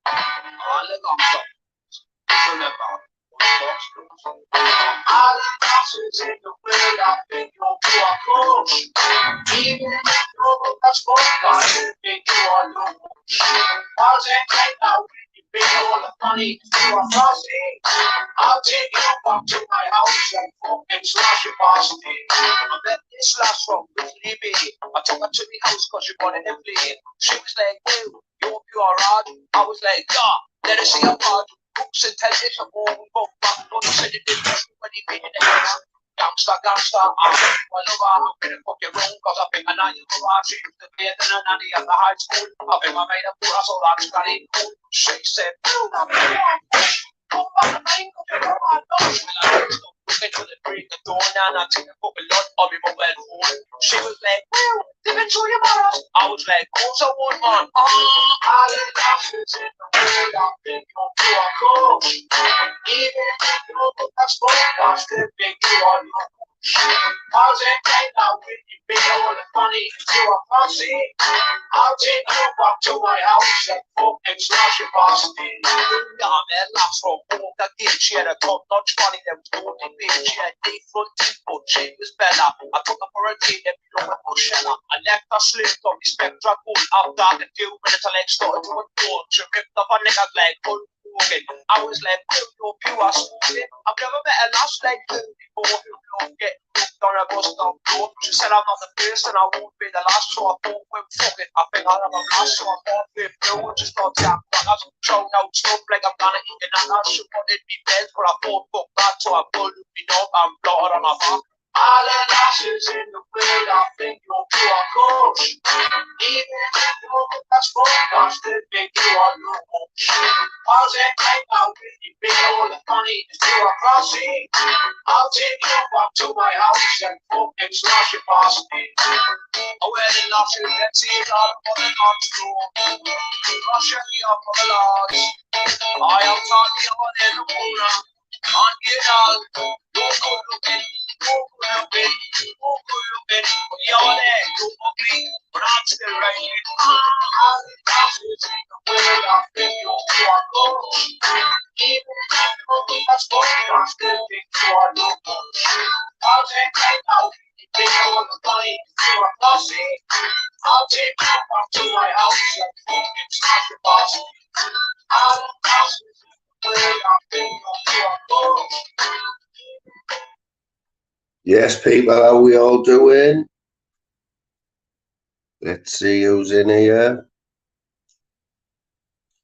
All the guns remember. All the passes in the way I think you're poor coach. Even if you know that's what I think you are loose. I'll take it now when you pay all the money you are fussy. I'll take you back to my house and fucking slash your bastard. I bet this last one was Libby. I took her to my house cause she wanted to play. She was like, "Well, you're pure rod." I was like, "Yeah, let her see a pod." Books and television, all both back, but you said it didn't when he made it the house. Gangsta, gangsta, I'm I'm gonna fuck your room, cause I think I know you for our she used to be at the nanny at the high school. I think I made a fool, I saw that got it cool. She said, I'm come back and make up your mind, no. Looking to the break the door, now I take a fucking lot of my mobile phone. She was like, "Well, did you your mother?" I was like, "Course I would, man." I let lashes in the way I think you're poor coach. Even if you know that's what I still think you are coach. How's it right now when you pay all the money you are fussy? I'll take you back to my house and fucking slash your bastard. Yeah, man, last from home, that gig, she had a top-notch money that was doing it big. She had deep front teeth, but she was better. I took her for a date and below a bushella. I left her slipped on the Spectra gold. After a few minutes, I like started to unfold. She ripped off her nigga's leg, full walking. I was like, "Well, you're pure smoothie. I've never met a lass like you before who don't get hooked on a bus stop floor." She said, "I'm not the first and I won't be the last." So I thought, "Well, fuck it, I think I'll have a blast." So I thought, "We're blue and just got down brothers." Throwing out stuff like I'm gonna eat an anna. She wanted me bed, but I thought, fuck that. So I pulled me up and blotted on her back. All the lashes in the way I think you're poor coach. Even if you know that's what I still think you are coach. How's it right now when you pay all the money you are fussy? I'll take you back to my house and fucking slash your bastard. I wear the lashes and see it all on the non-store. I'll show you up on the lodge. I am talking on in the corner. On your dog, don't go looking. You're there, you're ugly, but I'm still right here. All the passes in the way I think you're coach. Even if you know that's what I still think you are coach. I'll take right now, you pay all the money, you are fussy. I'll take you back to my house and fucking smash your boss. All the passes in the way I think you're coach. Yes, people, how are we all doing? Let's see who's in here.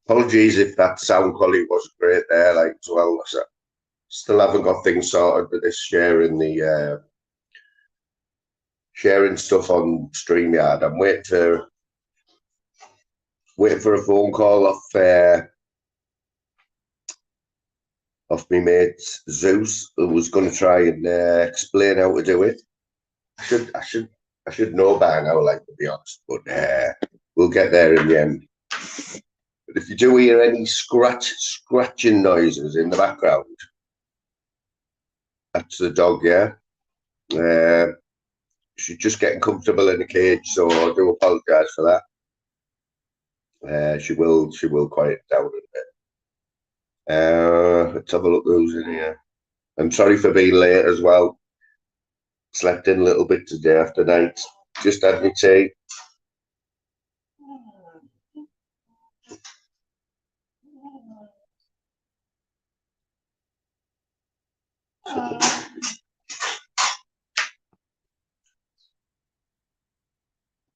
Apologies if that sound quality wasn't great there, like as well. So still haven't got things sorted with this sharing stuff on StreamYard. I'm waiting for a phone call off my mate Zeus, who was going to try and explain how to do it. I should know by now, like, to be honest, but we'll get there in the end. But if you do hear any scratching noises in the background, that's the dog, yeah. She's just getting comfortable in the cage, so I do apologise for that. She will quiet down a bit. Let's have a look who's in here. I'm sorry for being late as well. Slept in a little bit today after night. Just had my tea.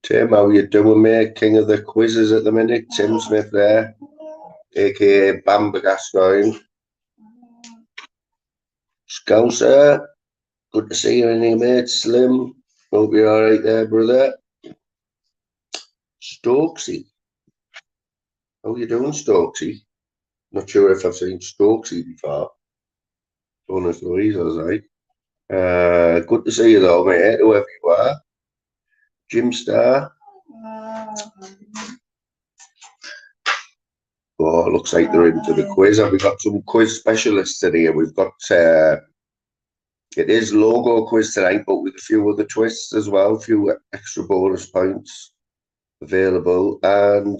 Tim, how you doing, mate? King of the quizzes at the minute. Tim Smith there, aka Bamba Gascoigne. Scouser, good to see you in here, mate. Slim, hope you're all right there, brother. Stokesy, how you doing, Stokesy? Not sure if I've seen Stokesy before. Don't know if he's all right. Good to see you though, mate, whoever you are. Jim Star. Oh, looks like they're into the quiz. And we've got some quiz specialists in here. We've got it is logo quiz tonight, but with a few other twists as well, a few extra bonus points available. And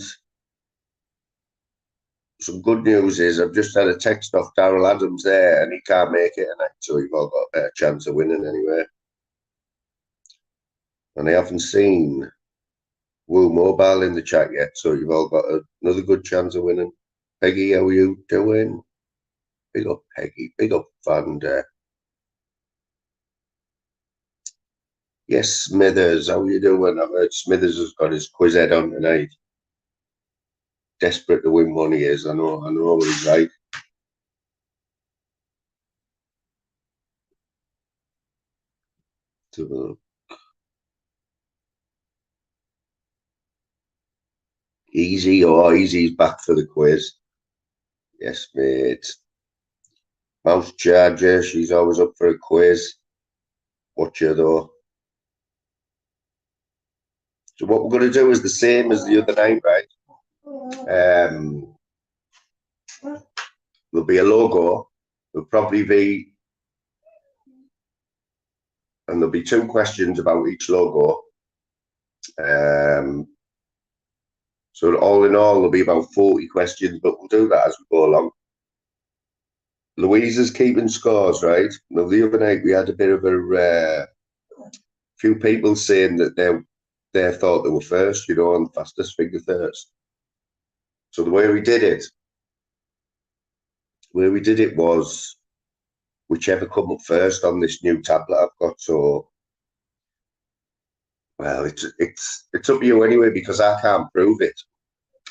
some good news is I've just had a text off Darryl Adams there, and he can't make it tonight, so you've all got a better chance of winning anyway. And I haven't seen Woo Mobile in the chat yet, so you've all got another good chance of winning. Peggy, how are you doing? Big up, Peggy. Big up, Vander. Yes, Smithers, how are you doing? I've heard Smithers has got his quiz head on tonight. Desperate to win one he is. I know what he's like. Easy, Easy's back for the quiz. Yes, mate. Mouse Charger, she's always up for a quiz. Watch her though. So what we're going to do is the same as the other night, right? There'll be a logo. There'll probably be, and there'll be 2 questions about each logo. So all in all, there'll be about 40 questions, but we'll do that as we go along. Louisa's keeping scores, right? Now, the other night we had a bit of a few people saying that they thought they were first, on fastest finger first. So the way we did it was whichever come up first on this new tablet I've got. So, well, it's up to you anyway, because I can't prove it.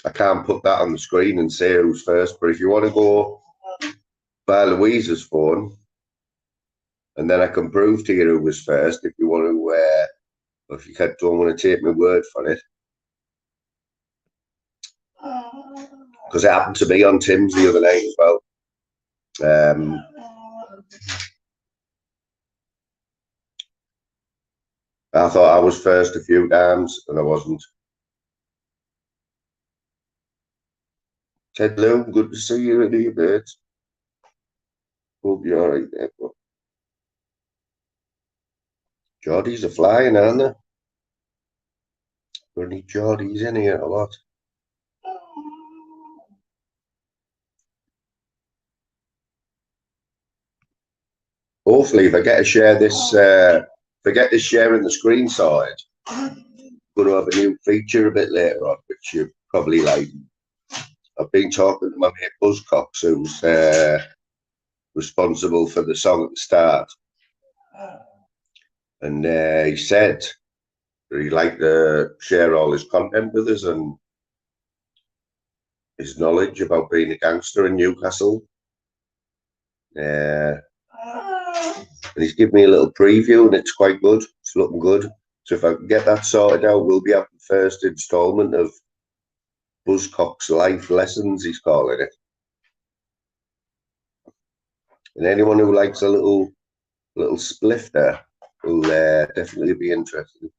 I can't put that on the screen and say who's first. But if you want to go by Louisa's phone, and then I can prove to you who was first, if you want to, if you don't want to take my word for it. Because it happened to be on Tim's the other night as well. I thought I was first a few times, and I wasn't. Ted Lou, good to see you, in birds. Hope you're all right there, bro. Geordies are flying, aren't they? Got any Geordies in here a lot? Hopefully, if I get to share this, if I get to share in the screen side, I'm going to have a new feature a bit later on, which you probably like. I've been talking to my mate Buzzcocks, who's responsible for the song at the start, and he said that he'd like to share all his content with us and his knowledge about being a gangster in Newcastle. And he's given me a little preview, and it's quite good. It's looking good. So if I can get that sorted out, we'll be having the first instalment of Buzzcock's Life Lessons, he's calling it. And anyone who likes a little spliff there will definitely be interested.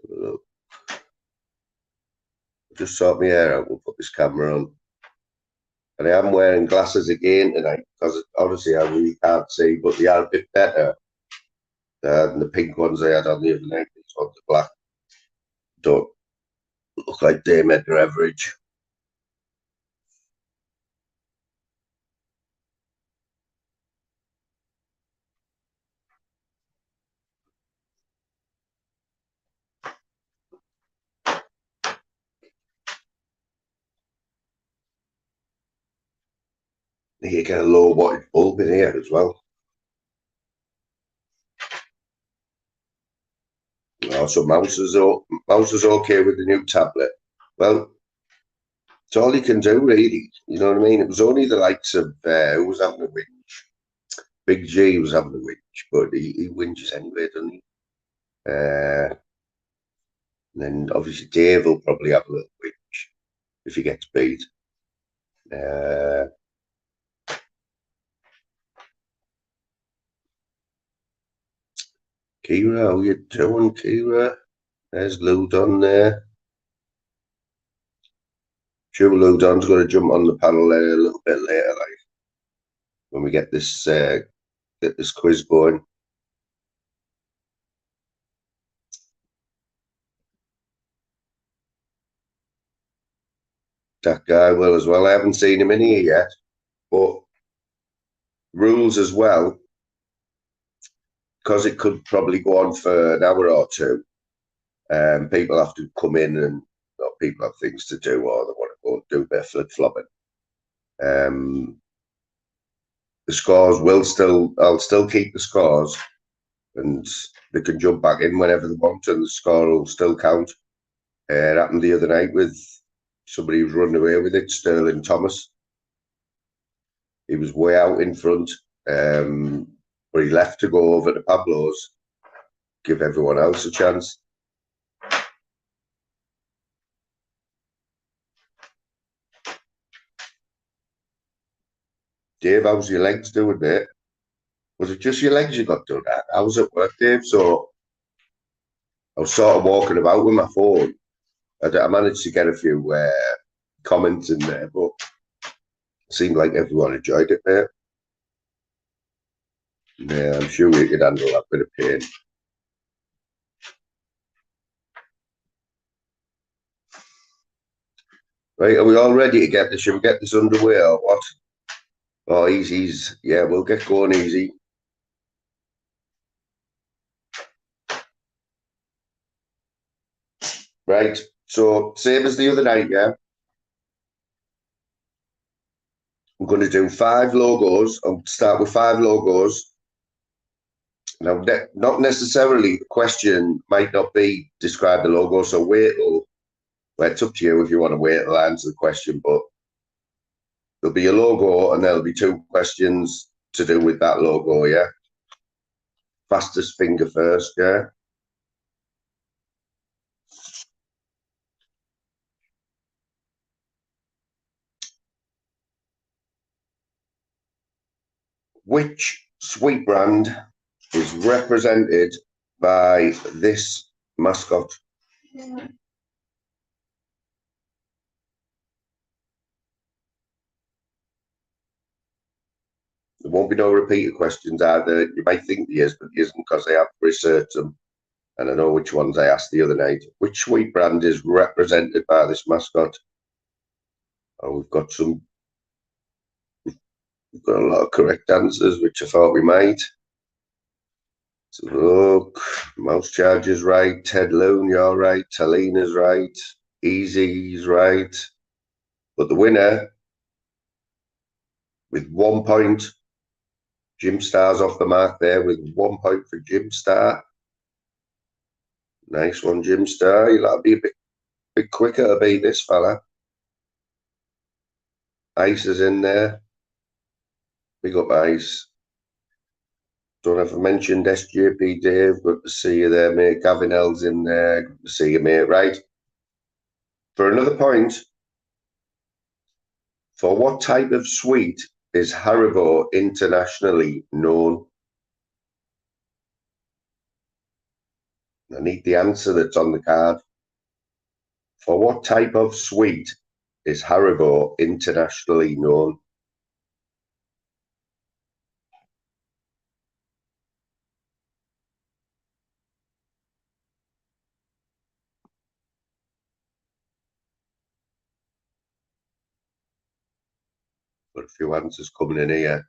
So, just sort my hair out. We'll put this camera on. And I am wearing glasses again tonight because obviously I really can't see, but they are a bit better than the pink ones I had on the other night. These ones are black. Don't look like Dame Edgar Average. You get a low wattage bulb in here as well. So mouse is okay with the new tablet. Well, it's all you can do, really. You know what I mean? It was only the likes of who was having a whinge. Big G was having a whinge, but he whinges anyway, doesn't he? And then obviously Dave will probably have a little whinge if he gets beat. Kira, how you doing, Kira? There's Ludon there. Sure, Ludon's going to jump on the panel there a little bit later, like when we get this quiz going. That guy will as well. I haven't seen him in here yet, but rules as well, because it could probably go on for an hour or two. People have to come in and people have things to do or they want to go and do their flip-flopping. The scores will still, I'll still keep the scores and they can jump back in whenever they want and the score will still count. It happened the other night with somebody who's running away with it, Sterling Thomas. He was way out in front, but he left to go over to Pablo's, give everyone else a chance. Dave, how's your legs doing, mate? Was it just your legs you got done at? I was at work, Dave, so I was sort of walking about with my phone. I managed to get a few comments in there, but it seemed like everyone enjoyed it, mate. Yeah, I'm sure we could handle that bit of pain. Right, are we all ready to get this? Should we get this underway or what? Oh, easy. Yeah, we'll get going easy. Right, so same as the other night, yeah? I'm going to do 5 logos. I'll start with 5 logos. Now, not necessarily the question might not be describe the logo, so wait till, well, it's up to you if you want to wait till I answer the question, but there'll be a logo and there'll be 2 questions to do with that logo, yeah? Fastest finger first, yeah? Which sweet brand is represented by this mascot? There won't be no repeated questions either. You might think he is, but he isn't because I have researched them. And I know which ones I asked the other night. Which sweet brand is represented by this mascot? Oh, we've got a lot of correct answers, which I thought we might. So look, Mouse Charger's right, Ted Loon, you're right, Talina's right, Easy's right. But the winner, with 1 point, Jim Star's off the mark there with 1 point for Jim Star. Nice one, Jim Star. You'll have to be a bit quicker to beat this fella. Ice is in there. Big up Ice. Don't have to mention SJP Dave. Good to see you there, mate. Gavin L's in there. Good to see you, mate. Right. For another point, for what type of sweet is Haribo internationally known? I need the answer that's on the card. For what type of sweet is Haribo internationally known? Got a few answers coming in here.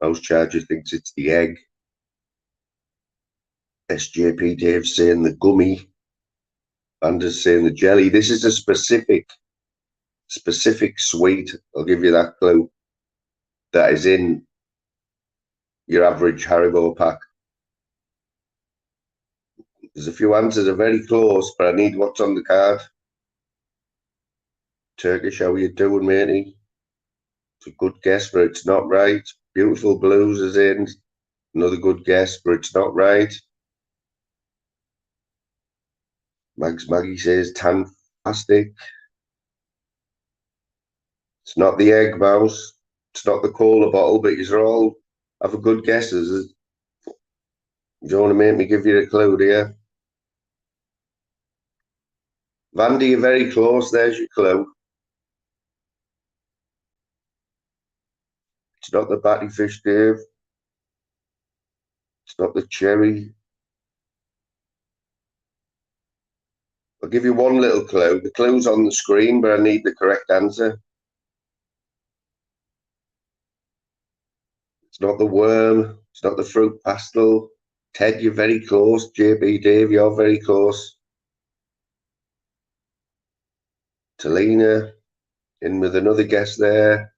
Mouse Charger thinks it's the egg. SJP Dave saying the gummy. Bander's saying the jelly. This is a specific sweet. I'll give you that clue. That is in your average Haribo pack. There's a few answers are very close, but I need what's on the card. Turkish, how are you doing, matey? It's a good guess, but it's not right. Beautiful Blues is in. Another good guess, but it's not right. Maggie says tan plastic. It's not the egg, Mouse. It's not the cola bottle, but you all have a good guesses. You don't want to make me give you a clue, do you? Vandy, you're very close. There's your clue. It's not the batty fish, Dave. It's not the cherry. I'll give you one little clue. The clue's on the screen, but I need the correct answer. It's not the worm. It's not the fruit pastel. Ted, you're very close. JB Dave, you're very close. Talina, in with another guess there.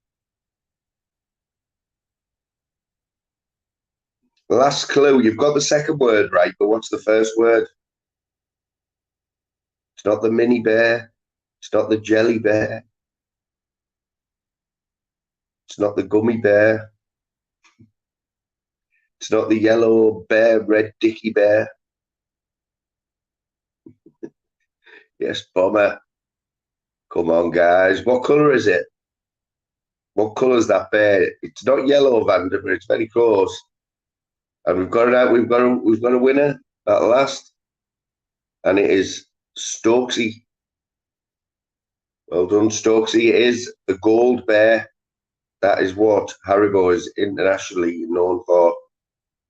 Last clue. You've got the second word right, but what's the first word? It's not the mini bear. It's not the jelly bear. It's not the gummy bear. It's not the yellow bear, red dicky bear. Yes, Bomber. Come on, guys. What colour is it? What colour is that bear? It's not yellow, Vander, but it's very close. And we've got it out. We've got a winner at last, and it is Stokesy. Well done, Stokesy. It is the gold bear. That is what Haribo is internationally known for.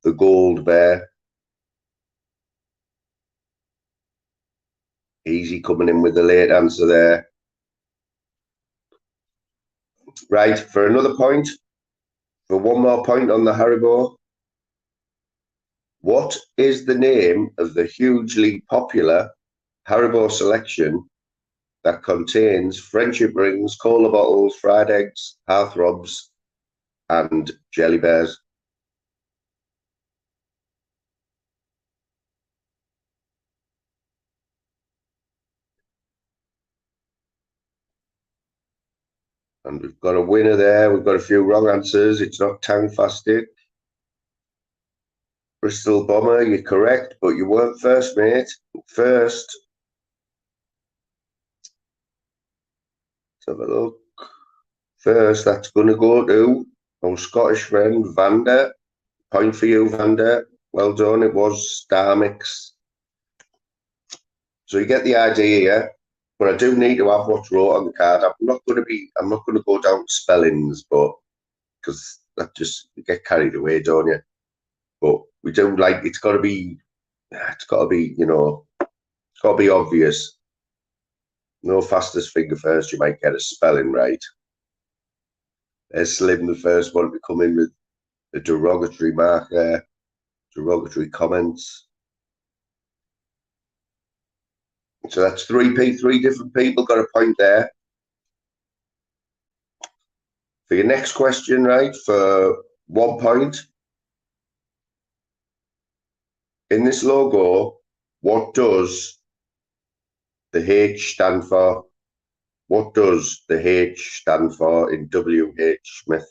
The gold bear. Easy coming in with the late answer there. Right, for another point, for one more point on the Haribo. What is the name of the hugely popular Haribo selection that contains friendship rings, cola bottles, fried eggs, heartthrobs, and jelly bears? And we've got a winner there. We've got a few wrong answers. It's not Tangfastic. Bristol Bomber, you're correct, but you weren't first, mate. First. Let's have a look. First, that's going to go to our Scottish friend, Vander. Point for you, Vander. Well done. It was Star Mix. So you get the idea here. But I do need to have what's wrote on the card. I'm not going to go down to spellings, but because that just you get carried away, don't you? But we do like it's got to be, you know, it's got to be obvious. No fastest finger first. You might get a spelling right. There's Slim, the first one to come in with a derogatory mark there, derogatory comments. So that's three different people got a point there. For your next question, right, for 1 point. In this logo, what does the H stand for? What does the H stand for in W.H. Smith?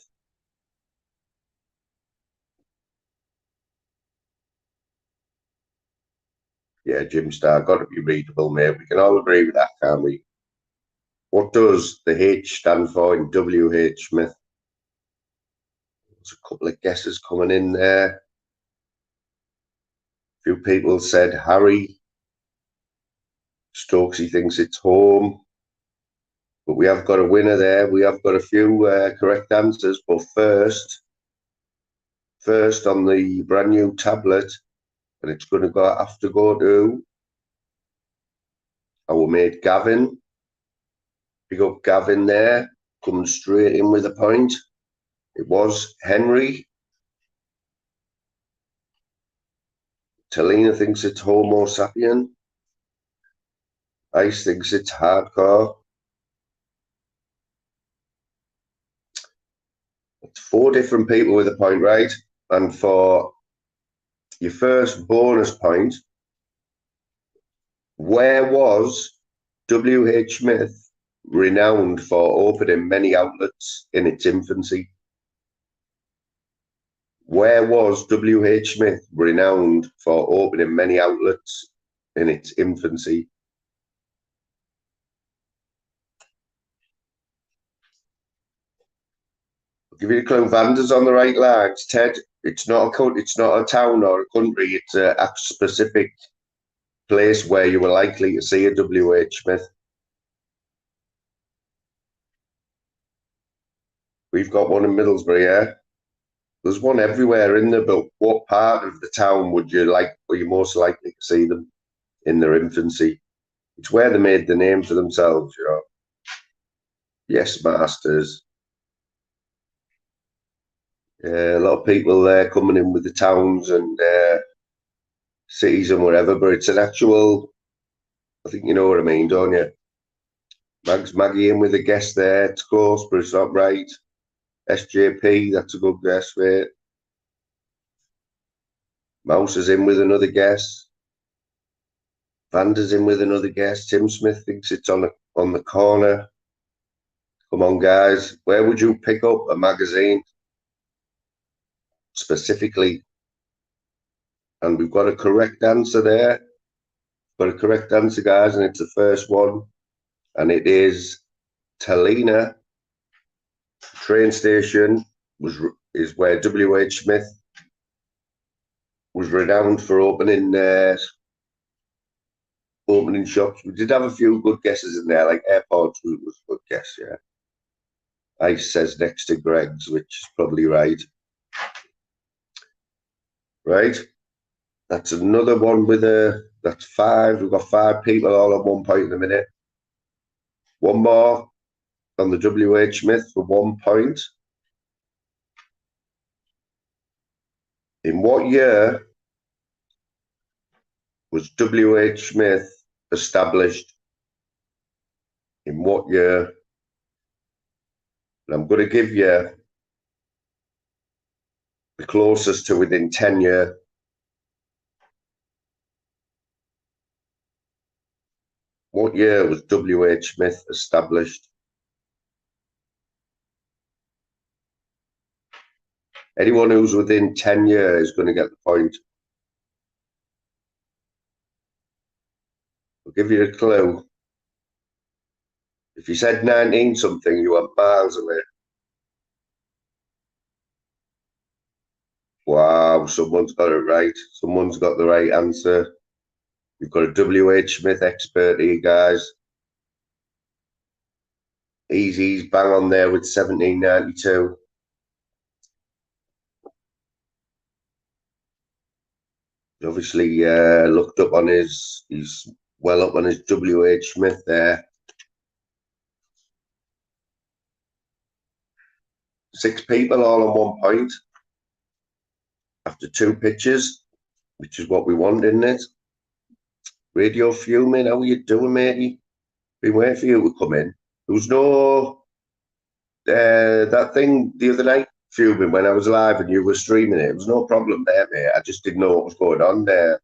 Yeah, Jim Star, got to be readable, mate. We can all agree with that, can't we? What does the H stand for in W.H. Smith? There's a couple of guesses coming in there. A few people said Harry. Stokesy thinks it's home. But we have got a winner there. We have got a few correct answers. But first on the brand new tablet, and it's going to have to go to our mate Gavin. Big up Gavin there, coming straight in with a point. It was Henry. Talina thinks it's Homo sapien. Ice thinks it's hardcore. It's 4 different people with a point right. And for your first bonus point, where was W.H. Smith renowned for opening many outlets in its infancy? Where was W.H. Smith renowned for opening many outlets in its infancy? I'll give you a clue. Vander's on the right lines. Ted, it's not a town or a country. It's a specific place where you were likely to see a W.H. Smith. We've got one in Middlesbrough, yeah. There's one everywhere in there, but what part of the town were you most likely to see them in their infancy? It's where they made the name for themselves, you know. Yes, Masters. A lot of people there coming in with the towns and cities and whatever, but it's an actual, I think you know what I mean, don't you? Maggie in with a guess there, it's close, but it's not right. SJP, that's a good guess, mate. Mouse is in with another guess. Vander's in with another guess. Tim Smith thinks it's on the corner. Come on, guys. Where would you pick up a magazine specifically? And we've got a correct answer there. Got a correct answer, guys, and it's the first one. And it is Talina. Train station is where W.H. Smith was renowned for opening shops. We did have a few good guesses in there, like airports was a good guess, yeah. Ice says next to Greg's, which is probably right. Right. That's another one with that's 5. We've got 5 people all on 1 point in a minute. One more on the W.H. Smith for 1 point. In what year was W.H. Smith established? In what year? And I'm going to give you the closest to within 10 years. What year was W.H. Smith established? Anyone who's within 10 years is going to get the point. I'll give you a clue. If you said 19 something, you were miles away. Wow, someone's got it right. Someone's got the right answer. You've got a W.H. Smith expert here, guys. He's bang on there with 1792. He obviously looked up on he's well up on his W.H. Smith there. 6 people all on 1 point after 2 pitches, which is what we want, isn't it? Radio Fuming, how are you doing, matey? Been waiting for you to come in. There was no that thing the other night, Fuming, when I was live and you were streaming it. There was no problem there, mate. I just didn't know what was going on there.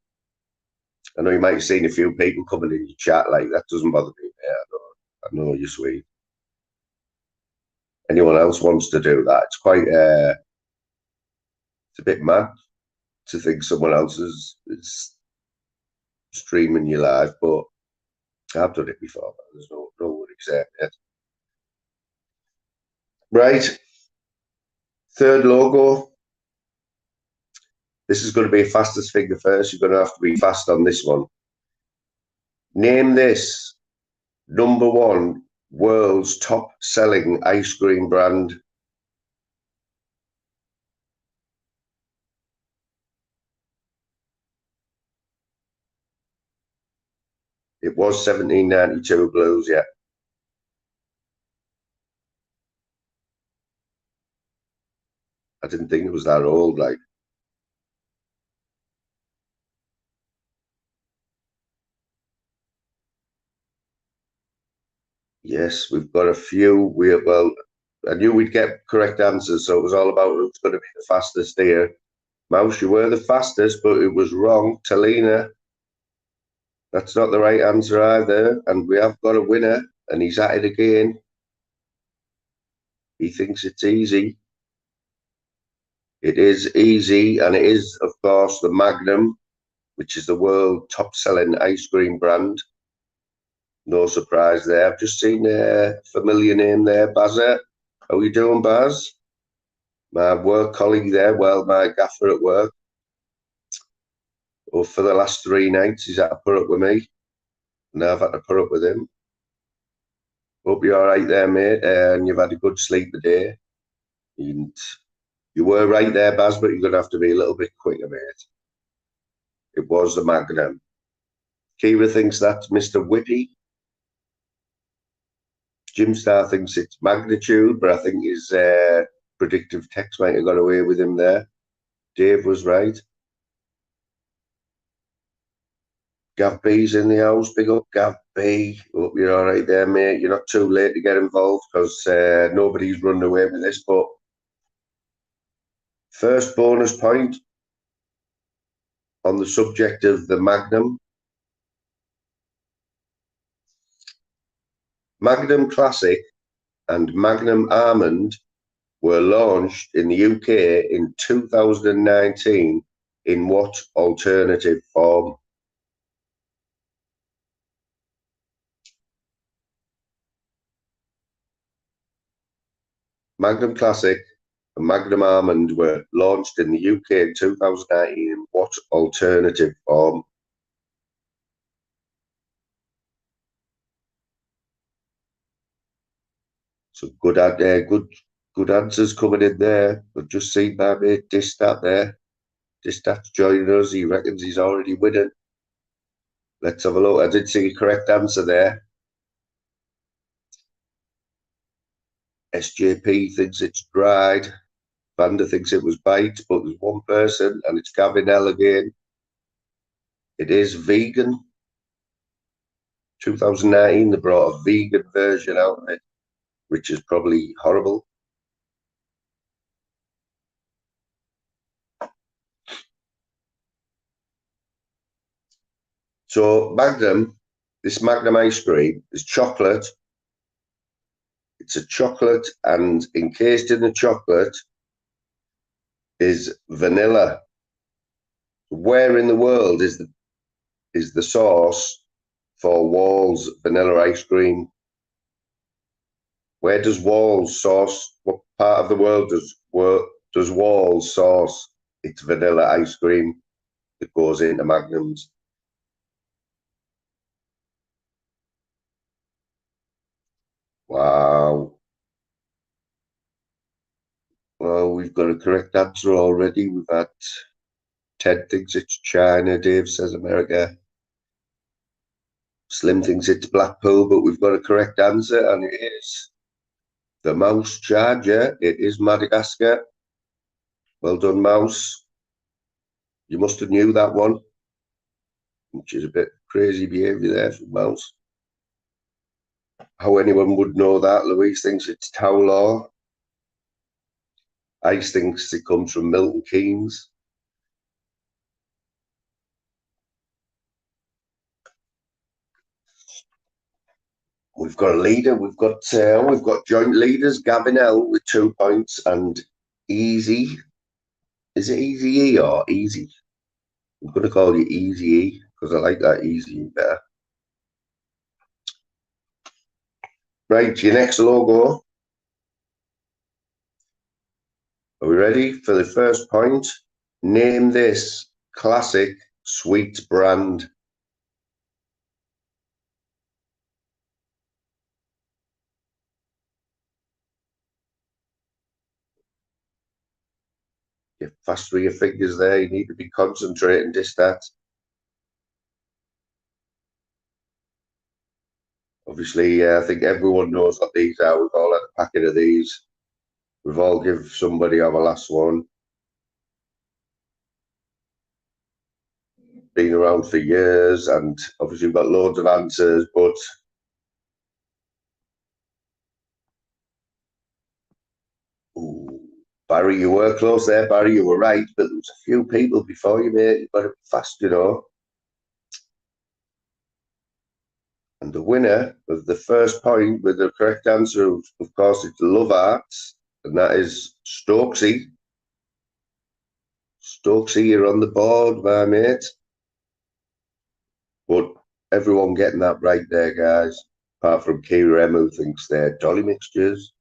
I know you might have seen a few people coming in your chat, like that doesn't bother me, mate. I know you're sweet. Anyone else wants to do that? It's quite it's a bit mad to think someone else is streaming you live, but I've done it before. There's no worries there yet. Right, 3rd logo. This is going to be fastest finger first. You're going to have to be fast on this one. Name this #1 world's top selling ice cream brand. It was 1792 Blues, yeah. I didn't think it was that old, like. Yes, we've got a few. Well, I knew we'd get correct answers, so it was all about who's going to be the fastest here. Mouse, you were the fastest, but it was wrong. Talina, that's not the right answer either. And we have got a winner, and he's at it again. He thinks it's easy. It is easy, and it is, of course, the Magnum, which is the world top-selling ice cream brand. No surprise there. I've just seen a familiar name there, Bazza. How are you doing, Baz? My work colleague there, well, my gaffer at work. Well, for the last 3 nights, he's had to put up with me. Now I've had to put up with him. Hope you're all right there, mate, and you've had a good sleep today. And you were right there, Baz, but you're going to have to be a little bit quicker, mate. It was the Magnum. Kira thinks that's Mr. Whippy. Jim Star thinks it's magnitude, but I think his predictive text might have got away with him there. Dave was right. Gav B's in the house. Big up, Gav B. Hope you're all right there, mate. You're not too late to get involved because nobody's run away with this. But first bonus point on the subject of the Magnum. Magnum Classic and Magnum Almond were launched in the UK in 2019 in what alternative form? Magnum Classic and Magnum Almond were launched in the UK in 2019 in what alternative form? So good answers coming in there. We've just seen my mate Distat there. Distat's joining us. He reckons he's already winning. Let's have a look. I did see a correct answer there. SJP thinks it's dried. Vander thinks it was bite, but there's one person, and it's Gavin L again. It is vegan. 2019, they brought a vegan version out of it, which is probably horrible. So Magnum, this Magnum ice cream is chocolate. It's a chocolate, and encased in the chocolate is vanilla. Where in the world is the source for Wall's vanilla ice cream? Where does Wall's source? What part of the world does Wall's source its vanilla ice cream that goes into Magnums? Wow. Well, we've got a correct answer already. We've had Ted thinks it's China. Dave says America. Slim thinks it's Blackpool, but we've got a correct answer, and it is the mouse charger. It is Madagascar. Well done, mouse. You must have knew that one, which is a bit crazy behaviour there from mouse. How anyone would know that? Louise thinks it's Towlaw. Ice thinks it comes from Milton Keynes. We've got a leader. We've got joint leaders. Gavin L with 2 points and Easy. Is it Easy E or Easy? I'm going to call you Easy E because I like that Easy better. Right, your next logo. Are we ready for the first point? Name this classic sweet brand. Get fast with your fingers there. You need to be concentrating, Distat. Obviously, I think everyone knows what these are. We've all had a packet of these. We've all given somebody our last one. Been around for years, and obviously we've got loads of answers, but ooh, Barry, you were close there. Barry, you were right, but there was a few people before you, mate. You've got to be fast, you know. And the winner of the first point with the correct answer, of course, it's Love Arts, and that is Stokesy. Stokesy, you're on the board, my mate. But everyone getting that right there, guys, apart from Kira M, who thinks they're dolly mixtures.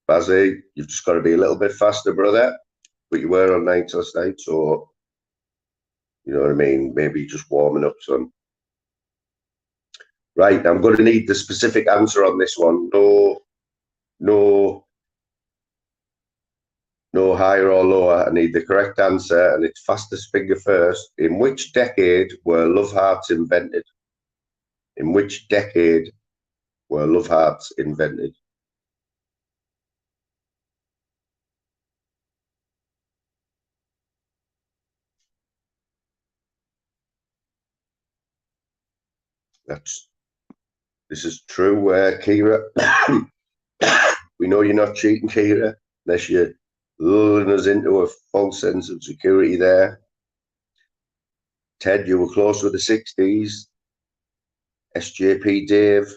Bazzy, you've just got to be a little bit faster, brother. But you were on nights last night, so you know what I mean? Maybe just warming up, son. Right, I'm going to need the specific answer on this one. No No higher or lower. I need the correct answer, and it's fastest finger first. In which decade were love hearts invented? In which decade were love hearts invented? This is true, Kira. We know you're not cheating, Kira, unless you're lulling us into a false sense of security there. Ted, you were close with the 60s. SJP Dave,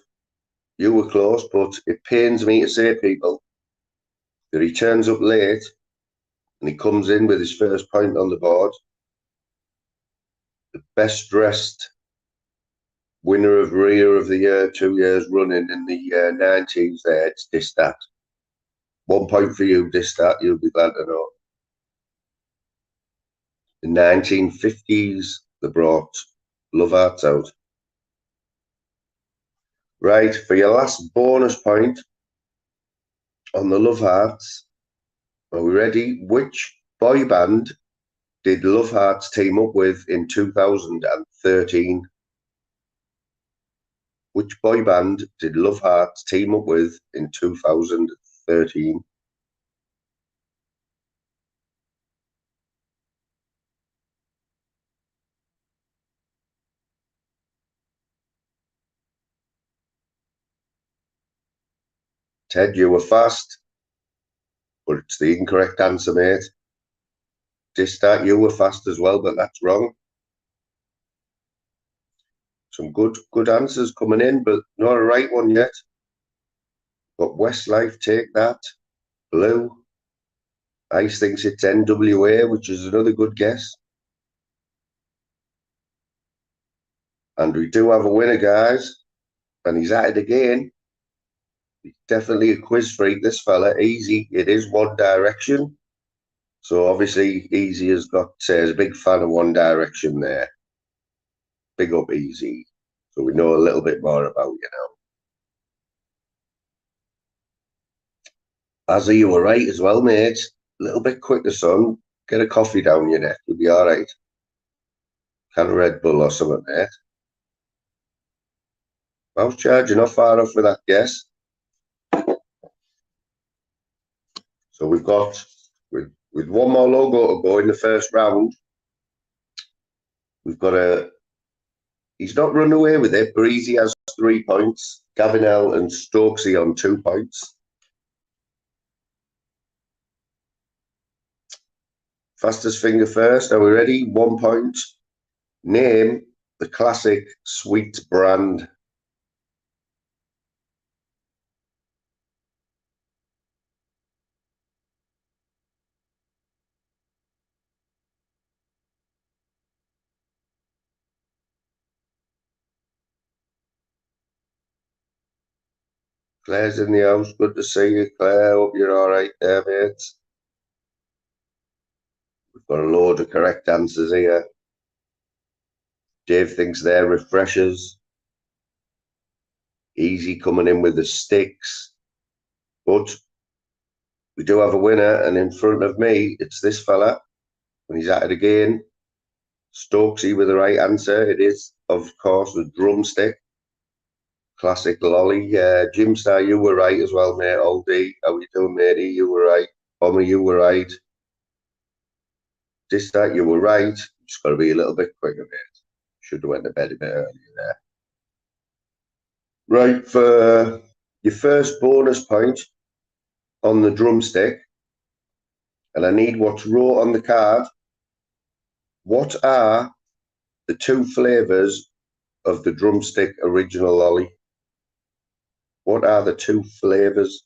you were close, but it pains me to say, people, that he turns up late and he comes in with his first point on the board. The best dressed winner of Rear of the Year 2 years running in the 90s there. It's Distat. 1 point for you, Distat. You'll be glad to know. In the 1950s, they brought love hearts out. Right, for your last bonus point on the love hearts, are we ready? Which boy band did Love Hearts team up with in 2013? Which boy band did Love Hearts team up with in 2013? Ted, you were fast, but it's the incorrect answer, mate. Distat, you were fast as well, but that's wrong. Some good answers coming in, but not a right one yet. Got Westlife, Take That, Blue. Ice thinks it's NWA, which is another good guess. And we do have a winner, guys. And he's at it again. He's definitely a quiz freak, this fella. Easy. It is One Direction. So obviously, Easy has got, is a big fan of One Direction there. Big up, Easy. So we know a little bit more about you now. Azzy, you were right as well, mate. A little bit quicker, son. Get a coffee down your neck. You'll be all right. Can of Red Bull or something, mate. Mouse charge, you're not far off with that guess. So we've got, with one more logo to go in the first round, we've got he's not run away with it. Breezy has 3 points. Gavinell and Stokesy on 2 points. Fastest finger first. Are we ready? 1 point. Name the classic sweet brand. Claire's in the house. Good to see you, Claire. Hope you're all right there, mate. We've got a load of correct answers here. Dave thinks they're refreshers. Easy coming in with the sticks. But we do have a winner, and in front of me, it's this fella. And he's at it again. Stokesy with the right answer. It is, of course, the Drumstick. Classic lolly. Jim Star, you were right as well, mate. Aldi, how you doing, matey? You were right. Bomber, you were right. Distat, you were right. Just got to be a little bit quicker, mate. Should have went to bed a bit earlier there. Right, for your first bonus point on the Drumstick, and I need what's wrote on the card. What are the 2 flavours of the Drumstick original lolly? What are the 2 flavours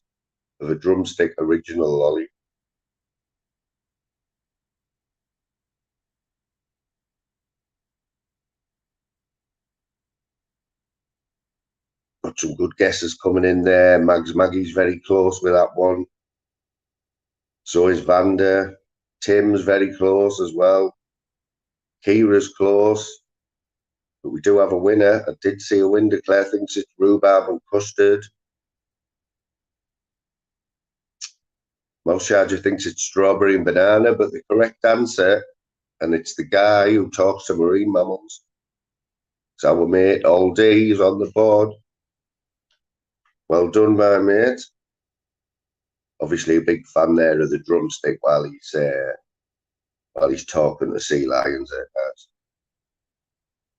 of a Drumstick original lolly? Got some good guesses coming in there. Maggie's very close with that one. So is Vander. Tim's very close as well. Kira's close. But we do have a winner. I did see a winner. Claire thinks it's rhubarb and custard. Mouse Charger thinks it's strawberry and banana, but the correct answer, and it's the guy who talks to marine mammals. It's our mate Aldi. He's on the board. Well done, my mate. Obviously, a big fan there of the drumstick while he's talking to sea lions.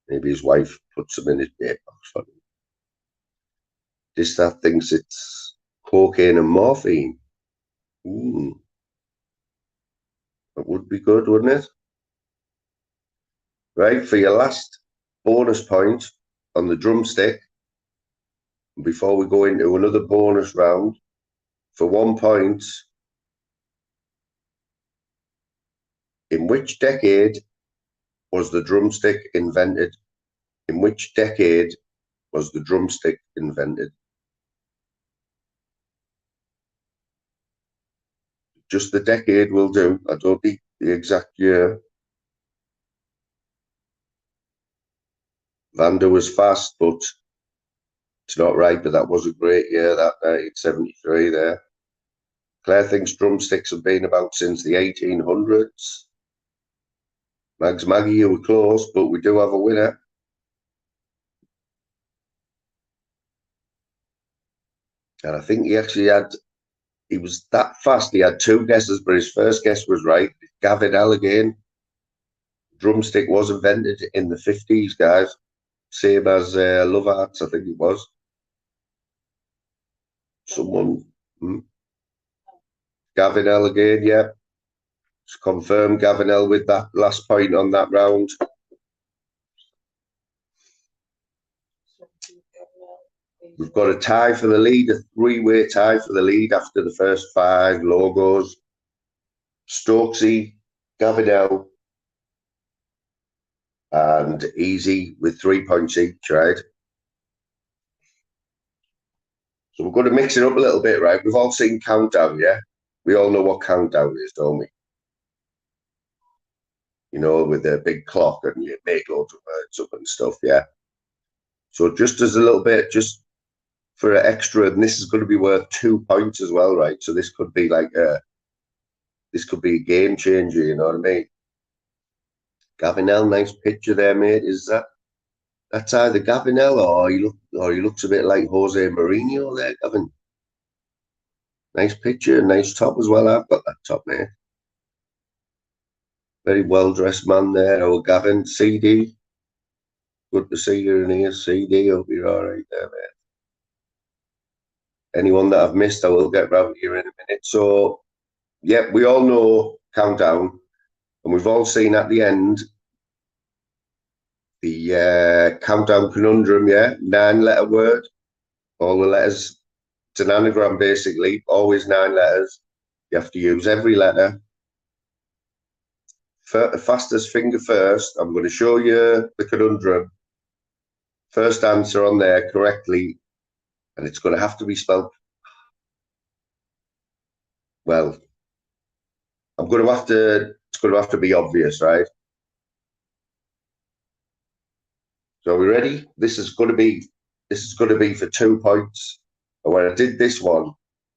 Maybe his wife puts him in his bait box for him. That thinks it's cocaine and morphine. That would be good, wouldn't it? Right, for your last bonus point on the drumstick, before we go into another bonus round, for 1 point, in which decade was the drumstick invented? In which decade was the drumstick invented? Just the decade will do. I don't need the exact year. Vanda was fast, but it's not right. But that was a great year, that 1973 there. Claire thinks drumsticks have been about since the 1800s. Maggie, you were close, but we do have a winner. And I think he was that fast. He had 2 guesses, but his first guess was right. Gavin L again. Drumstick was invented in the 50s, guys. Same as Love Arts, I think it was. Someone. Gavin L again, yeah. Just confirm Gavin L with that last point on that round. We've got a tie for the lead, a 3-way tie for the lead after the first 5 logos. Stokesy, Gavin L, and Easy with 3 points each, right? So we're going to mix it up a little bit, right? We've all seen Countdown, yeah? We all know what Countdown is, don't we? You know, with the big clock and you make loads of words up and stuff, yeah? So just as a little bit, just for an extra, and this is going to be worth 2 points as well, right? So this could be like this could be a game changer, you know what I mean? Gavin L, nice picture there, mate. That's either Gavin L or he looks a bit like Jose Mourinho there, Gavin. Nice picture, nice top as well. I've got that top, mate. Very well dressed man there. Oh, Gavin, CD. Good to see you in here, CD. Hope you're all right there, mate. Anyone that I've missed, I will get round here in a minute. So, yeah, we all know Countdown, and we've all seen at the end the Countdown Conundrum, yeah? 9-letter word. All the letters. It's an anagram, basically. Always 9 letters. You have to use every letter. Fastest finger first. I'm going to show you the conundrum. First answer on there correctly, and it's going to have to be spelled. Well, it's going to have to be obvious, right? So are we ready? This is going to be for 2 points. And when I did this one,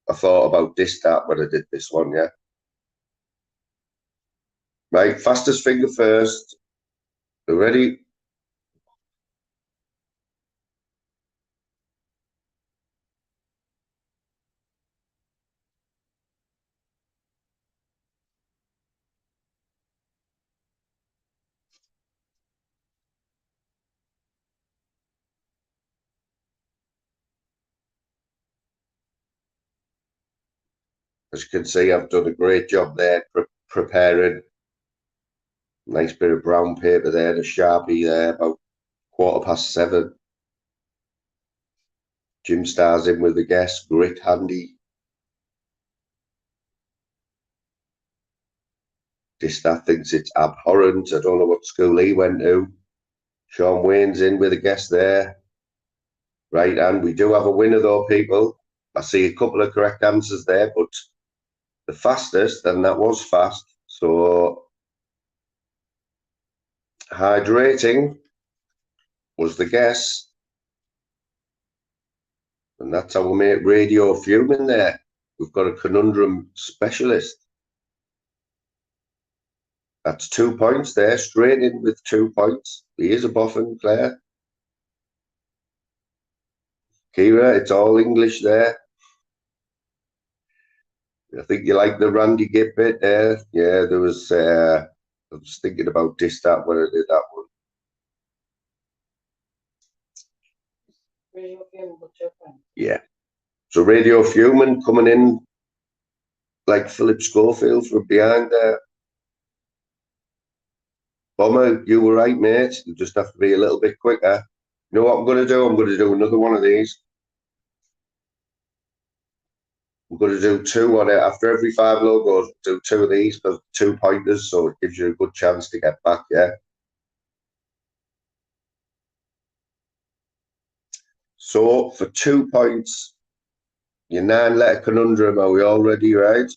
I thought about that when I did this one, yeah. Right, fastest finger first. Are we ready? As you can see, I've done a great job there preparing. Nice bit of brown paper there, the Sharpie there, about 7:15. Jim Star's in with the guest, grit handy. That thinks it's abhorrent. I don't know what school he went to. Sean Wayne's in with a guest there. Right, and we do have a winner though, people. I see a couple of correct answers there, but the fastest, and that was fast. So hydrating was the guess. And that's how we make radio fuming there. we've got a conundrum specialist. That's 2 points there, straight in with 2 points. He is a boffin, Claire. Kira, it's all English there. I think you like the Randy Gibb bit there. Yeah, there was, I was thinking about Distat when I did that one. Yeah. So Radio Fumin coming in like Philip Schofield from behind there. Bomber, you were right, mate. You just have to be a little bit quicker. You know what I'm going to do? I'm going to do another one of these. I'm going to do 2 on it. After every 5 logos, do 2 of these because 2 pointers, so it gives you a good chance to get back, yeah? So for 2 points, your 9-letter conundrum, are we all ready, right?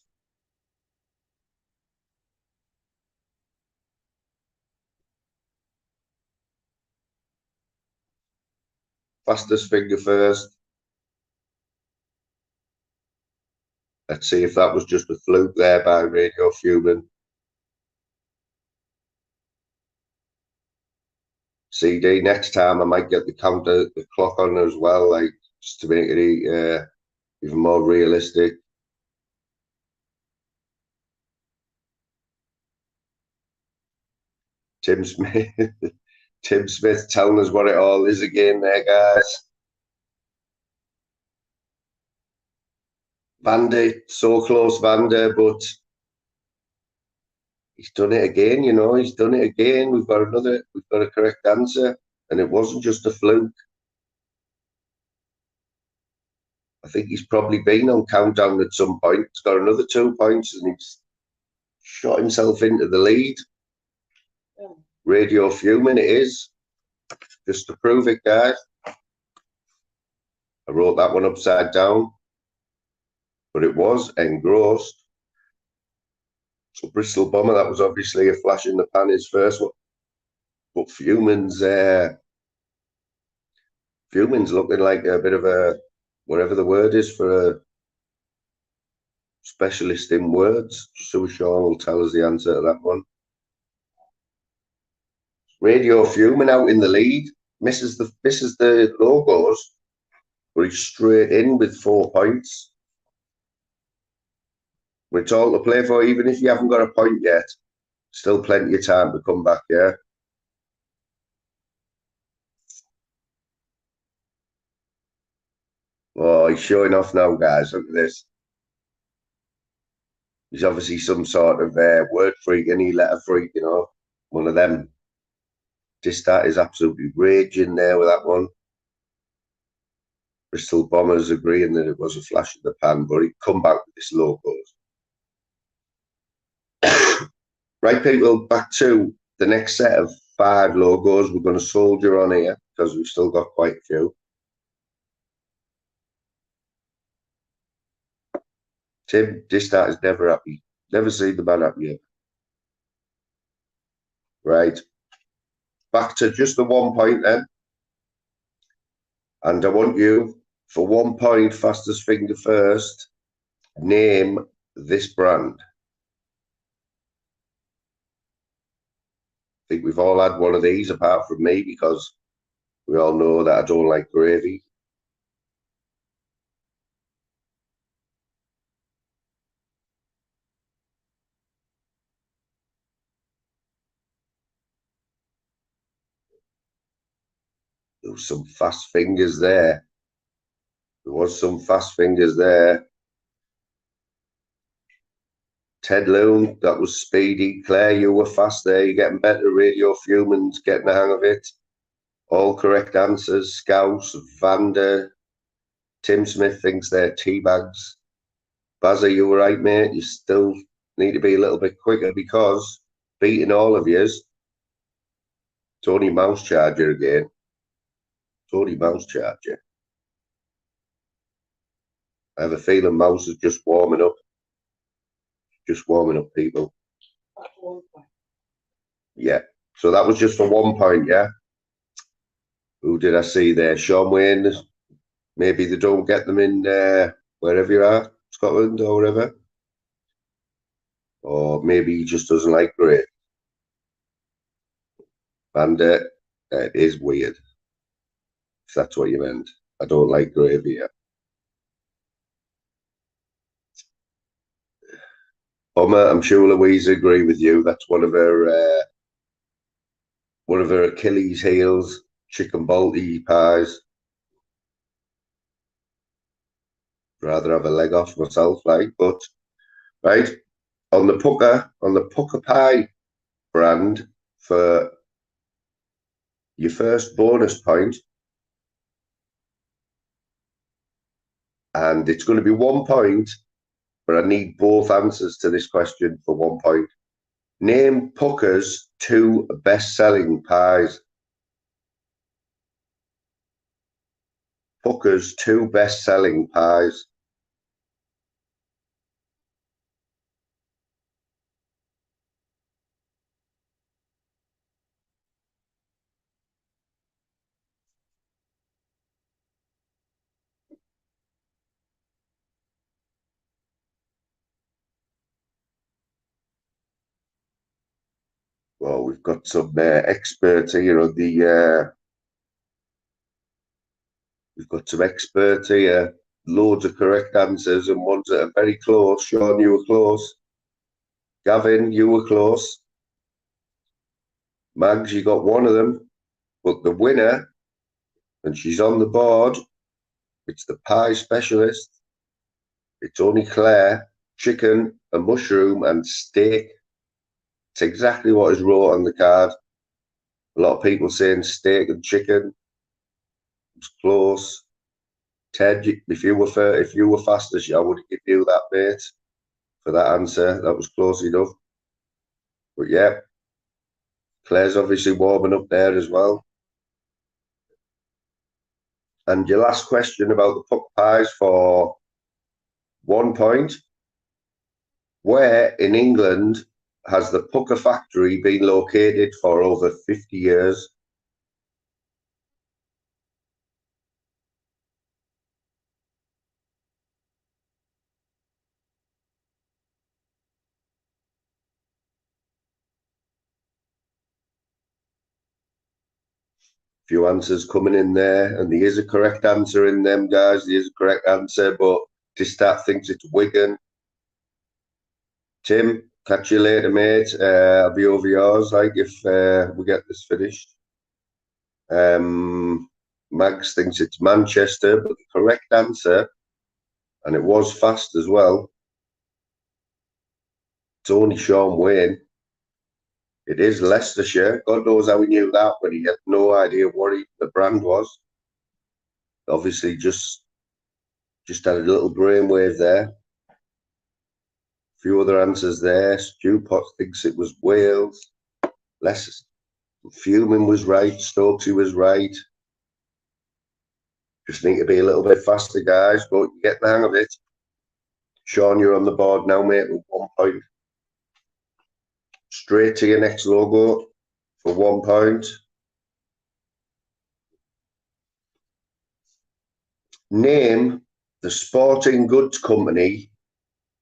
Fastest finger first. Let's see if that was just a fluke there by Radio Fumin. CD, next time I might get the counter, the clock on as well, like just to make it even more realistic. Tim Smith, Tim Smith telling us what it all is again there, guys. Vander, so close, Vander, but he's done it again, you know, he's done it again. We've got a correct answer, and it wasn't just a fluke. I think he's probably been on countdown at some point. He's got another 2 points, and he's shot himself into the lead. Yeah. Radio Fumin it is. Just to prove it, guys. I wrote that one upside down, but it was engrossed. So Bristol Bomber, that was obviously a flash in the pan, his first one. But Fumin's looking like a bit of a, whatever the word is for a specialist in words. Sue Sean will tell us the answer to that one. Radio Fumin out in the lead, misses the logos, but he's straight in with 4 points. It's all to play for, even if you haven't got a point yet. Still plenty of time to come back, yeah? Oh, he's showing off now, guys. Look at this. He's obviously some sort of word freak, any letter freak, you know. One of them. Distat is absolutely raging there with that one. Bristol Bombers agreeing that it was a flash in the pan, but he'd come back with this logos. Right, people, back to the next set of 5 logos. We're going to soldier on here because we've still got quite a few. Tim, Distat is never happy. Never seen the man happy. Right. Back to just the 1 point then. And I want you, for 1 point, fastest finger first, name this brand. I think we've all had one of these, apart from me, because we all know that I don't like gravy. There was some fast fingers there. There was some fast fingers there. Ted Loon, that was speedy. Claire, you were fast there. You're getting better. Radio Fumin's getting the hang of it. All correct answers. Scouse, Vander. Tim Smith thinks they're tea bags. Bazza, you were right, mate. You still need to be a little bit quicker because beating all of yous. Tony Mouse Charger again. Tony Mouse Charger. I have a feeling Mouse is just warming up. Just warming up, people. Yeah. So that was just for 1 point, yeah? Who did I see there? Sean Wayne. Maybe they don't get them in wherever you are. Scotland or whatever. Or maybe he just doesn't like gravy. Banter, it is weird. If that's what you meant. I don't like gravy. Yeah. Homer, I'm sure Louise agree with you. That's one of her Achilles heels. Chicken balti pies. Rather have a leg off myself, like, but right on the Pukka Pie brand for your first bonus point, and it's going to be 1 point, but I need both answers to this question for 1 point. Name Pukka's 2 best-selling pies. Pukka's 2 best-selling pies. Well, we've got some experts here on the. We've got some experts here. Loads of correct answers and ones that are very close. Sean, you were close. Gavin, you were close. Mags, you got one of them. But the winner, and she's on the board, it's the pie specialist. It's only Claire. Chicken, a mushroom, and steak. It's exactly what is wrote on the card. A lot of people saying steak and chicken. It's close. Ted, if you were faster, I would give you that, mate, for that answer. That was close enough. But yeah, Claire's obviously warming up there as well. And your last question about the Pukka Pies for 1 point. Where in England has the Pukka factory been located for over 50 years? Few answers coming in there, and there is a correct answer in them, guys. There is a correct answer, but Distat thinks it's Wigan. Tim, catch you later, mate. I'll be over yours, like, if we get this finished. Mags thinks it's Manchester, but the correct answer, and it was fast as well, it's only Sean Wayne. It is Leicestershire. God knows how he knew that when he had no idea what the brand was. Obviously, just had a little brainwave there. A few other answers there. Stu Potts thinks it was Wales. Leicester. Fuming was right. Stokesy was right. Just need to be a little bit faster, guys, but you get the hang of it. Sean, you're on the board now, mate, with 1 point. Straight to your next logo for 1 point. Name the sporting goods company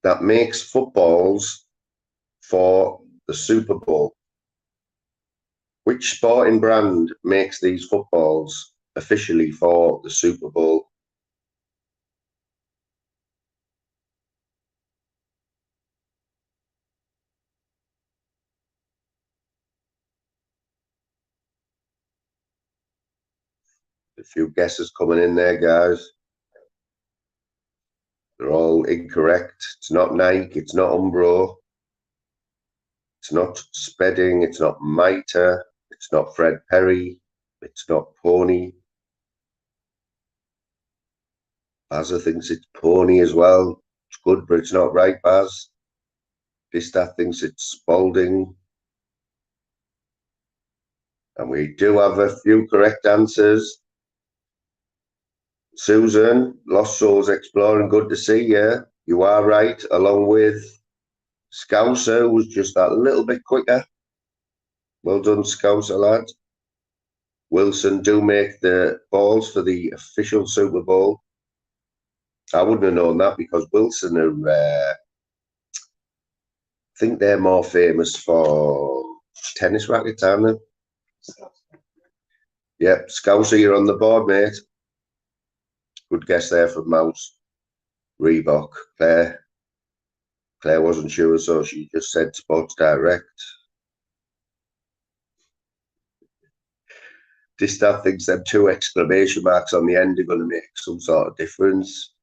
that makes footballs for the Super Bowl. Which sporting brand makes these footballs officially for the Super Bowl? A few guesses coming in there, guys. They're all incorrect. It's not Nike, it's not Umbro, it's not Spedding, it's not Mitre, it's not Fred Perry, it's not Pony. Baz thinks it's Pony as well. It's good, but it's not right, Baz. Dista thinks it's Spalding. And we do have a few correct answers. Susan, Lost Souls Exploring, good to see you. You are right, along with Scouser, was just that little bit quicker. Well done, Scouser, lad. Wilson do make the balls for the official Super Bowl. I wouldn't have known that because Wilson are, I think they're more famous for tennis rackets, aren't they? Yep, Scouser, you're on the board, mate. Good guess there from Mouse. Reebok. Claire wasn't sure, so she just said Sports Direct. Distaff thinks them 2 exclamation marks on the end are going to make some sort of difference.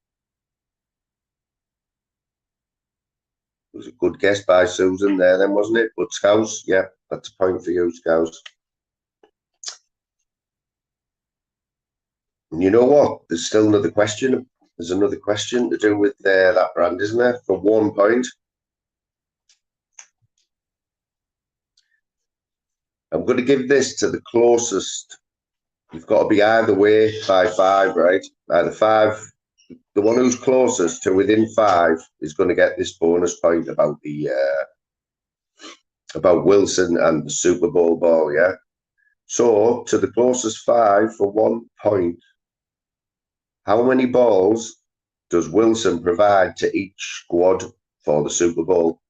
It was a good guess by Susan there then, wasn't it? But Scouse, yeah, that's a point for you, Scouse. And you know what? There's still another question. There's another question to do with that brand, isn't there? For 1 point. I'm going to give this to the closest. You've got to be either way by 5, right? Either 5. The one who's closest to within 5 is going to get this bonus point about the about Wilson and the Super Bowl ball, yeah? So, to the closest 5 for 1 point, how many balls does Wilson provide to each squad for the Super Bowl?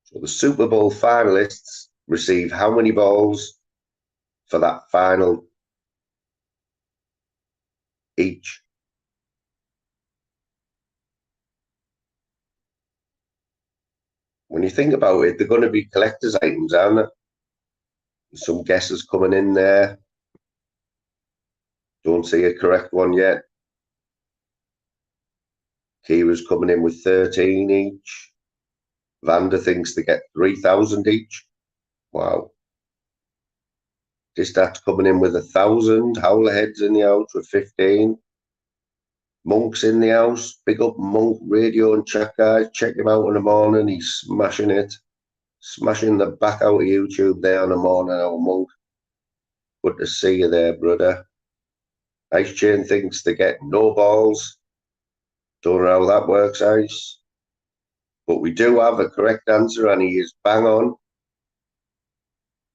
So the Super Bowl finalists receive how many balls for that final each? When you think about it, they're going to be collector's items, aren't they? Some guesses coming in there. Don't see a correct one yet. Kira's coming in with 13 each. Vanda thinks they get 3,000 each. Wow. Distat's coming in with 1,000. Howlerhead's in the house with 15. Monk's in the house. Big up Monk Radio and chat, guys. Check him out in the morning. He's smashing it. Smashing the back out of YouTube there in the morning, old Monk. Good to see you there, brother. Ice Chain thinks they get no balls. Don't know how that works, Ice. But we do have a correct answer, and he is bang on.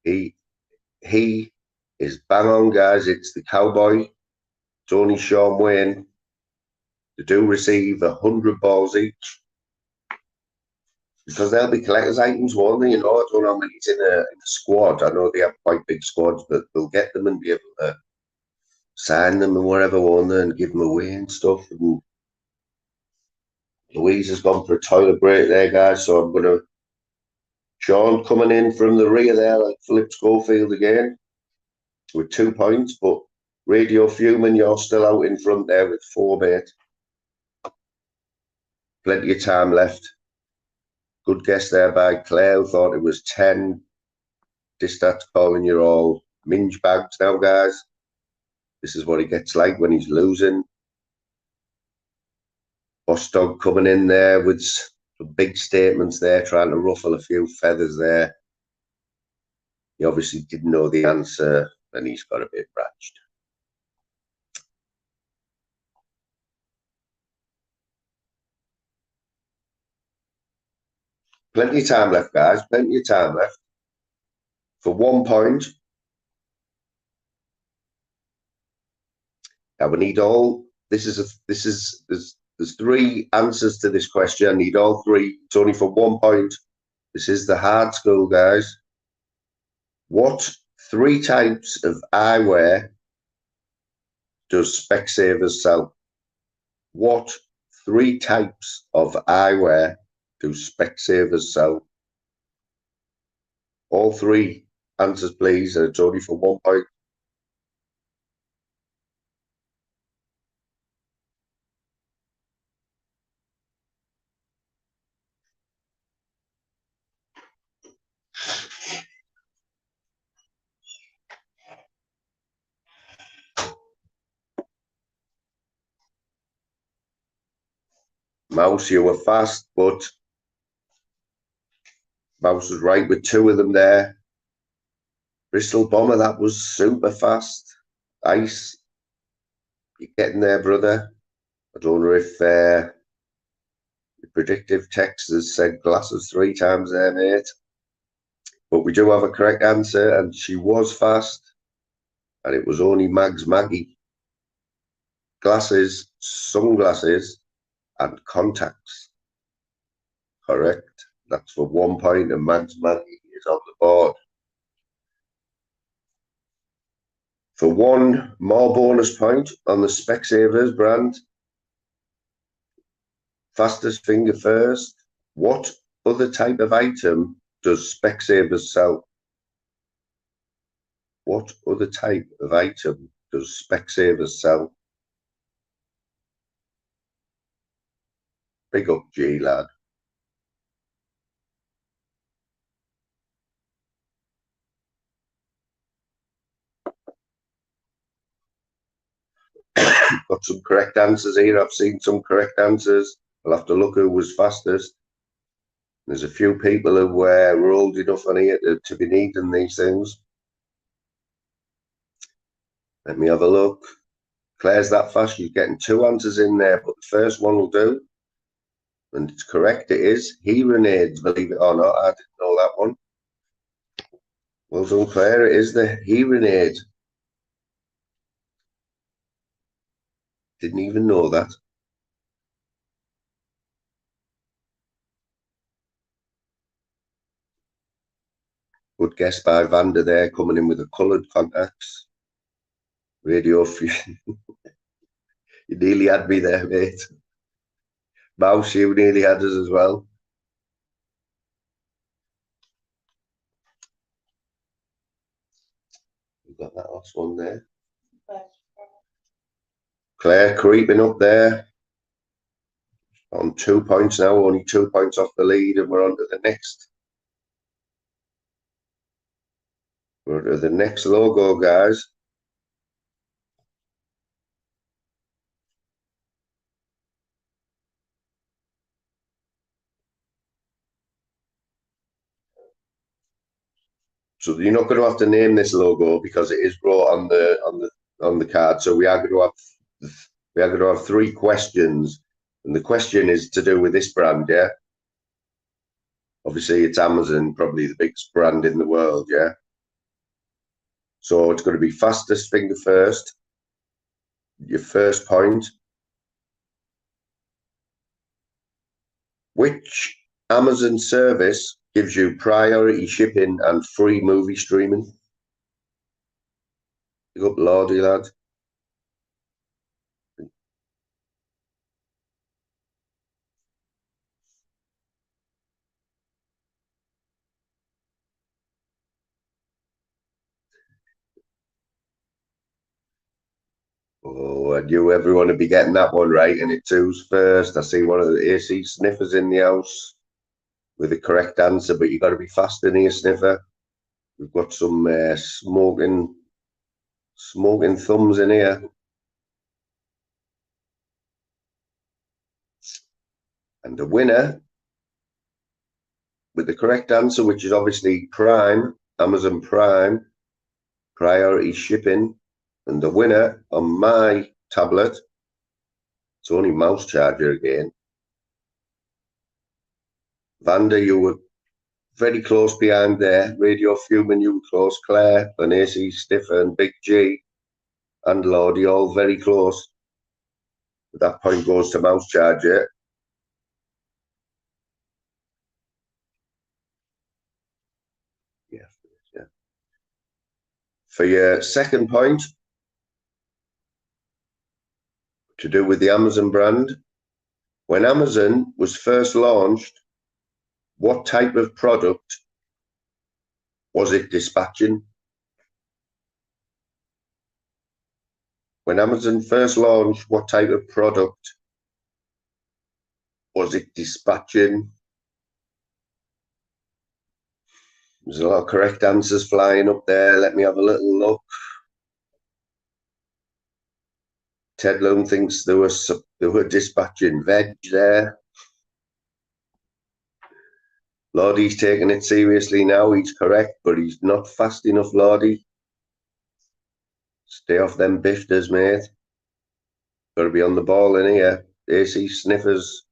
He is bang on, guys. It's the Cowboy. Tony Sean Wayne. They do receive 100 balls each. Because they'll be collector's items, won't they? You know, I don't know how many's in a squad. I know they have quite big squads, but they'll get them and be able to sign them and whatever, won't they? And give them away and stuff. And Louise has gone for a toilet break there, guys. So I'm going to... Sean coming in from the rear there, like Philip Schofield again, with 2 points. But Radio Fuming, you're still out in front there with 4, mate. Plenty of time left. Good guess there by Claire, who thought it was 10. Distat's calling you all minge bags now, guys. This is what he gets like when he's losing. Boss Dog coming in there with some big statements there, trying to ruffle a few feathers there. He obviously didn't know the answer, and he's got a bit ratched. Plenty of time left, guys. Plenty of time left. For 1 point. Now we need all. There's 3 answers to this question. I need all 3. It's only for 1 point. This is the hard school, guys. What 3 types of eyewear does Specsavers sell? What 3 types of eyewear do Specsavers sell? All 3 answers, please, and it's only for 1 point. Mouse, you were fast, but Mouse was right with 2 of them there. Bristol Bomber, that was super fast. Ice, you're getting there, brother. I don't know if the predictive text has said glasses 3 times there, mate. But we do have a correct answer, and she was fast. And it was only Maggie. glasses, sunglasses, and contacts. Correct. That's for 1 point, and Mags Maggie is on the board. For 1 more bonus point on the Specsavers brand, fastest finger first. What other type of item does Specsavers sell? What other type of item does Specsavers sell? Big up, G lad. Got some correct answers here. I've seen some correct answers. I'll have to look who was fastest. There's a few people who were old enough on here to be needing these things. Let me have a look. Claire's that fast. She's getting 2 answers in there, but the first one will do. And it's correct. It is hearing aids, believe it or not. I didn't know that one. Well done, Claire. It is the hearing aid. Didn't even know that. Good guess by Vander there, coming in with the coloured contacts. Radio Fusion. You nearly had me there, mate. Mouse, you nearly had us as well. We've got that last one there. Claire creeping up there. On 2 points now, only 2 points off the lead, and we're on to the next. We're to the next logo, guys. So you're not going to have to name this logo because it is brought on the card. So we are going to have 3 questions, and the question is to do with this brand, yeah. Obviously, it's Amazon, probably the biggest brand in the world, yeah. So it's going to be fastest finger first. Your first point. Which Amazon service gives you priority shipping and free movie streaming? Pick up Lordy, lad. Oh, I knew everyone would be getting that one right, and it's who's first. I see one of the AC sniffers in the house with the correct answer, but you got to be fast in here, sniffer. We've got some smoking thumbs in here. And the winner with the correct answer, which is obviously Prime, Amazon Prime, priority shipping. And the winner on my tablet, it's only mouse charger again. Vander, you were very close behind there. Radio Fuming, you were close. Claire, and AC Stiffer, and Big G, and Lordy, all very close. But that point goes to mouse charger. Yeah. For your second point, to do with the Amazon brand, when Amazon was first launched, what type of product was it dispatching? When Amazon first launched, what type of product was it dispatching? There's a lot of correct answers flying up there. Let me have a little look. Ted Loom thinks they were dispatching veg there. Lordy's taking it seriously now. He's correct, but he's not fast enough, Lordy. Stay off them bifters, mate. Got to be on the ball in here. AC Sniffers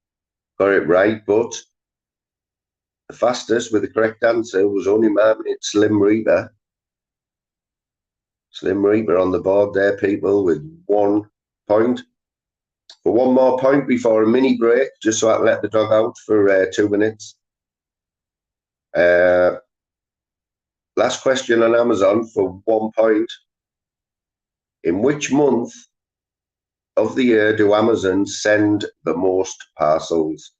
got it right, but the fastest with the correct answer was only my mate, Slim Reaper. Slim Reaper on the board there, people, with 1 point. For one more point before a mini break, just so I can let the dog out for 2 minutes. Last question on Amazon for 1 point. In which month of the year do Amazon send the most parcels?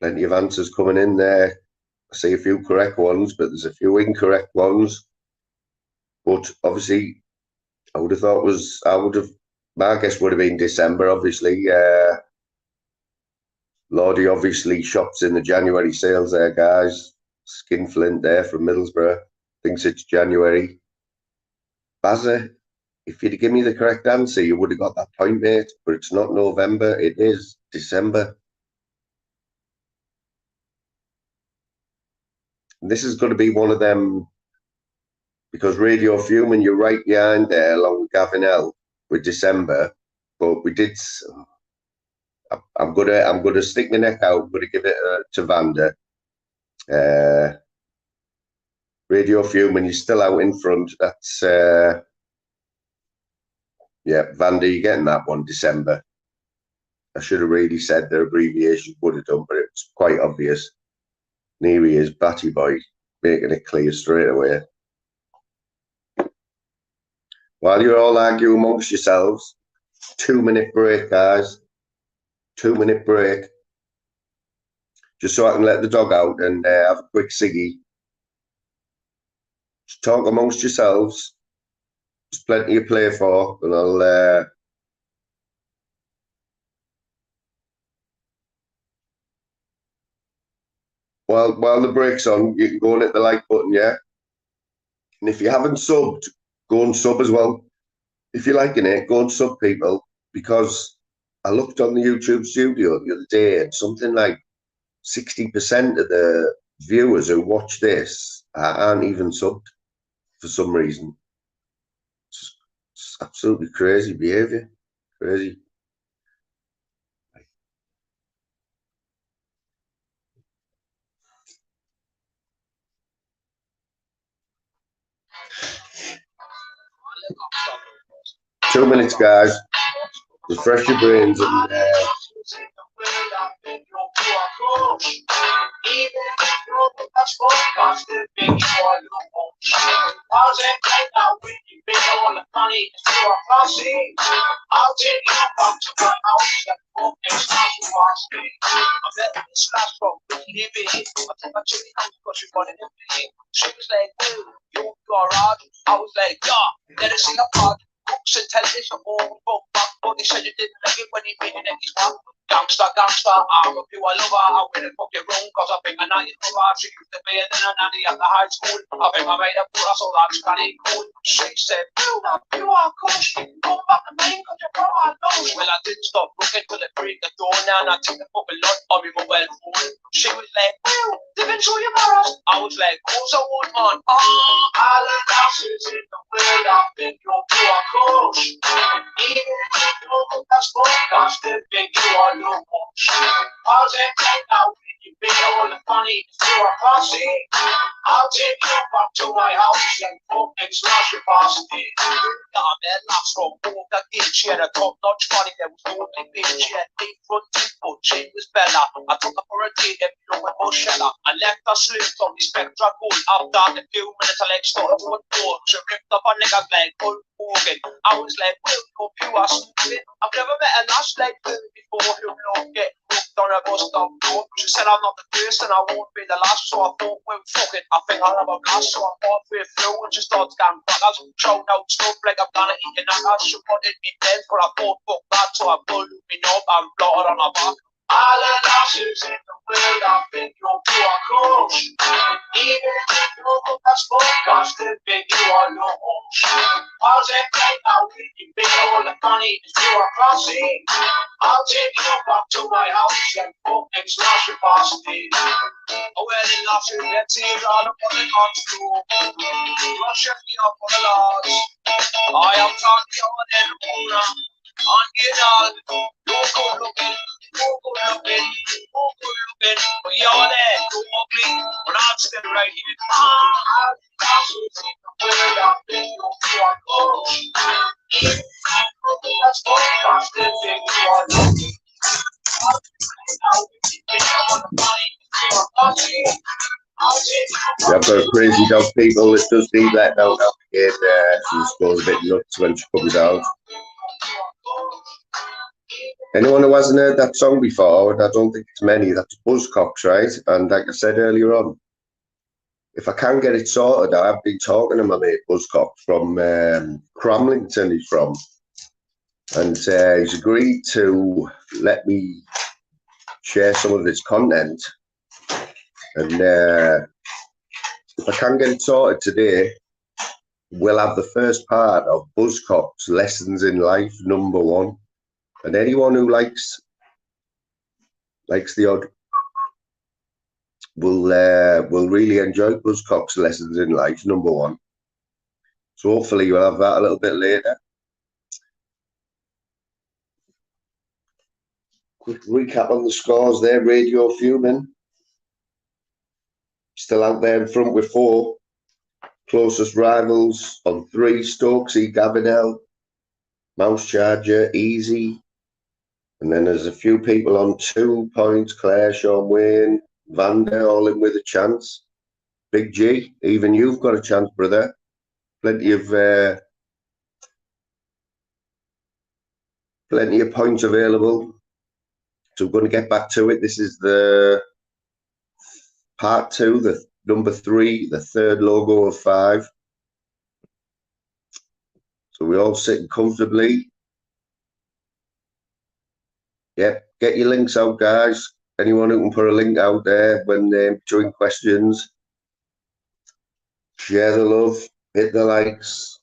Plenty of answers coming in there. I see a few correct ones, but there's a few incorrect ones. But obviously, my guess would have been December, obviously. Lordy obviously shops in the January sales there, guys. Skinflint there from Middlesbrough thinks it's January. Bazza, if you'd have given me the correct answer, you would have got that point, mate. But it's not November, it is December. And this is going to be one of them, because Radio Fuming, you're right behind there, along with Gavin L with December. But we did. I'm gonna stick my neck out. I'm gonna give it to Vander. Radio Fuming, you're still out in front. That's yeah, Vander, you're getting that one, December. I should have really said the abbreviation would have done, but it's quite obvious. And here he is, Batty Boy, making it clear straight away. While you're all arguing amongst yourselves, 2-minute break, guys. 2-minute break. Just so I can let the dog out and have a quick ciggy. Just talk amongst yourselves. There's plenty to play for, and I'll while the break's on, you can go and hit the like button, yeah? And if you haven't subbed, go and sub as well. If you're liking it, go and sub, people, because I looked on the YouTube studio the other day and something like 60% of the viewers who watch this aren't even subbed for some reason. It's absolutely crazy behavior. Crazy. Two minutes, guys. Refresh your brains and I'll take you back to my house and walk next time you watch me. I met this last from Wikipedia. I took my chili house because she wanted to be. She was like, "Well, you garage." I was like, "Yeah, let us see a pod." Cooks and television all broke back, but they said you didn't like it when he made it his mouth. Gangsta, I'm a pure lover. I went and fucked it wrong cause I think I know you know her. She used to be in a nanny at the high school. I think I made a put her so that's kinda cool. She said, you are kush. Go back to main cause you're from our nose. Well, I didn't stop looking till it break the door now and I took the fucking lot on my mobile phone. She was like, didn't show you mirrors. I was like, course I would, man. All the houses in the world, I think you're pure kush. Even if you know that's fucked, I still think you are no kush. Pause and take out you big all the money to a posse. I'll take you back to my house and fuck and slash your posse. Yeah, man, last from home, that gig, she had a top-notch funny, there was no big bitch, she had 8 front teeth, but she was Bella. I took her for a date, then we know about Shella. I left her slipped on the Spectra gold. After a few minutes, I like started to a door. She ripped up her nigga like Hulk Hogan. I was like, well, hope you are stupid. I've never met a lash like her before who don't get hooked on a bus stop door. She said I'm not the first and I won't be the last, so I thought, well, fuck it, I think I'll have a blast. So I thought way through and she started going backers, showing out stuff like I'm gonna eat an ass. She wanted me dead, but I thought, fuck that, so I pulled me up and blotted on her back. All the lashes in the world, I think you're pure kush. Even if you know that's fuck, I still think you are no hush. Pause and take out with you big all the money to a posse. I'll take you back to my house and fuck and slash your posse. Wearing off in their tears all up on the costume. Rush me up on the lodge. I am talking on the moon. On get on. No good looking. No good looking. No good looking. But you're there. No ugly. But I'm still right here. That's what I'm still thinking you are lucky. Yeah, I've got a crazy dog, people. It does need letting out now again. She just goes a bit nuts when she comes out. Anyone who hasn't heard that song before, and I don't think it's many, that's Buzzcocks, right? And like I said earlier on, if I can get it sorted, I've been talking to my mate Buzzcocks from Cramlington, he's from. And he's agreed to let me share some of his content. And if I can get it sorted today, we'll have the first part of Buzzcocks Lessons in Life #1. And anyone who likes the odd will really enjoy Buzzcocks Lessons in Life #1. So hopefully you'll have that a little bit later. Quick recap on the scores there. Radio Fuming still out there in front with 4. Closest rivals on 3, Stokesy, Gavinell, Mouse Charger, Easy. And then there's a few people on 2 points, Claire, Sean Wayne, Vander, all in with a chance. Big G, even you've got a chance, brother. Plenty of points available. So we're going to get back to it. This is the part 2, the number 3, the third logo of 5. So we're all sitting comfortably. Yep, get your links out, guys. Anyone who can put a link out there when they're doing questions. Share the love, hit the likes.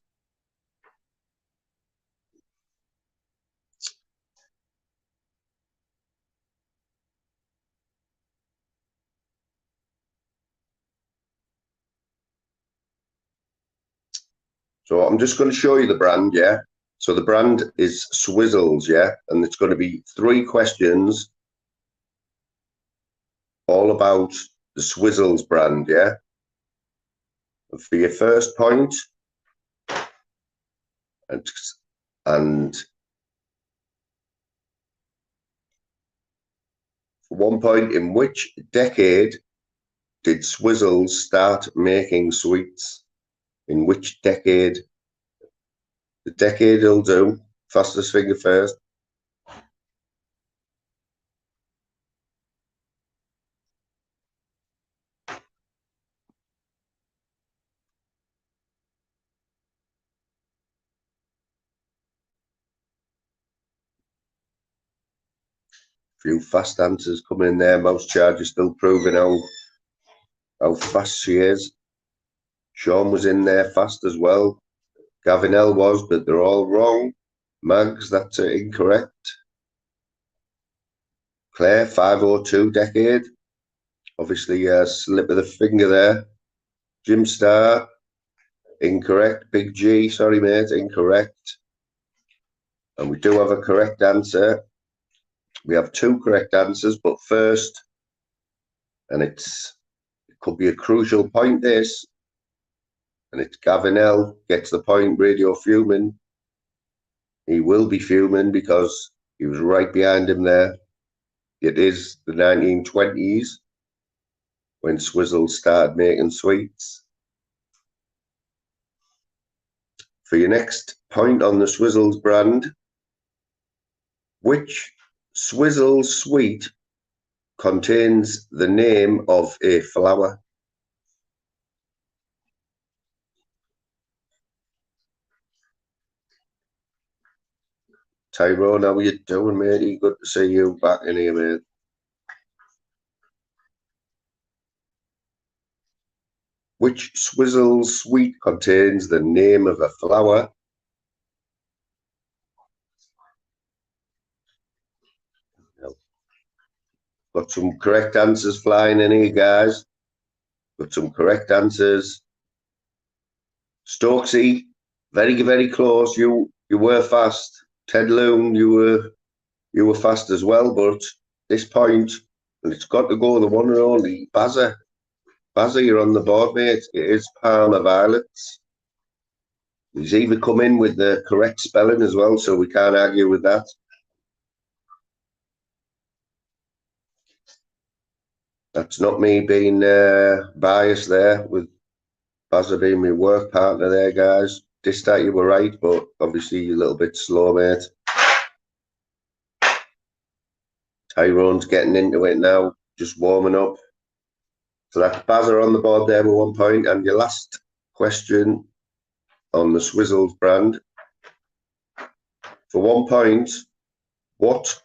So I'm just going to show you the brand, yeah? So the brand is Swizzles, yeah? And it's going to be 3 questions all about the Swizzles brand, yeah? And for your first point, and for 1 point, in which decade did Swizzles start making sweets? In which decade? The decade will do. Fastest finger first. Few fast answers coming in there. Mouse Charger still proving how fast she is. Sean was in there fast as well. Gavinell was, but they're all wrong. Mags, that's incorrect. Claire, 502 decade. Obviously, a slip of the finger there. Jim Star, incorrect. Big G, sorry mate, incorrect. And we do have a correct answer. We have 2 correct answers, but first, and it could be a crucial point, this, and it's Gavinell gets the point. Radio Fuming. He will be fuming because he was right behind him there. It is the 1920s when Swizzles started making sweets. For your next point on the Swizzles brand, which Swizzles sweet contains the name of a flower? Tyrone, how are you doing, matey? Good to see you back in here, mate. Which Swizzles sweet contains the name of a flower? Got some correct answers flying in here, guys. Got some correct answers. Stokesy, very, very close. You were fast. Ted Loon, you were fast as well, but this point, and it's got to go the one and only Bazza. Bazza, you're on the board, mate. It is Parma Violets. He's even come in with the correct spelling as well, so we can't argue with that. That's not me being biased there, with Bazza being my work partner there, guys. This time you were right, but obviously you're a little bit slow, mate. Tyrone's getting into it now, just warming up. So that's Bazza on the board there with 1 point. And your last question on the Swizzles brand. For 1 point, what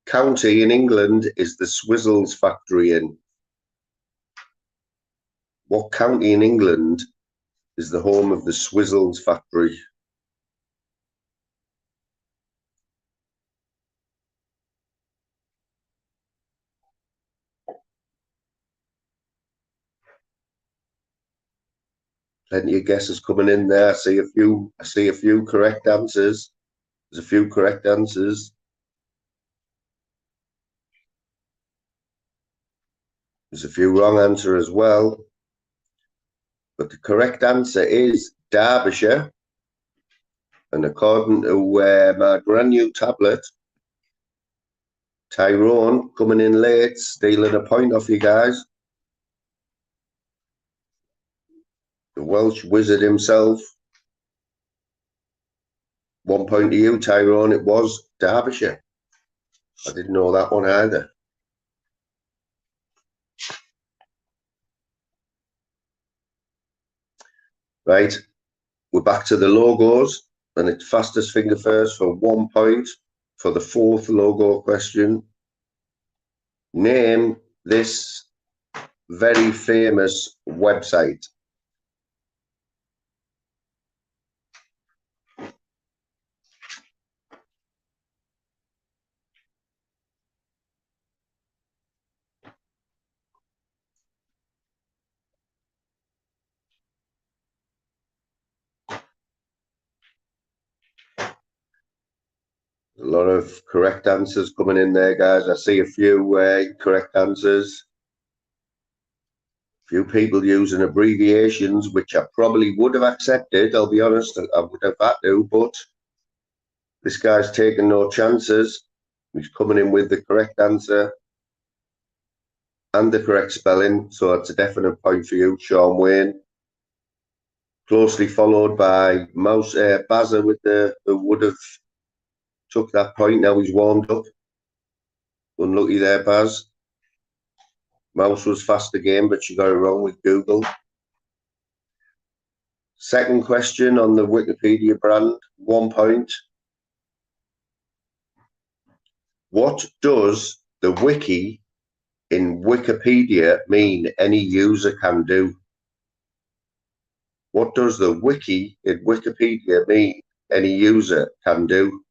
county in England is the Swizzles factory in? What county in England is the home of the Swizzles factory? Plenty of guesses coming in there. I see a few correct answers. There's a few correct answers. There's a few wrong answers as well. But the correct answer is Derbyshire. And according to my brand new tablet, Tyrone coming in late, stealing a point off you guys. The Welsh wizard himself. 1 point to you, Tyrone. It was Derbyshire. I didn't know that one either. Right, we're back to the logos, and it's fastest finger first for 1 point for the fourth logo question. Name this very famous website. A lot of correct answers coming in there, guys. I see a few correct answers. A few people using abbreviations, which I probably would have accepted. I'll be honest, I would have had to, but this guy's taking no chances. He's coming in with the correct answer and the correct spelling, so it's a definite point for you, Sean Wayne. Closely followed by Bazza with the would have took that point. Now he's warmed up. Unlucky there, Baz. Mouse was fast again, but she got it wrong with Google. Second question on the Wikipedia brand, 1 point. What does the wiki in Wikipedia mean any user can do? What does the wiki in Wikipedia mean any user can do?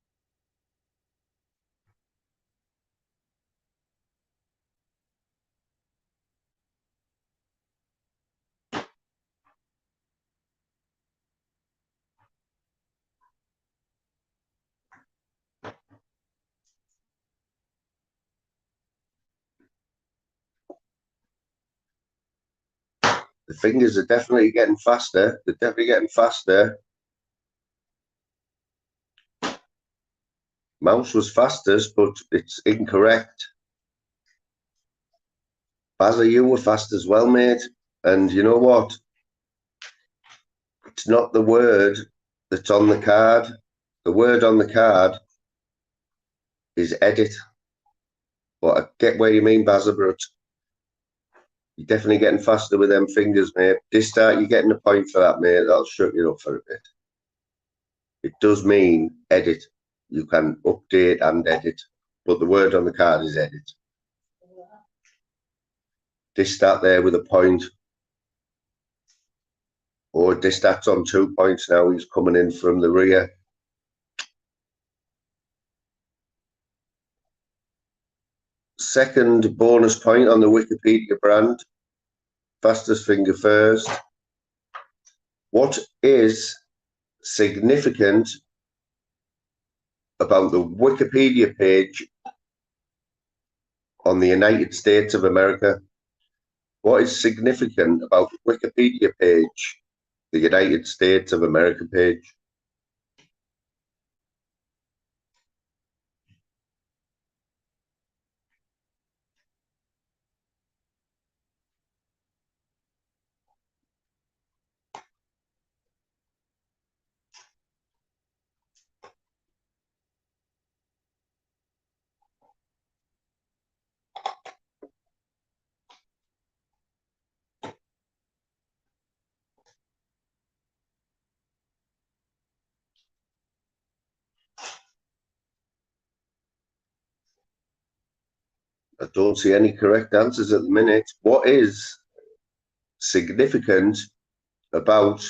The fingers are definitely getting faster. They're definitely getting faster. Mouse was fastest, but it's incorrect. Bazza, you were fast as well, mate. And you know what? It's not the word that's on the card. The word on the card is edit. But I get where you mean, Bazza, but you're definitely getting faster with them fingers, mate. This start, you're getting a point for that, mate. That'll shut you up for a bit. It does mean edit. You can update and edit, but the word on the card is edit. This start there with a point. Or this starts on 2 points now. He's coming in from the rear. second bonus point on the Wikipedia brand. Fastest finger first. What is significant about the Wikipedia page on the United States of America? What is significant about the Wikipedia page, the United States of America page? I don't see any correct answers at the minute. What is significant about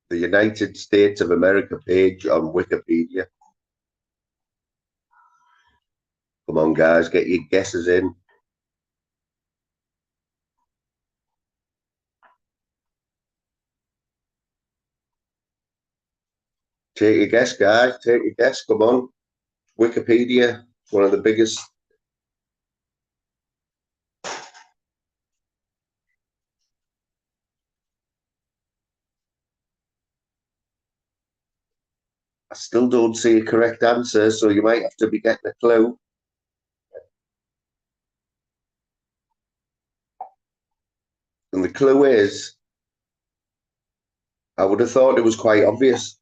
the United States of America page on Wikipedia? Come on, guys, get your guesses in. Take a guess, guys. Take a guess. Come on. Wikipedia, one of the biggest. I still don't see a correct answer, so you might have to be getting a clue. And the clue is, I would have thought it was quite obvious.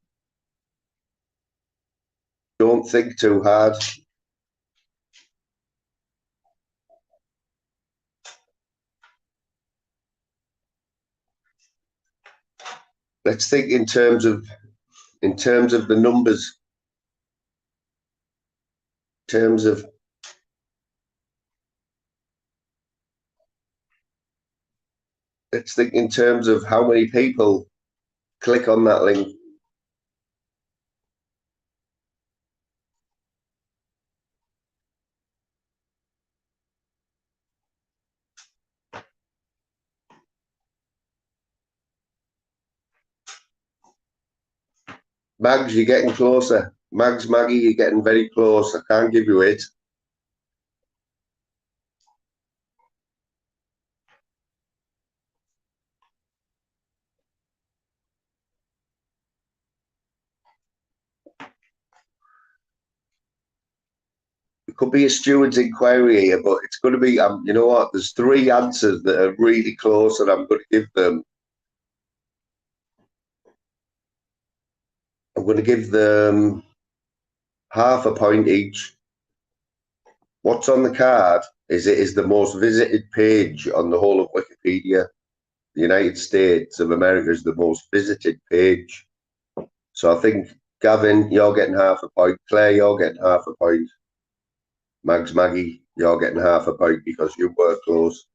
Don't think too hard. Let's think in terms of the numbers. In terms of let's think in terms of how many people click on that link. Mags, you're getting closer. Mags, Maggie, you're getting very close. I can't give you it. It could be a steward's inquiry here, but it's going to be, you know what, there's three answers that are really close, and I'm going to give them half a point each. What's on the card is it is the most visited page on the whole of Wikipedia. The United States of America is the most visited page. So I think, Gavin, you're getting half a point. Claire, you're getting half a point. Mags, Maggie, you're getting half a point because you were close.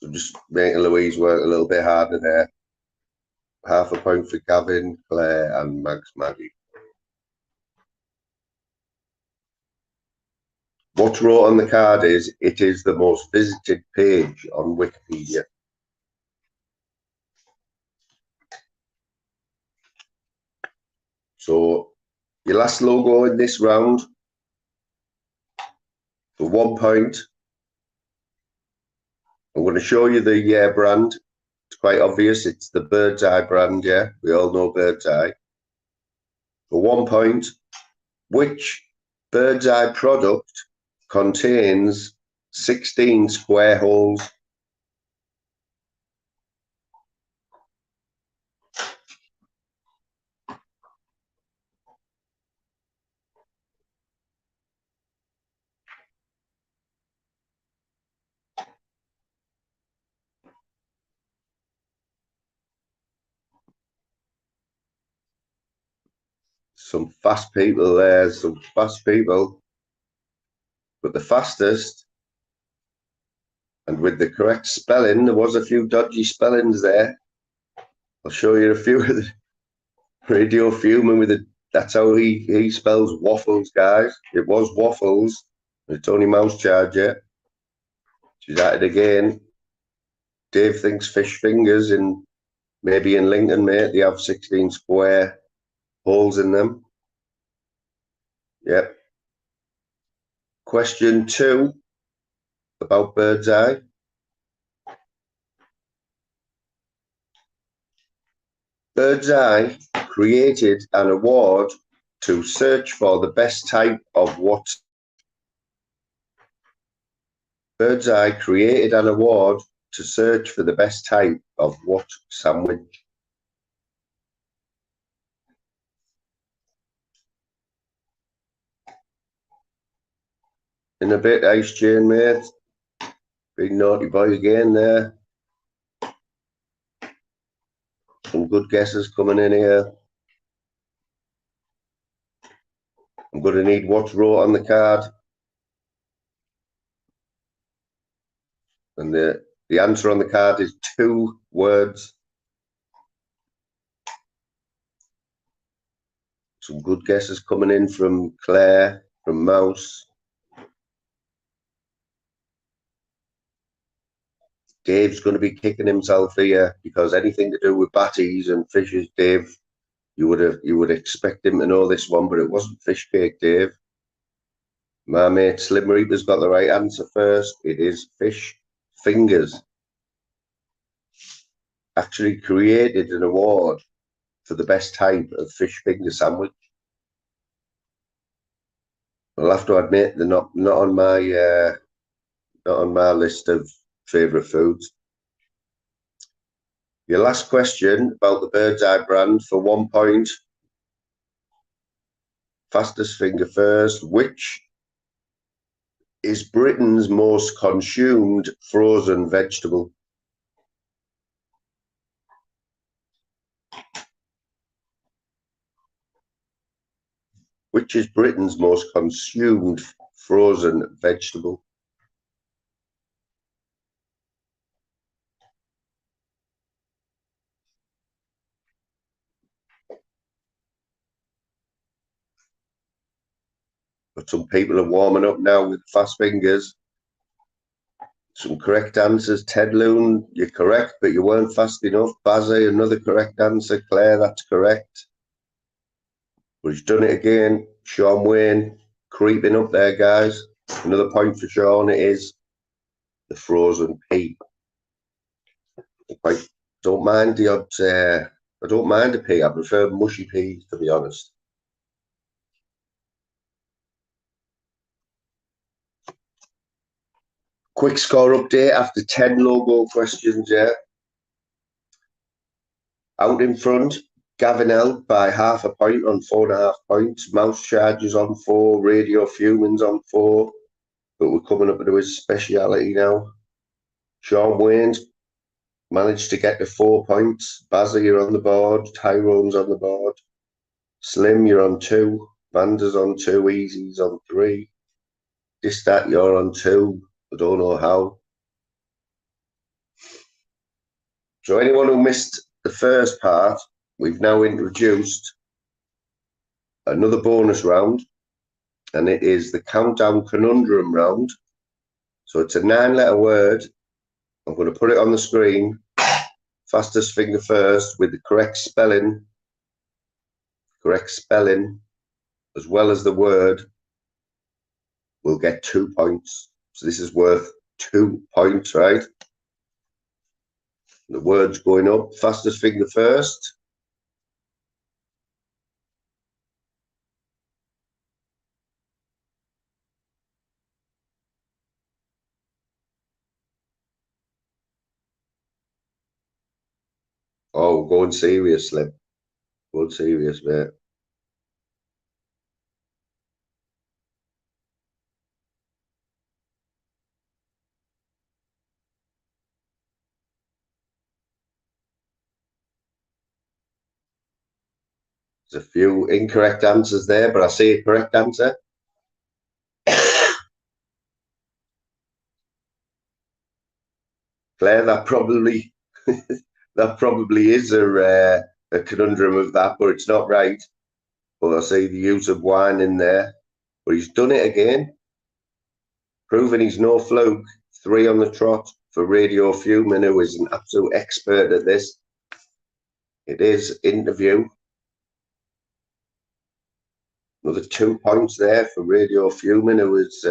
So just making Louise work a little bit harder there. Half a point for Gavin, Claire, and Mags, Maggie. What's wrote on the card is it is the most visited page on Wikipedia. So your last logo in this round for 1 point. I'm going to show you the brand. It's quite obvious. It's the Bird's Eye brand. Yeah, we all know Bird's Eye. For 1 point, which Bird's Eye product contains 16 square holes? Some fast people there, some fast people. But the fastest, and with the correct spelling, there was a few dodgy spellings there. I'll show you a few of the Radio Fuming with the That's how he spells waffles, guys. It was waffles. It's only mouse charger. She's at it again. Dave thinks fish fingers, and maybe in Lincoln, mate, they have 16 square holes in them. Yep. Question 2 about bird's eye. Bird's Eye created an award to search for the best type of what? Bird's Eye created an award to search for the best type of what sandwich? In a bit, Ice Chain, mate. Big naughty boy again there. Some good guesses coming in here. I'm going to need what's wrote on the card. And the answer on the card is 2 words. Some good guesses coming in from Claire, from Mouse. Dave's going to be kicking himself here because anything to do with batties and fishes, Dave, you would expect him to know this one, but it wasn't fish cake, Dave. My mate Slim Reaper's got the right answer first. It is fish fingers. Actually created an award for the best type of fish finger sandwich. I'll have to admit they're not on my list of favourite foods. Your last question about the Bird's Eye brand for 1 point. Fastest finger first. Which is Britain's most consumed frozen vegetable? Which is Britain's most consumed frozen vegetable? But some people are warming up now with fast fingers. Some correct answers. Ted Loon, you're correct, but you weren't fast enough. Bazzy, another correct answer. Claire, that's correct. But he's done it again. Sean Wayne, creeping up there, guys. Another point for Sean. It is the frozen pea. I don't mind the odd. I don't mind a pea. I prefer mushy peas, to be honest. Quick score update after 10 logo questions, yeah. Out in front, Gavin L by half a point on 4.5 points. Mouse Chargers on 4, Radio Fumins on 4. But we're coming up to his speciality now. Sean Wayne's managed to get to 4 points. Bazza, you're on the board. Tyrone's on the board. Slim, you're on 2. Vander's on 2. Easy's on 3. Distat, you're on 2. I don't know how. So anyone who missed the first part, we've now introduced another bonus round, and it is the Countdown Conundrum round. So it's a 9-letter word. I'm going to put it on the screen. Fastest finger first with the correct spelling, as well as the word, will get 2 points. So this is worth 2 points, right? The word's going up. Fastest finger first. Oh, going serious, Slim. Going serious, mate. There's a few incorrect answers there, but I see a correct answer. Claire, that probably is a conundrum of that, but it's not right. but I see the use of wine in there. But he's done it again, proving he's no fluke. 3 on the trot for Radio Fuming, who is an absolute expert at this. It is interview. Another 2 points there for Radio Fuming, who is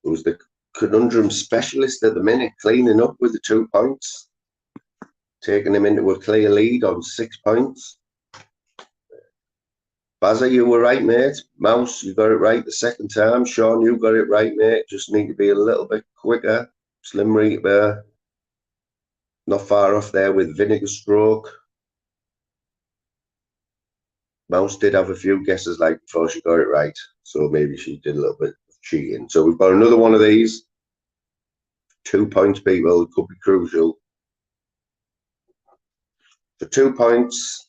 who's the Conundrum specialist at the minute, cleaning up with the 2 points, taking him into a clear lead on 6 points. Bazza, you were right, mate. Mouse, you got it right the second time. Sean, you got it right, mate. Just need to be a little bit quicker. Slim Reaper, not far off there with Vinegar Stroke. Mouse did have a few guesses like before she got it right, so maybe she did a little bit of cheating. So we've got another one of these. 2 points, people. It could be crucial. For 2 points,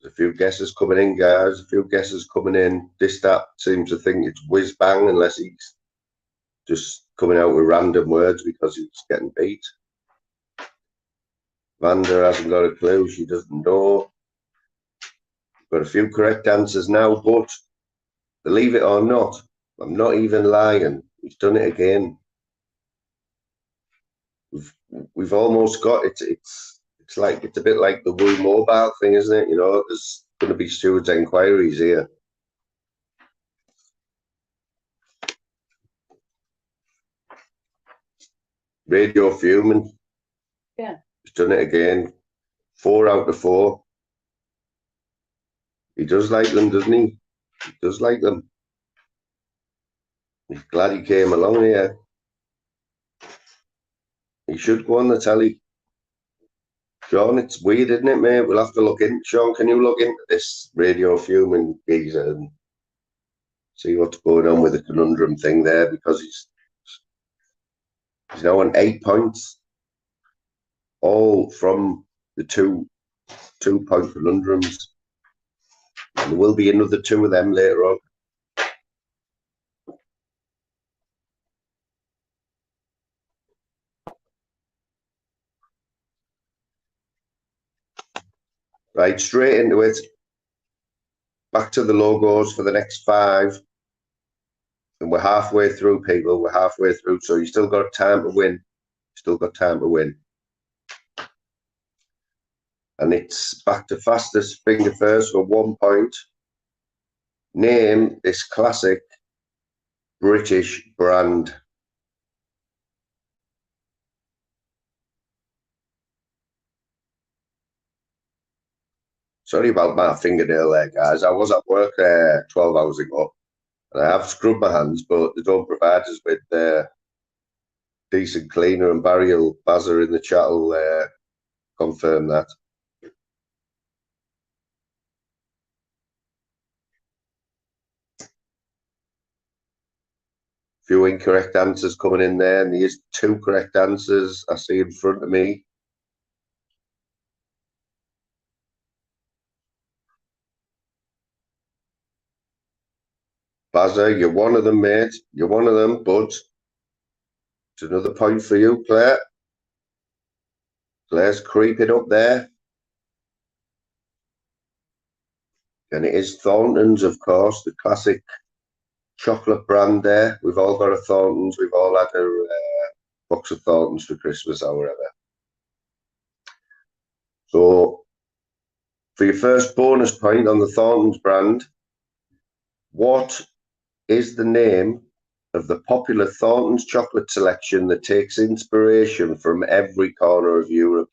there's a few guesses coming in, guys. A few guesses coming in. This stat seems to think it's whiz bang unless he's just coming out with random words because he's getting beat. Vander hasn't got a clue. She doesn't know. Got a few correct answers now, but believe it or not, I'm not even lying. He's done it again. We've almost got it. It's like it's a bit like the Woo Mobile thing, isn't it? You know, there's going to be stewards' enquiries here. Radio Fuming. Yeah. He's done it again. 4 out of 4. He does like them, doesn't he? He does like them. He's glad he came along here. He should go on the telly. Sean, it's weird, isn't it, mate? We'll have to look in. Sean, can you look into this Radio Fuming geezer and see what's going on with the Conundrum thing there? Because he's now on 8 points, all from the two-point conundrums. And there will be another 2 of them later on. Right, straight into it. Back to the logos for the next 5. And we're halfway through, people. We're halfway through. So you still got time to win. Still got time to win. And it's back to fastest finger first for 1 point. Name this classic British brand. Sorry about my fingernail there, guys. I was at work 12 hours ago. And I have scrubbed my hands, but they don't provide us with decent cleaner, and Barry will buzzer in the chat will confirm that. Few incorrect answers coming in there, and there's 2 correct answers I see in front of me. Bazza, you're one of them, mate. You're one of them, but it's another point for you, Claire. Claire's creeping up there. And it is Thorntons, of course, the classic chocolate brand there. We've all got a Thorntons. We've all had a box of Thorntons for Christmas or whatever. So, for your first bonus point on the Thorntons brand, what is the name of the popular Thorntons chocolate selection that takes inspiration from every corner of Europe?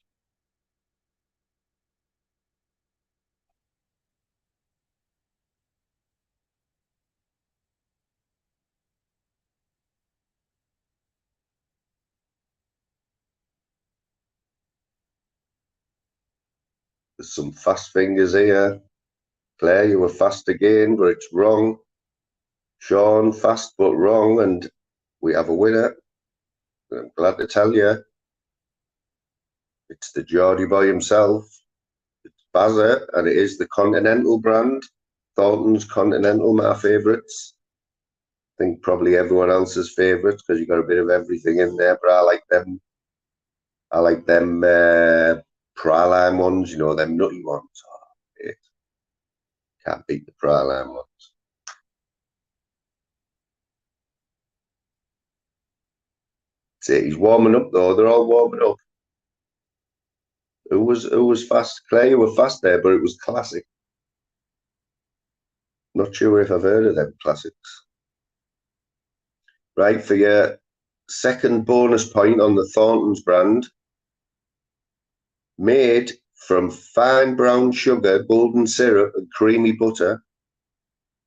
There's some fast fingers here. Claire, you were fast again, but it's wrong. Sean, fast but wrong, and we have a winner. I'm glad to tell you. It's the Geordie boy himself. It's Bazza, and it is the Continental brand. Thorntons Continental, my favourites. I think probably everyone else's favourites because you got a bit of everything in there, but I like them. I like them praline ones, you know, them nutty ones. Oh, can't beat the praline ones. See, he's warming up though. They're all warming up. Who was fast? Claire, you were fast there, but it was classic. Not sure if I've heard of them classics. Right, for your second bonus point on the Thorntons brand, made from fine brown sugar, golden syrup, and creamy butter,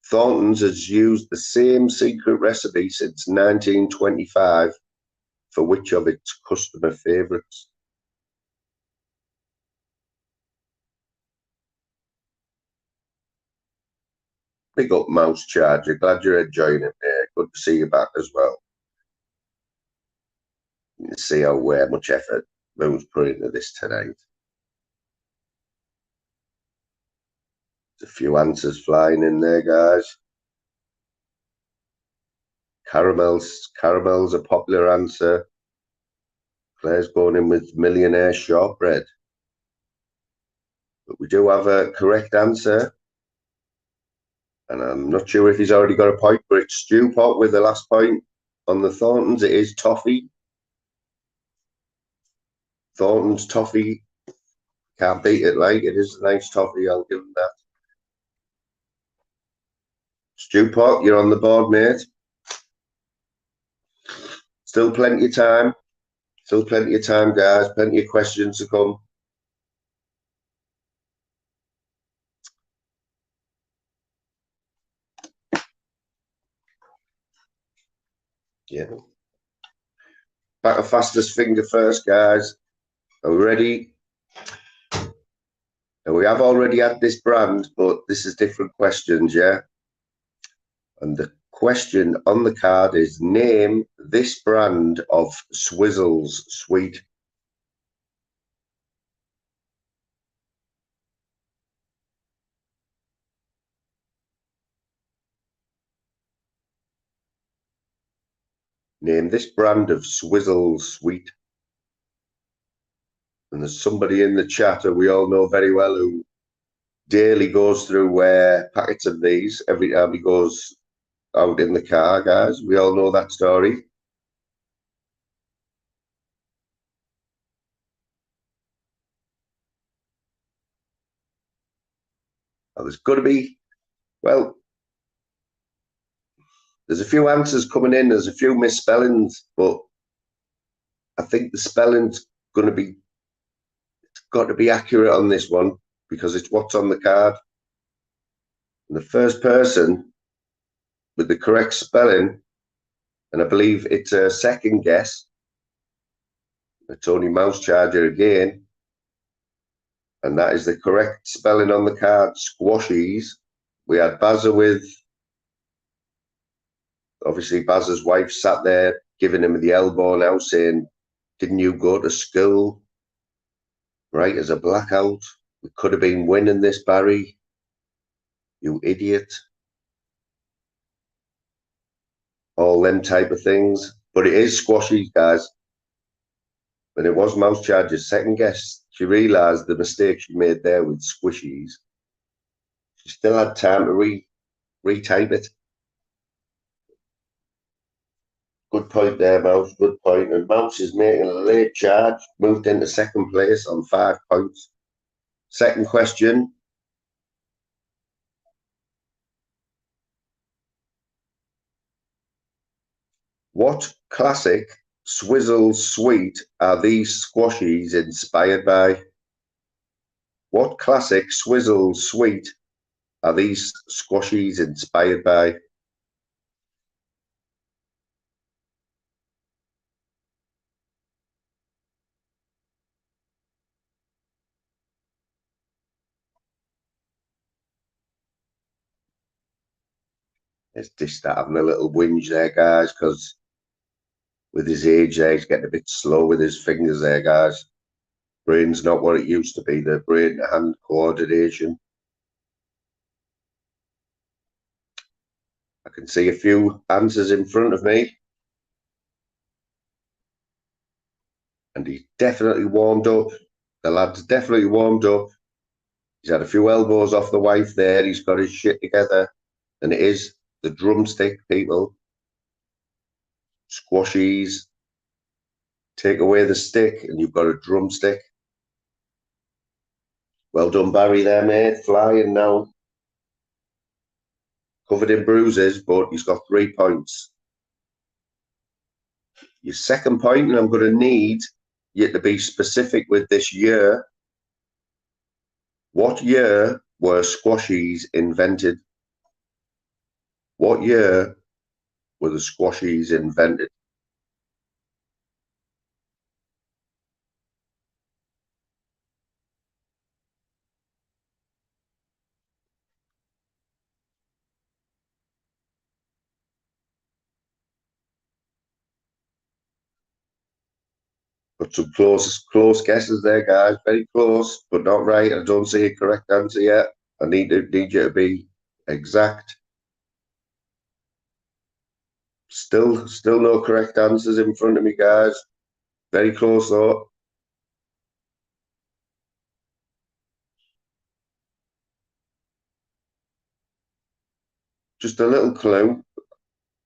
Thorntons has used the same secret recipe since 1925 for which of its customer favourites? Big up, Mouse Charger. Glad you're enjoying it, mate. Good to see you back as well. You can see how much effort Moon's put into this tonight. There's a few answers flying in there, guys. Caramel's a popular answer. Claire's going in with millionaire shortbread. But we do have a correct answer. And I'm not sure if he's already got a point, but it's Stew Pot with the last point on the Thorntons. It is toffee. Thorntons toffee. Can't beat it, like it is a nice toffee, I'll give him that. Stew Pot, you're on the board, mate. Still plenty of time. Still plenty of time, guys. Plenty of questions to come. Yeah. Back to fastest finger first, guys. Are we ready? And we have already had this brand, but this is different questions, yeah? And the question on the card is, name this brand of Swizzles sweet. Name this brand of Swizzles sweet. And there's somebody in the chat who we all know very well who daily goes through packets of these every time he goes out in the car, guys. We all know that story. Now, there's got to be, well, there's a few answers coming in. There's a few misspellings, but I think the spelling's going to be, it's got to be accurate on this one because it's what's on the card. And the first person with the correct spelling, and I believe it's a second guess, it's only Mouse Charger again, and that is the correct spelling on the card, Squashies. We had Bazza with, obviously Bazza's wife sat there giving him the elbow now saying, didn't you go to school? Right as a blackout. We could have been winning this, Barry. You idiot. All them type of things. But it is Squashies, guys. And it was Mouse Charger's second guess. She realised the mistake she made there with Squishies. She still had time to retype it. Good point there, Mouse. Good point. And Mouse is making a late charge. Moved into second place on 5 points. Second question. What classic Swizzles sweet are these Squashies inspired by? What classic Swizzles sweet are these Squashies inspired by? It's just that having a little whinge there, guys, because with his age there, he's getting a bit slow with his fingers there, guys. Brain's not what it used to be, the brain-hand coordination. I can see a few answers in front of me. And he's definitely warmed up. The lad's definitely warmed up. He's had a few elbows off the wife there. He's got his shit together. And it is the Drumstick, people. Squashies. Take away the stick and you've got a drumstick. Well done, Barry, there, mate. Flying now. Covered in bruises, but he's got 3 points. Your second point, and I'm going to need you to be specific with this year. What year were Squashies invented? What year were the Squashies invented? Got some close guesses there, guys. Very close, but not right. I don't see a correct answer yet. I need you to be exact. Still no correct answers in front of me, guys. Very close though. Just a little clue.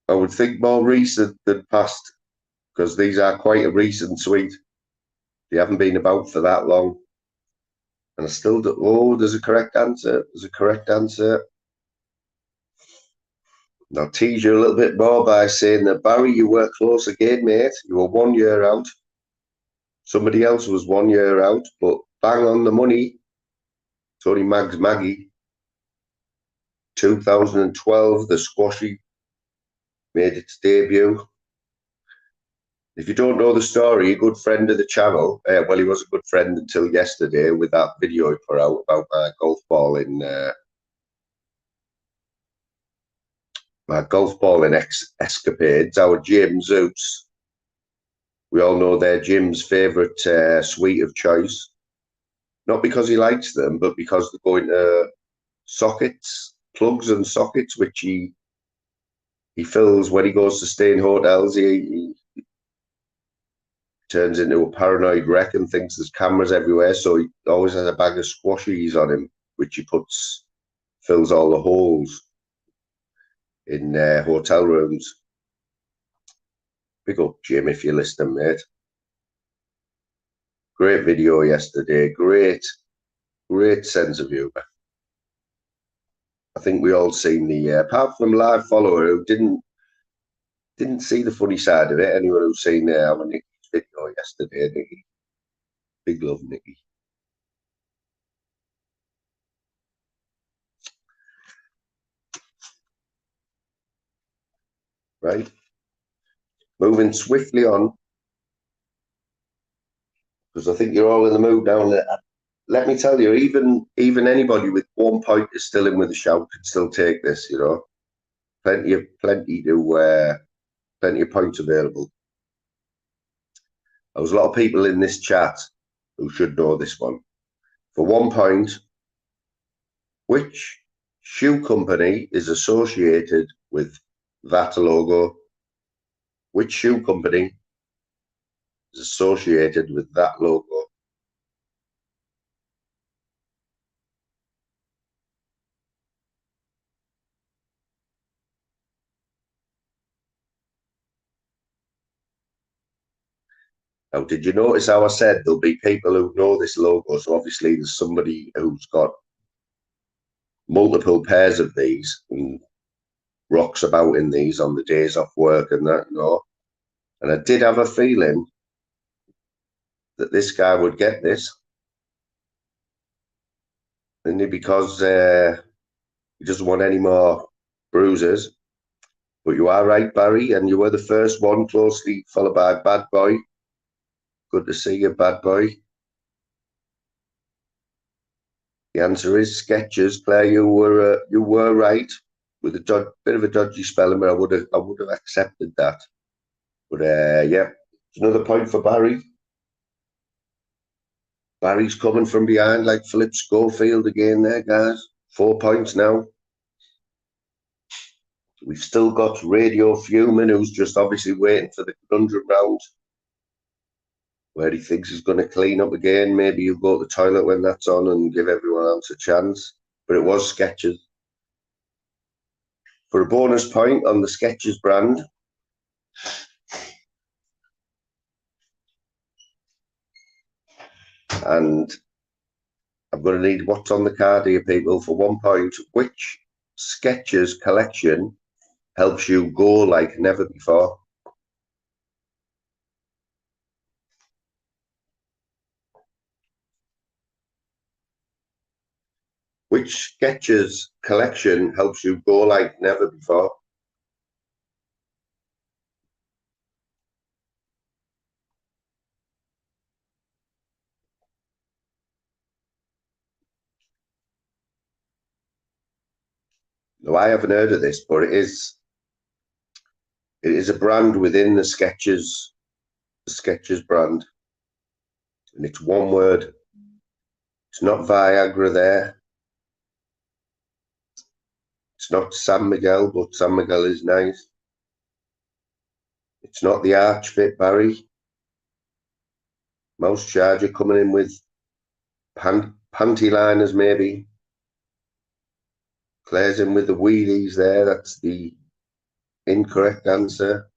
I would think more recent than past, because these are quite a recent sweet. They haven't been about for that long. And I still do. Oh, there's a correct answer. There's a correct answer. And I'll tease you a little bit more by saying that, Barry, you were close again, mate. You were 1 year out. Somebody else was 1 year out, but bang on the money. Tony Maggie. 2012, the Squashy made its debut. If you don't know the story, a good friend of the channel, well, he was a good friend until yesterday with that video he put out about my golf ball escapades. Our Jim Zeus, we all know they're Jim's favourite sweet of choice. Not because he likes them, but because they're going to sockets, plugs and sockets, which he fills when he goes to stay in hotels. He turns into a paranoid wreck and thinks there's cameras everywhere, so he always has a bag of Squashies on him, which he fills all the holes in hotel rooms. Big up, Jim, if you're listening, mate. Great video yesterday. Great sense of humour. I think we all seen the, apart from live follower who didn't see the funny side of it. Anyone who's seen our Nicky's video yesterday, Nicky. Big love, Nicky. Right. Moving swiftly on, because I think you're all in the mood now. Let me tell you, even anybody with 1 point is still in with a shout, can still take this, you know. Plenty of points available. There was a lot of people in this chat who should know this one. For 1 point, which shoe company is associated with that logo? Which shoe company is associated with that logo? Now, did you notice how I said there'll be people who know this logo? So obviously there's somebody who's got multiple pairs of these and rocks about in these on the days off work and that, you know. And I did have a feeling that this guy would get this. Only because he doesn't want any more bruises. But you are right, Barry, and you were the first one, closely followed by Bad Boy. Good to see you, Bad Boy. The answer is Skechers. Player, you were right. with a bit of a dodgy spelling, but I would have accepted that. But yeah, it's another point for Barry. Barry's coming from behind like Philip Schofield again there, guys. 4 points now. We've still got Radio Fuming, who's just obviously waiting for the Conundrum round, where he thinks he's going to clean up again. Maybe he'll go to the toilet when that's on and give everyone else a chance. But it was Skechers. For a bonus point on the Skechers brand, and I'm going to need what's on the card here, people, for 1 point. Which Skechers collection helps you go like never before? Which Skechers collection helps you go like never before? No, I haven't heard of this, but it is a brand within the Skechers brand, and it's one word. It's not Viagra there. It's not San Miguel, but San Miguel is nice. It's not the Arch Fit, Barry. Mouse Charger coming in with panty liners, maybe. Claire's in with the wheelies there. That's the incorrect answer.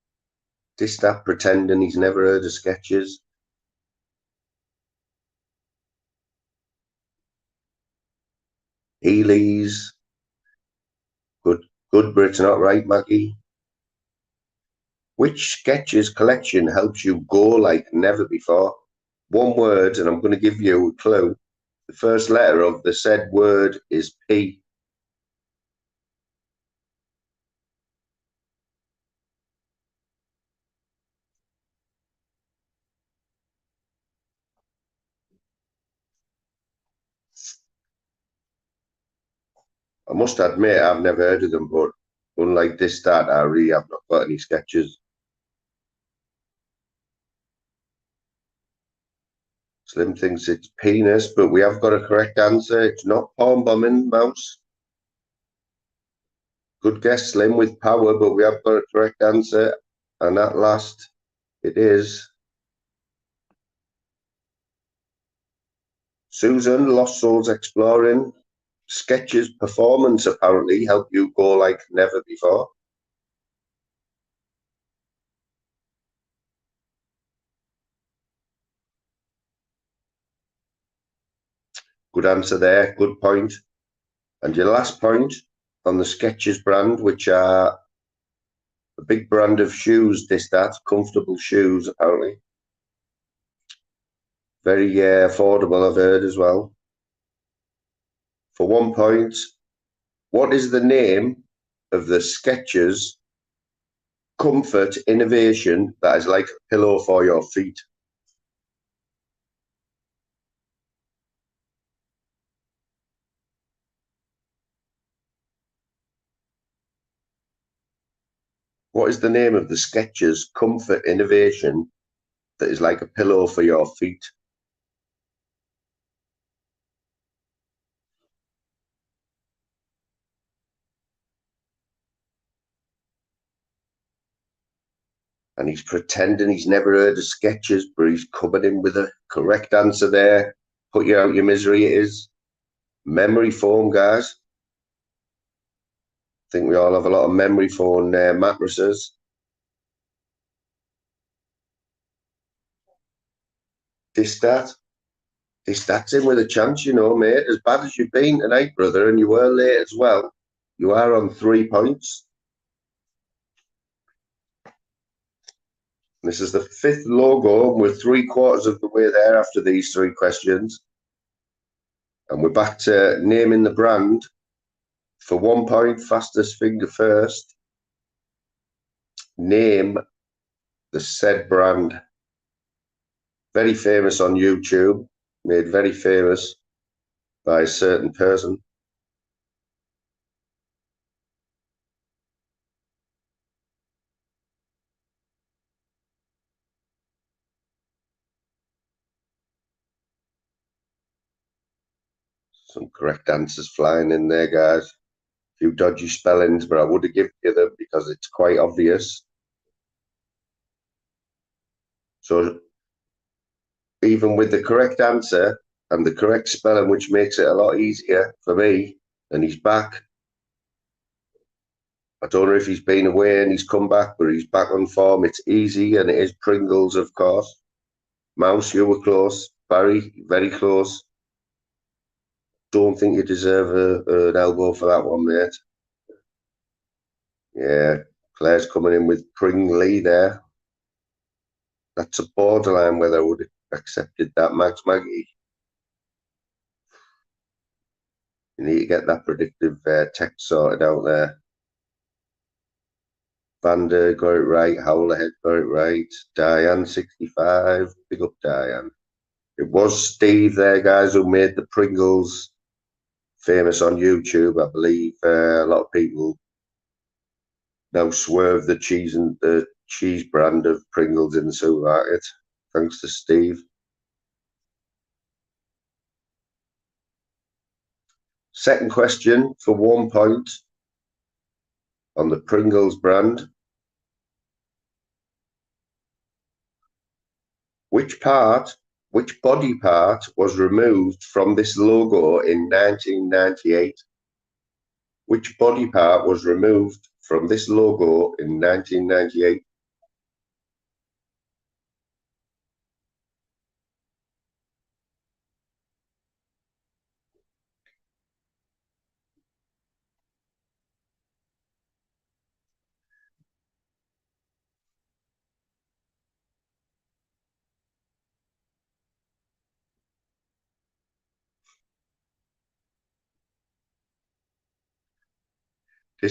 Distat pretending he's never heard of Skechers. Heelys. Good, but it's not right, Maggie. Which Skechers collection helps you go like never before? One word, and I'm going to give you a clue. The first letter of the said word is P. I must admit, I've never heard of them, but unlike this start, I really have not got any Skechers. Slim thinks it's penis, but we have got a correct answer. It's not palm bombing, Mouse. Good guess, Slim, with power, but we have got a correct answer. And at last, it is Susan, Lost Souls Exploring. Skechers performance apparently helped you go like never before. Good answer there, good point. And your last point on the Skechers brand, which are a big brand of shoes, comfortable shoes apparently. Very affordable, I've heard as well. For 1 point, what is the name of the Skechers comfort innovation that is like a pillow for your feet? What is the name of the Skechers comfort innovation that is like a pillow for your feet? And he's pretending he's never heard of Skechers, but he's coming in with a correct answer there. Put you out your misery, it is memory foam, guys. I think we all have a lot of memory foam mattresses. Distat's in with a chance, you know, mate. As bad as you've been tonight, brother, and you were late as well, you are on 3 points. This is the 5th logo, and we're 3/4 of the way there after these 3 questions. And we're back to naming the brand. For 1 point, fastest finger first. Name the said brand. Very famous on YouTube, made very famous by a certain person. Some correct answers flying in there, guys. A few dodgy spellings, but I would have given you them because it's quite obvious. So even with the correct answer and the correct spelling, which makes it a lot easier for me, and he's back. I don't know if he's been away and he's come back, but he's back on form. It's easy, and it is Pringles, of course. Mouse, you were close. Barry, very close. Don't think you deserve an elbow for that one, mate. Yeah, Claire's coming in with Pringley there. That's a borderline whether I would have accepted that, Max Maggie. You need to get that predictive text sorted out there. Vander got it right. Howlerhead got it right. Diane, 65. Big up, Diane. It was Steve there, guys, who made the Pringles famous on YouTube. I believe a lot of people now swerve the cheese brand of Pringles in the supermarket. Thanks to Steve. Second question for 1 point on the Pringles brand. Which body part was removed from this logo in 1998? Which body part was removed from this logo in 1998?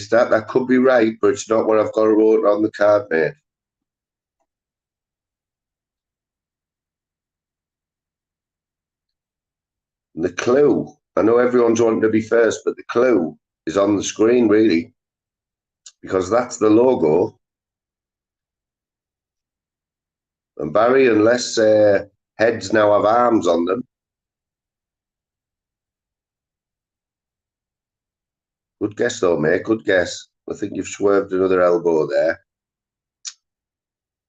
That could be right, but it's not what I've got wrote on the card, mate. And the clue, I know everyone's wanting to be first, but the clue is on the screen, really, because that's the logo. And Barry, unless heads now have arms on them. Good guess, though, mate. Good guess. I think you've swerved another elbow there.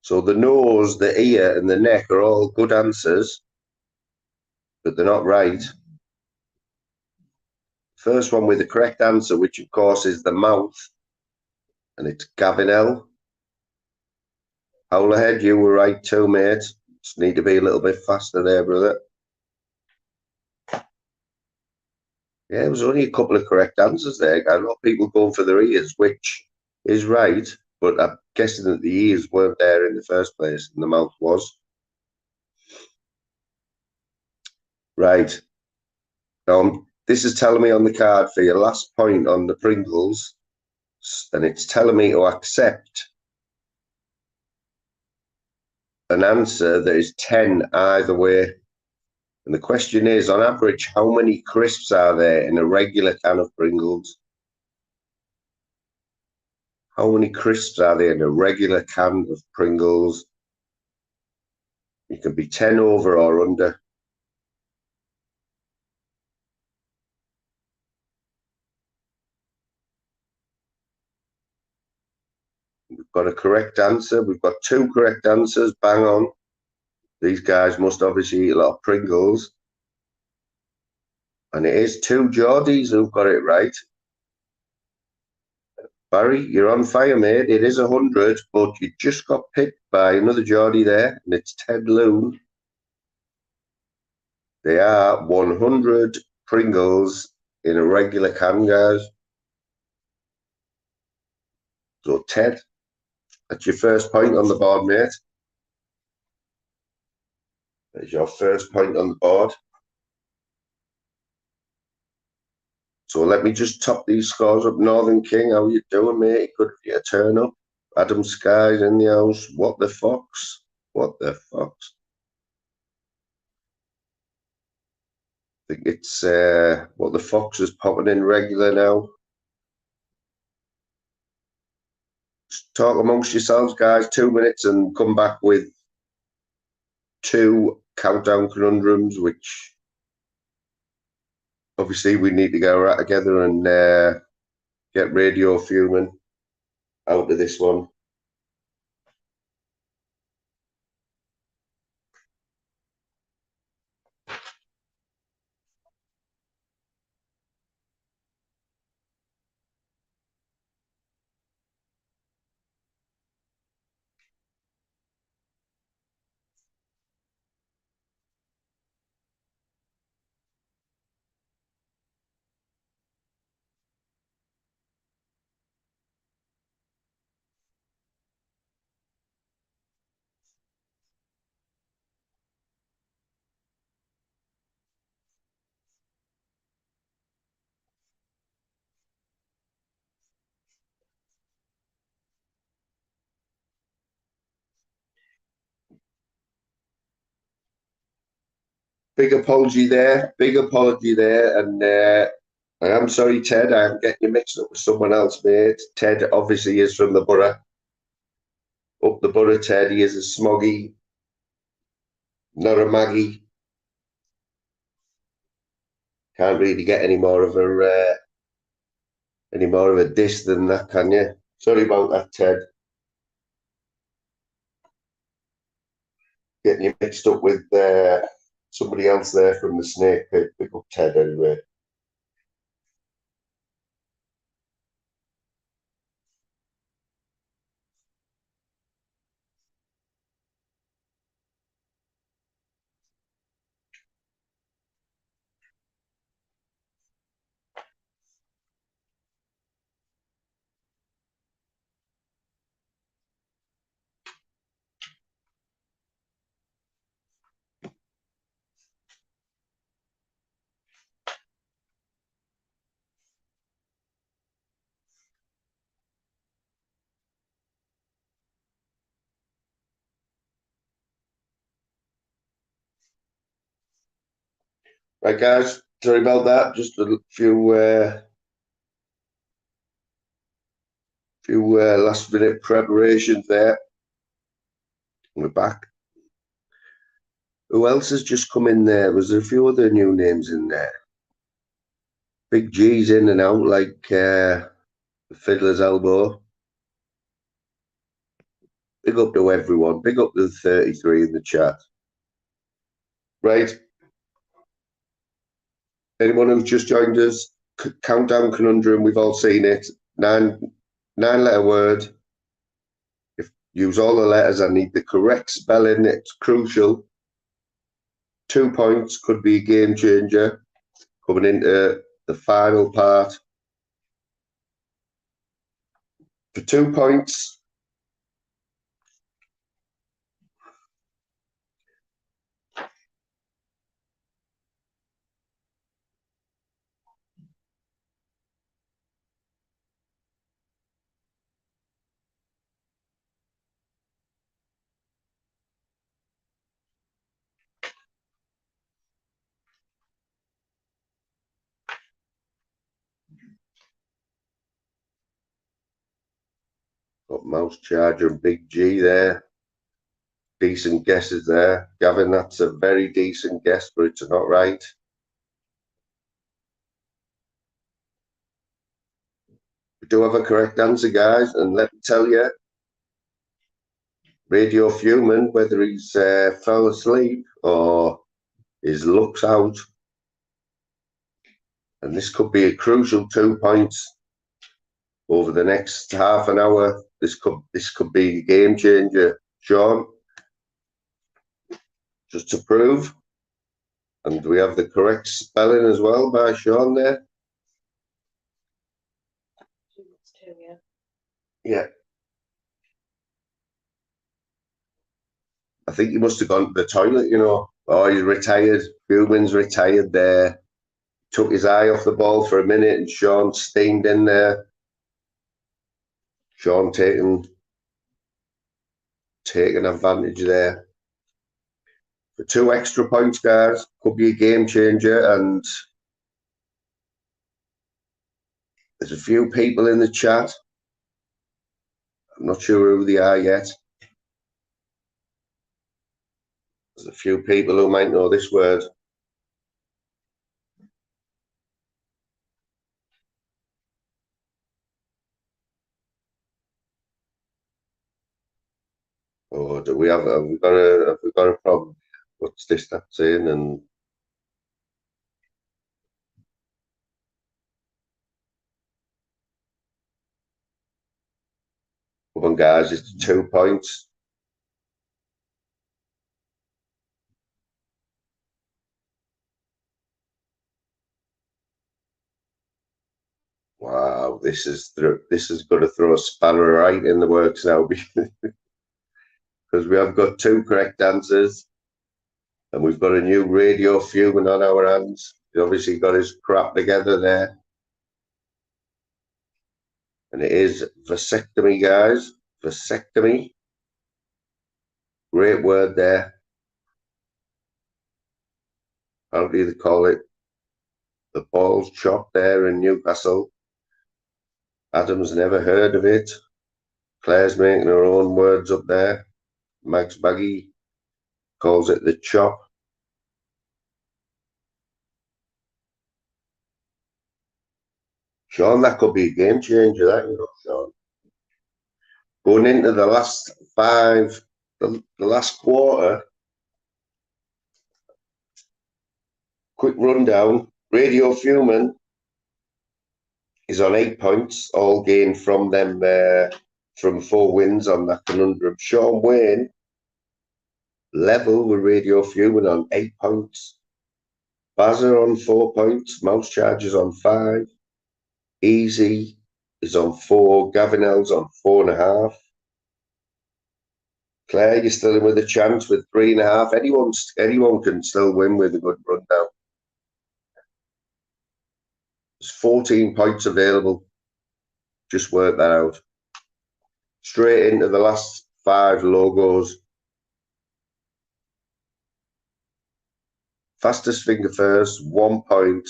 So the nose, the ear, and the neck are all good answers, but they're not right. First one with the correct answer, which of course is the mouth, and it's Gavin L. Howlerhead, you were right too, mate. Just need to be a little bit faster there, brother. Yeah, there was only a couple of correct answers there. A lot of people going for their ears, which is right, but I'm guessing that the ears weren't there in the first place, and the mouth was. Right. This is telling me on the card for your last point on the Pringles, and it's telling me to accept an answer that is 10 either way. And the question is, on average, how many crisps are there in a regular can of Pringles? How many crisps are there in a regular can of Pringles? You can be 10 over or under. We've got a correct answer. We've got 2 correct answers. Bang on. These guys must obviously eat a lot of Pringles. And it is 2 Geordies who've got it right. Barry, you're on fire, mate. It is 100, but you just got picked by another Geordie there, and it's Ted Loon. They are 100 Pringles in a regular can, guys. So, Ted, that's your first point on the board, mate. There's your first point on the board. So let me just top these scores up. Northern King, how you doing, mate? Good for your turn up. Adam Sky's in the house. What the fox? What the fox? I think it's what the fox is popping in regular now. Just talk amongst yourselves, guys. 2 minutes and come back with 2 countdown conundrums, which obviously we need to get our act together and get radio fuming out of this one. Big apology there, and I am sorry, Ted. I am getting you mixed up with someone else, mate. Ted obviously is from the borough. Up the borough, Ted. He is a smoggy, not a Maggie. Can't really get any more of a diss than that, can you? Sorry about that, Ted. Getting you mixed up with somebody else there from the Snake Pit. Pick up Ted anyway. Right, guys. Sorry about that. Just a few last minute preparations there. We're back. Who else has just come in there? Was there a few other new names in there? Big G's in and out like the fiddler's elbow. Big up to everyone. Big up to the 33 in the chat. Right. Anyone who's just joined us, Countdown Conundrum, we've all seen it. Nine-letter word. If use all the letters, I need the correct spelling. It's crucial. 2 points, could be a game changer. Coming into the final part. For 2 points, got Mouse Charger and Big G there. Decent guesses there. Gavin, that's a very decent guess, but it's not right. We do have a correct answer, guys, and let me tell you, Radio Fuming, whether he's fell asleep or his luck's out, and this could be a crucial 2 points over the next half an hour. This could be a game changer. Sean, just to prove, and we have the correct spelling as well by Sean there. Yeah. I think he must have gone to the toilet, you know. Oh, he's retired. Fuming's retired there. Took his eye off the ball for a minute, and Sean steamed in there. Sean taking advantage there. For 2 extra points, guys, could be a game changer, and there's a few people in the chat. I'm not sure who they are yet. There's a few people who might know this word. Or do we have we got a problem? What's this that's saying? And come on, guys, it's 2 points. Wow, this is going to throw a spanner right in the works now because we have got 2 correct answers, and we've got a new radio fuming on our hands. He obviously got his crap together there, and it is vasectomy, guys. Vasectomy, great word there. Apparently they call it the balls chop there in Newcastle. Adam's never heard of it. Claire's making her own words up there. Max Baggy calls it the chop. Sean, that could be a game changer, that, you know, Sean. Going into the last 5, the last quarter. Quick rundown. Radio Fuming is on 8 points, all gained from them from 4 wins on that Conundrum. Sean Wayne level with Radio Fuming on 8 points. Bazza on 4 points. Mouse Chargers on 5. Easy is on 4. Gavinell's on 4.5. Claire, you're still in with a chance with 3.5. Anyone can still win with a good rundown. There's 14 points available. Just work that out. Straight into the last 5 logos. Fastest finger first, 1 point.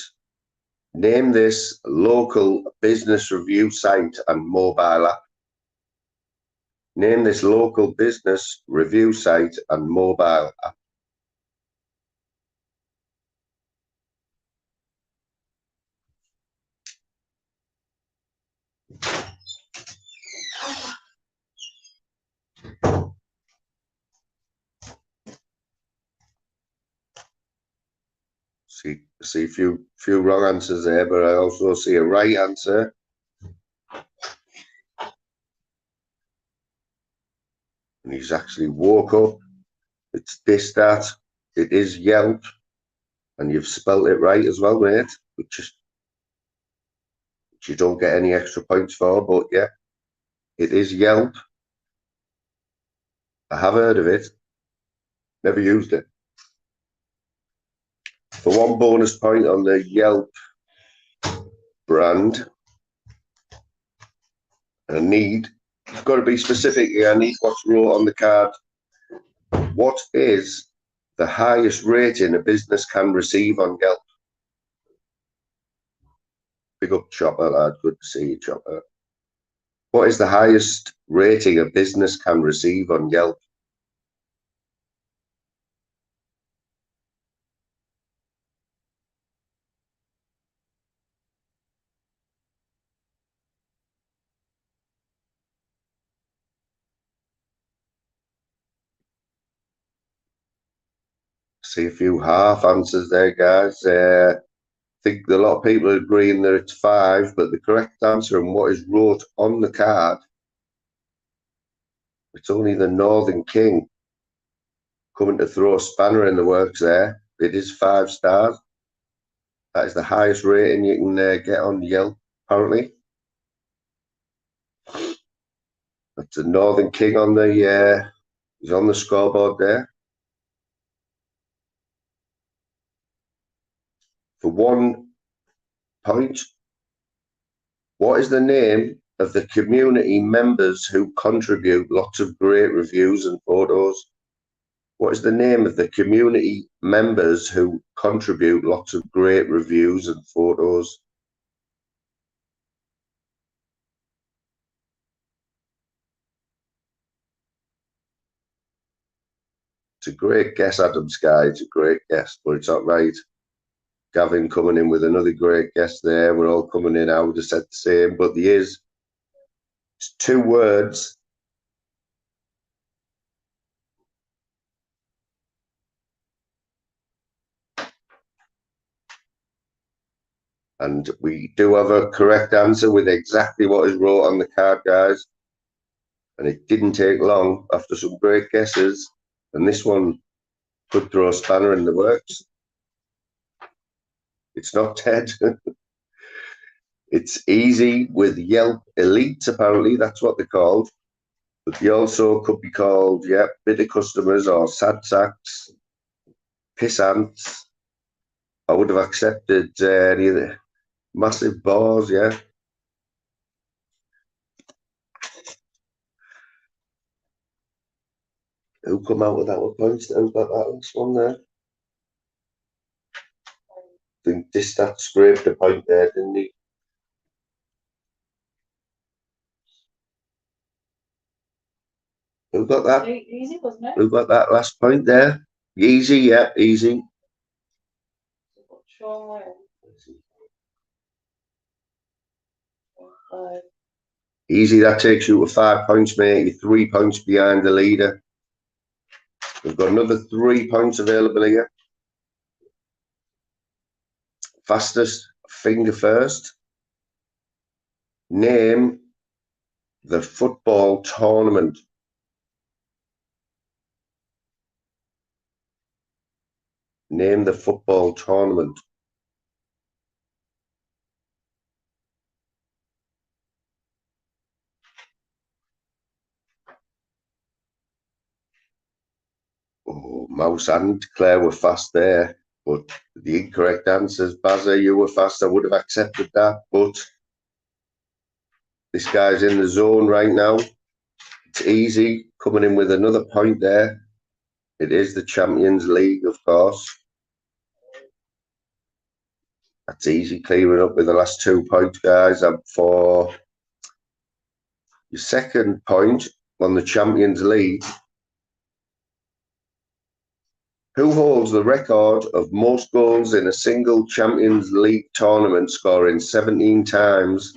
Name this local business review site and mobile app. Name this local business review site and mobile app. See a few wrong answers there, but I also see a right answer. And he's actually woke up. It's this, that. It is Yelp. And you've spelt it right as well, mate. Which you don't get any extra points for, but yeah. It is Yelp. I have heard of it. Never used it. For 1 bonus point on the Yelp brand, you've got to be specific here. I need what's wrote on the card. What is the highest rating a business can receive on Yelp? Big up, Chopper, lad. Good to see you, Chopper. What is the highest rating a business can receive on Yelp? See a few half answers there, guys. I think a lot of people are agreeing that it's 5, but the correct answer and what is wrote on the card, it's only the Northern King coming to throw a spanner in the works there. It is 5 stars. That is the highest rating you can get on Yelp, apparently. That's the Northern King on the he's on the scoreboard there. For 1 point, what is the name of the community members who contribute lots of great reviews and photos? What is the name of the community members who contribute lots of great reviews and photos? It's a great guess, Adam Sky. It's a great guess, but it's not right. Gavin coming in with another great guess there. We're all coming in. I would have said the same, but it's 2 words. And we do have a correct answer with exactly what is wrote on the card, guys. And it didn't take long after some great guesses. And this one could throw a spanner in the works. It's not Ted. It's easy with Yelp Elite, apparently. That's what they're called. But they also could be called, yeah, bitter customers or sad sacks, piss ants. I would have accepted any of the massive bars, yeah. Who come out with that one points? Who got that one there? I think Distat scraped a point there, didn't he? Who got that? Easy, wasn't it? Who got that last point there? Easy, yeah, easy. Easy, that takes you to 5 points, mate. You're 3 points behind the leader. We've got another 3 points available here. Fastest finger first. Name the football tournament. Name the football tournament. Oh, Mouse and Claire were fast there, but the incorrect answers. Bazza, you were fast. I would have accepted that, but this guy's in the zone right now. It's easy, coming in with another point there. It is the Champions League, of course. That's easy, clearing up with the last 2 points, guys. And for your second point on the Champions League, who holds the record of most goals in a single Champions League tournament, scoring 17 times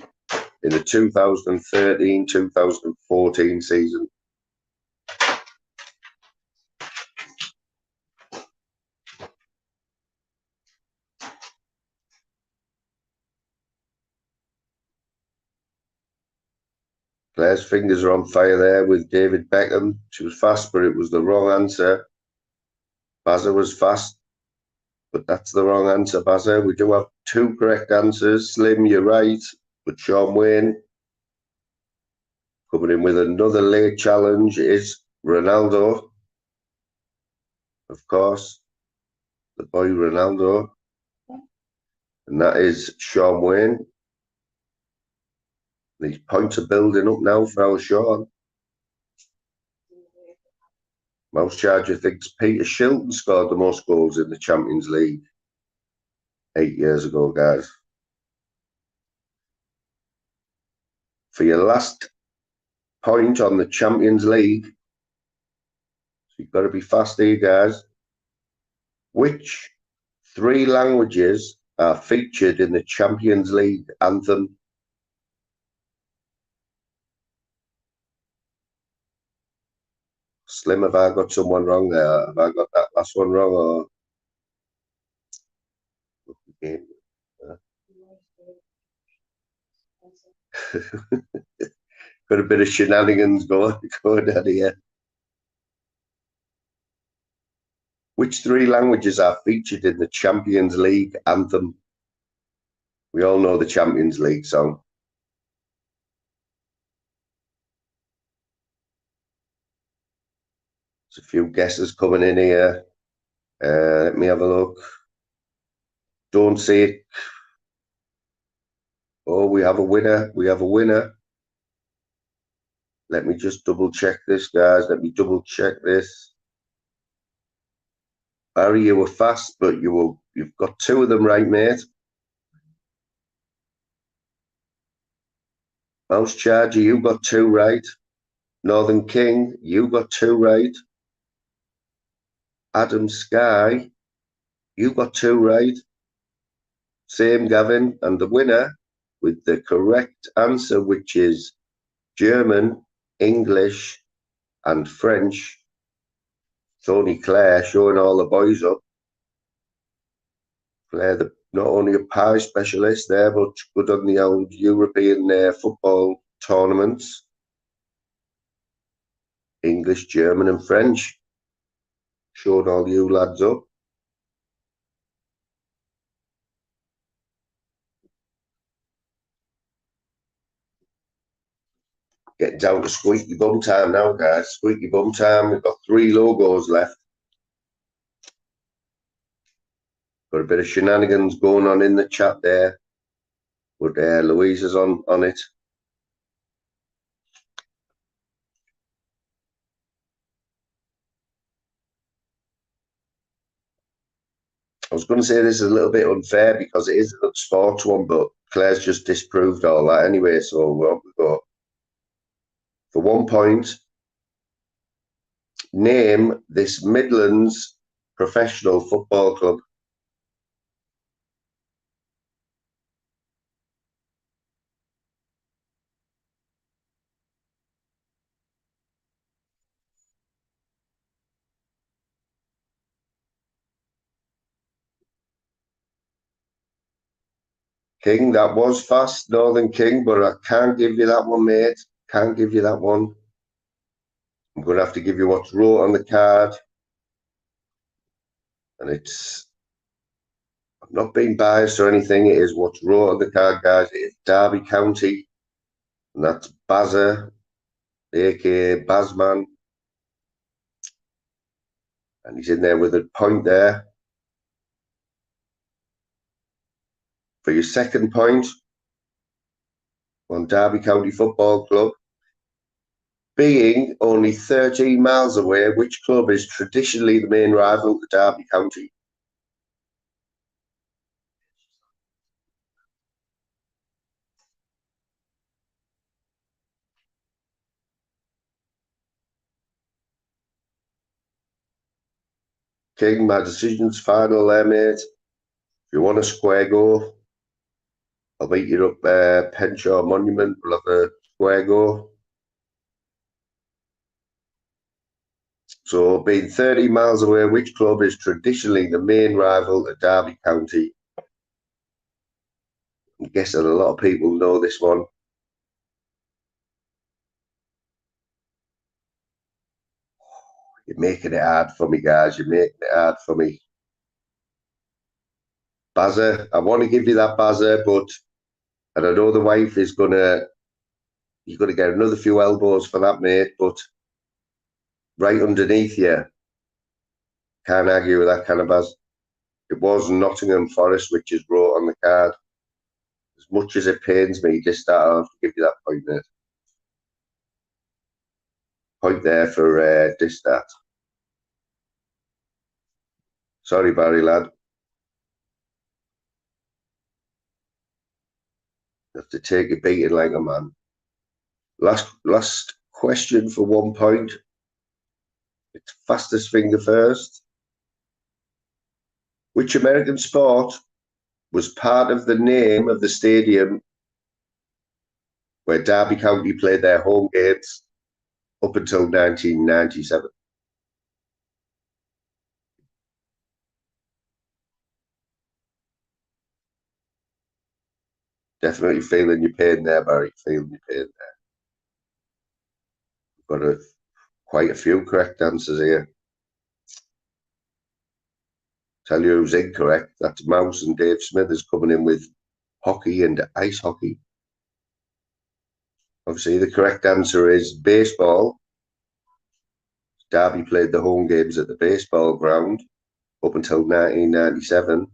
in the 2013-2014 season? Claire's fingers are on fire there with David Beckham. She was fast, but it was the wrong answer. Bazza was fast, but that's the wrong answer, Bazza. We do have 2 correct answers. Slim, you're right, but Sean Wayne coming in with another late challenge is Ronaldo. Of course, the boy Ronaldo. And that is Sean Wayne. These points are building up now for our Sean. Mouse Charger thinks Peter Shilton scored the most goals in the Champions League 8 years ago, guys. For your last point on the Champions League, so you've got to be fast here, guys. Which 3 languages are featured in the Champions League anthem? Slim, have I got someone wrong there? Have I got that last one wrong? Or got a bit of shenanigans going on here. Which 3 languages are featured in the Champions League anthem? We all know the Champions League song. There's a few guesses coming in here. Let me have a look. Don't see it. Oh, we have a winner. We have a winner. Let me just double check this, guys. Let me double check this. Harry, you were fast, but you've got 2 of them right, mate. Mouse Charger, you got 2 right. Northern King, you got 2 right. Adam Sky, you got 2 right. Same, Gavin. And the winner with the correct answer, which is German, English, and French. Tony Claire showing all the boys up. Claire, the not only a pie specialist there, but good on the old European football tournaments. English, German and French. Showed all you lads up. Getting down to squeaky bum time now, guys. Squeaky bum time. We've got 3 logos left. Got a bit of shenanigans going on in the chat there. But Louise is on it. I was going to say this is a little bit unfair because it is a sports one, but Claire's just disproved all that anyway, so we're on we go. For 1 point, name this Midlands professional football club. King, that was fast, Northern King, but I can't give you that one, mate. Can't give you that one. I'm going to have to give you what's wrote on the card. And it's, I'm not being biased or anything. It is what's wrote on the card, guys. It is Derby County. And that's Bazza, aka Bazman. And he's in there with a point there. For your second point on Derby County Football Club, being only 13 miles away, which club is traditionally the main rival to Derby County? King, my decision's final there, mate. If you want a square go, I'll meet you up Penshaw Monument. We'll have a square go. So, being 30 miles away, which club is traditionally the main rival at Derby County? I'm guessing a lot of people know this one. You're making it hard for me, guys. You're making it hard for me. Bazza, I want to give you that Bazza, but and I know the wife is gonna, you're gonna get another few elbows for that, mate. But right underneath you, can't argue with that kind of Baz. It was Nottingham Forest, which is wrote on the card. As much as it pains me, this start, I'll have to give you that point, mate. Point there for this start. Sorry, Barry, lad. You have to take your beating like a man. Last question for 1 point. It's fastest finger first. Which American sport was part of the name of the stadium where Derby County played their home games up until 1997? Definitely feeling your pain there, Barry. Feeling your pain there. We've got quite a few correct answers here. Tell you who's incorrect. That's Mouse, and Dave Smith is coming in with hockey and ice hockey. Obviously, the correct answer is baseball. Derby played the home games at the baseball ground up until 1997.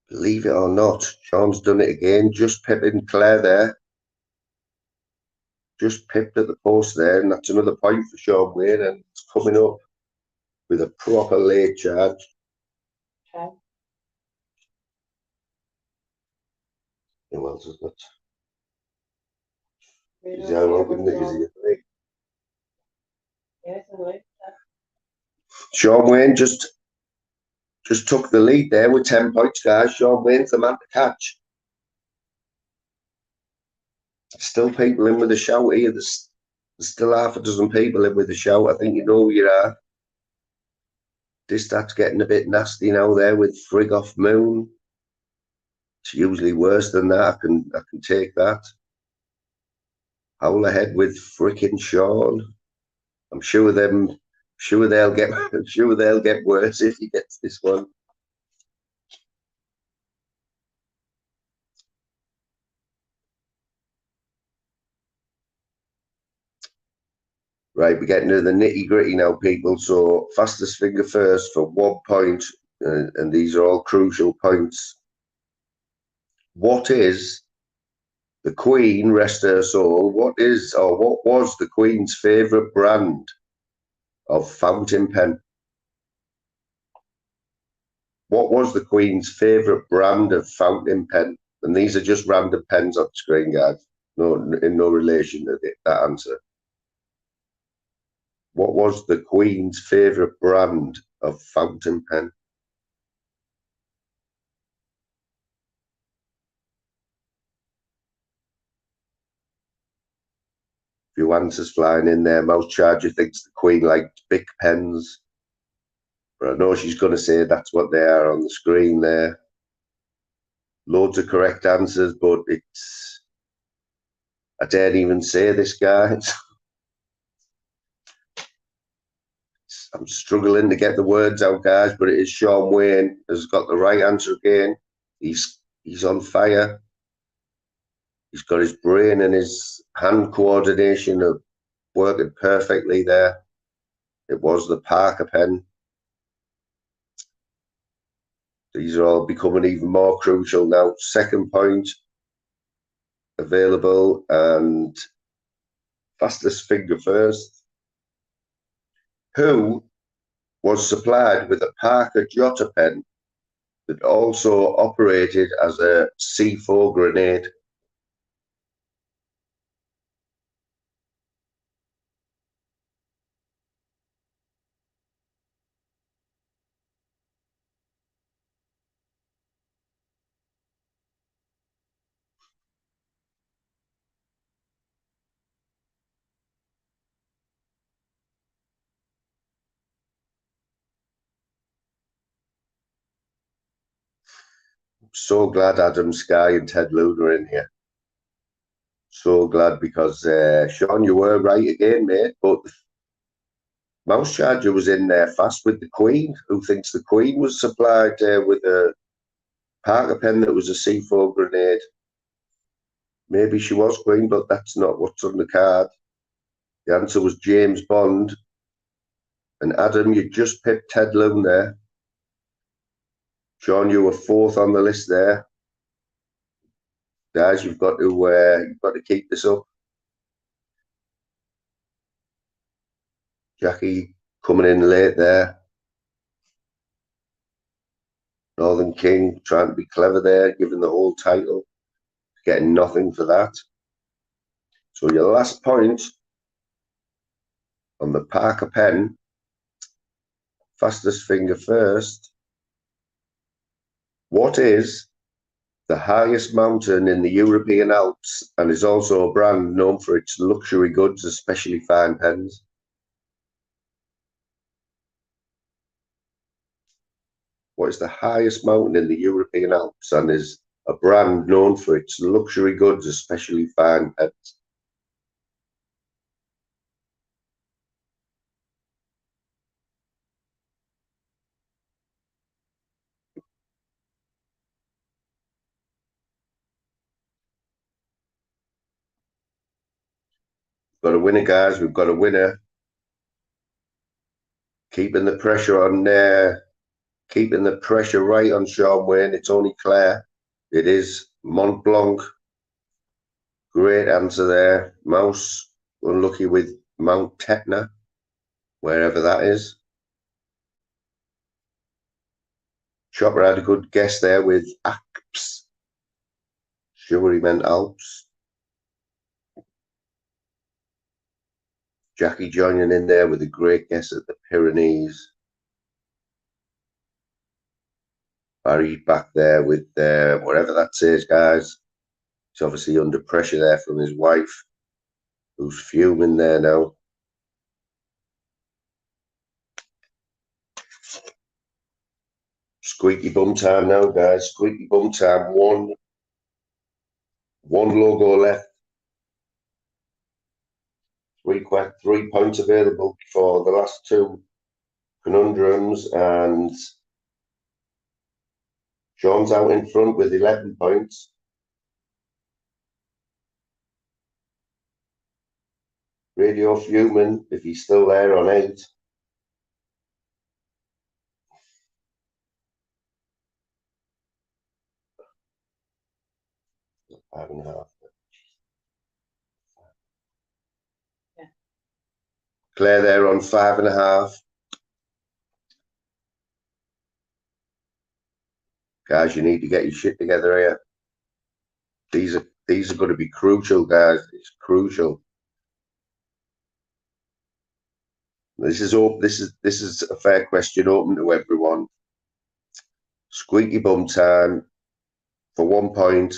Believe it or not, Sean's done it again. Just pipping Claire there. Just pipped at the post there, and that's another point for Sean Wayne, and it's coming up with a proper late charge. Okay. Who else has got? Is he open? Is he? Yes, Sean Wayne just took the lead there with 10 points, guys. Sean Wayne's the man to catch. Still people in with a shout here. There's still half a dozen people in with a shout. I think you know who you are. This starts getting a bit nasty now there with Frig Off Moon. It's usually worse than that. I can take that. Howl ahead with frickin' Sean. I'm sure they'll get I'm sure they'll get worse if he gets this one. Right, we're getting to the nitty gritty now, people. So fastest finger first for 1 point, and these are all crucial points. What is the Queen, rest her soul? What was the Queen's favourite brand of fountain pen? What was the Queen's favourite brand of fountain pen? And these are just random pens on the screen, guys. No, in no relation to that answer. What was the Queen's favourite brand of fountain pen? A few answers flying in there. Mouse Charger thinks the Queen liked Bic pens. But I know she's going to say that's what they are on the screen there. Loads of correct answers, but I daren't even say this, guys. I'm struggling to get the words out, guys, but it is Sean Wayne has got the right answer again. He's on fire. He's got his brain and his hand coordination of working perfectly there. It was the Parker pen. These are all becoming even more crucial now. Second point available, and fastest finger first. Who was supplied with a Parker Jotter pen that also operated as a C4 grenade? So glad Adam Sky and Ted Luna are in here. So glad, because Sean, you were right again, mate. But Mouse Charger was in there fast with the Queen. Who thinks the Queen was supplied with a Parker pen that was a C4 grenade? Maybe she was Queen, but that's not what's on the card. The answer was James Bond. And Adam, you just picked Ted Luna there. Sean, you were fourth on the list there. Guys, you've got to keep this up. Jackie coming in late there. Northern King trying to be clever there, giving the whole title, getting nothing for that. So your last point on the Parker pen, fastest finger first. What is the highest mountain in the European Alps, and is also a brand known for its luxury goods, especially fine pens? What is the highest mountain in the European Alps, and is a brand known for its luxury goods, especially fine pens? We've got a winner, guys. We've got a winner. Keeping the pressure on there. Keeping the pressure right on Sean Wayne. It's only Claire. It is Mont Blanc. Great answer there. Mouse, unlucky with Mount Tetna, wherever that is. Chopper had a good guess there with Alps. Sure he meant Alps. Jackie joining in there with a great guess at the Pyrenees. Barry back there with whatever that says, guys. He's obviously under pressure there from his wife, who's fuming there now. Squeaky bum time now, guys. Squeaky bum time. One logo left. 3 points available for the last two conundrums, and Sean's out in front with 11 points. Radio Fuming, if he's still there, on 8. Five and a half. Yeah. Claire there on 5.5. Guys, you need to get your shit together here. These are going to be crucial, guys. It's crucial. This is a fair question open to everyone. Squeaky bum time for 1 point.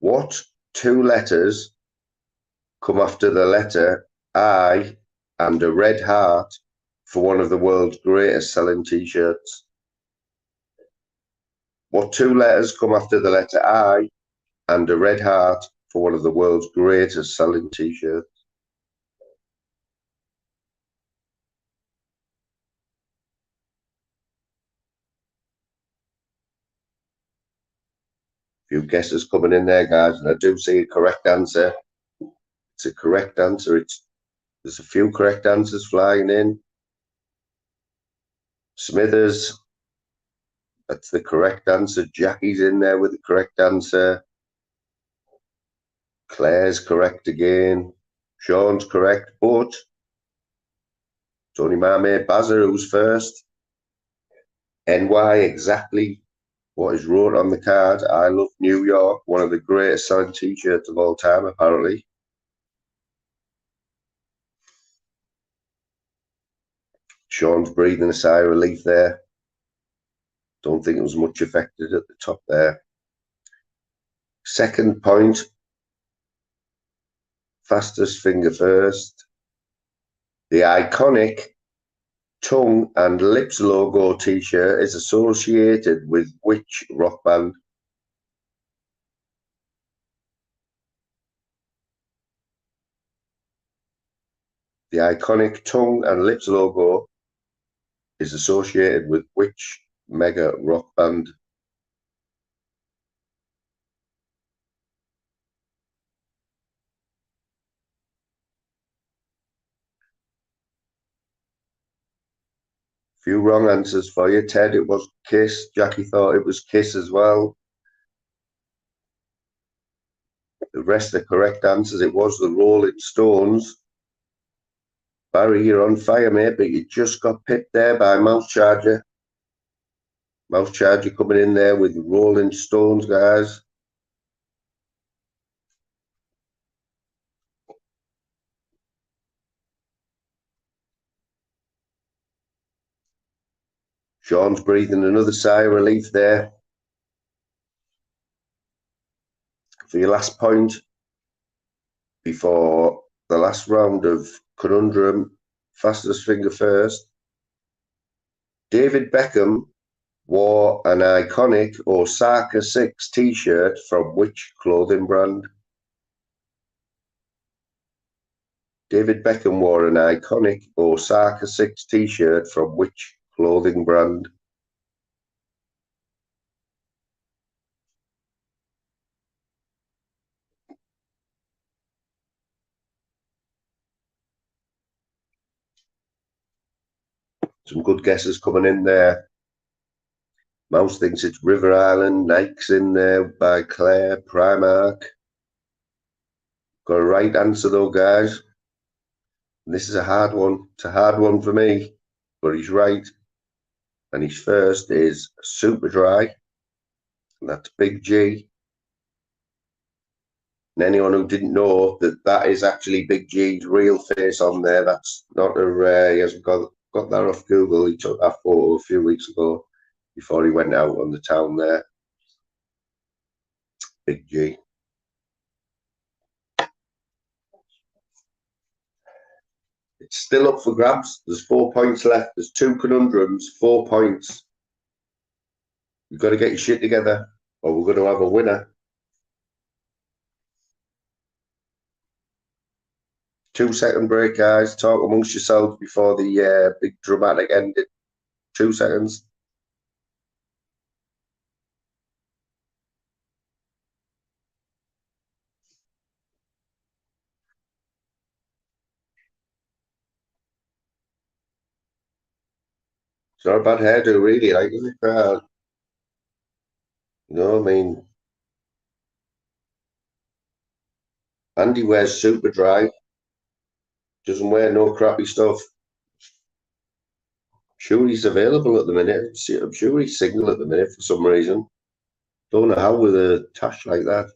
What 2 letters come after the letter I and a red heart for one of the world's greatest selling t-shirts? What 2 letters come after the letter I and a red heart for one of the world's greatest selling t-shirts? Few guesses coming in there, guys, and I do see a correct answer. It's a correct answer. There's a few correct answers flying in. Smithers, that's the correct answer. Jackie's in there with the correct answer. Claire's correct again. Sean's correct, but it's only my mate Bazza who's first. NY, exactly what is wrote on the card. I love New York, one of the greatest selling t-shirts of all time, apparently. Sean's breathing a sigh of relief there. Don't think it was much affected at the top there. Second point, fastest finger first. The iconic tongue and lips logo t-shirt is associated with which rock band? The iconic tongue and lips logo is associated with which mega rock band? Few wrong answers for you, Ted. It was Kiss. Jackie thought it was Kiss as well. The rest are correct answers. It was the Rolling Stones. Barry, you're on fire, mate, but you just got pipped there by Mouse Charger. Mouse Charger coming in there with Rolling Stones, guys. Sean's breathing another sigh of relief there. For your last point, before the last round of Conundrum, fastest finger first. David Beckham wore an iconic Osaka 6 t-shirt from which clothing brand? David Beckham wore an iconic Osaka 6 t-shirt from which clothing brand? Some good guesses coming in there. Mouse thinks it's River Island. Nike's in there by Claire. Primark. Got a right answer though, guys. And this is a hard one. It's a hard one for me, but he's right. And his first is Superdry. And that's Big G. And anyone who didn't know that is actually Big G's real face on there. That's not a he hasn't got that off Google. He took that photo a few weeks ago before he went out on the town there. Big G. It's still up for grabs. There's 4 points left. There's 2 conundrums, 4 points. You've got to get your shit together, or we're going to have a winner. 2-second break, guys. Talk amongst yourselves before the big dramatic ending. 2 seconds. It's not a bad hairdo, really. Like, is it? You know, I mean, Andy wears super dry. Doesn't wear no crappy stuff. Sure, he's available at the minute. I'm sure he's single at the minute for some reason. Don't know how with a tash like that.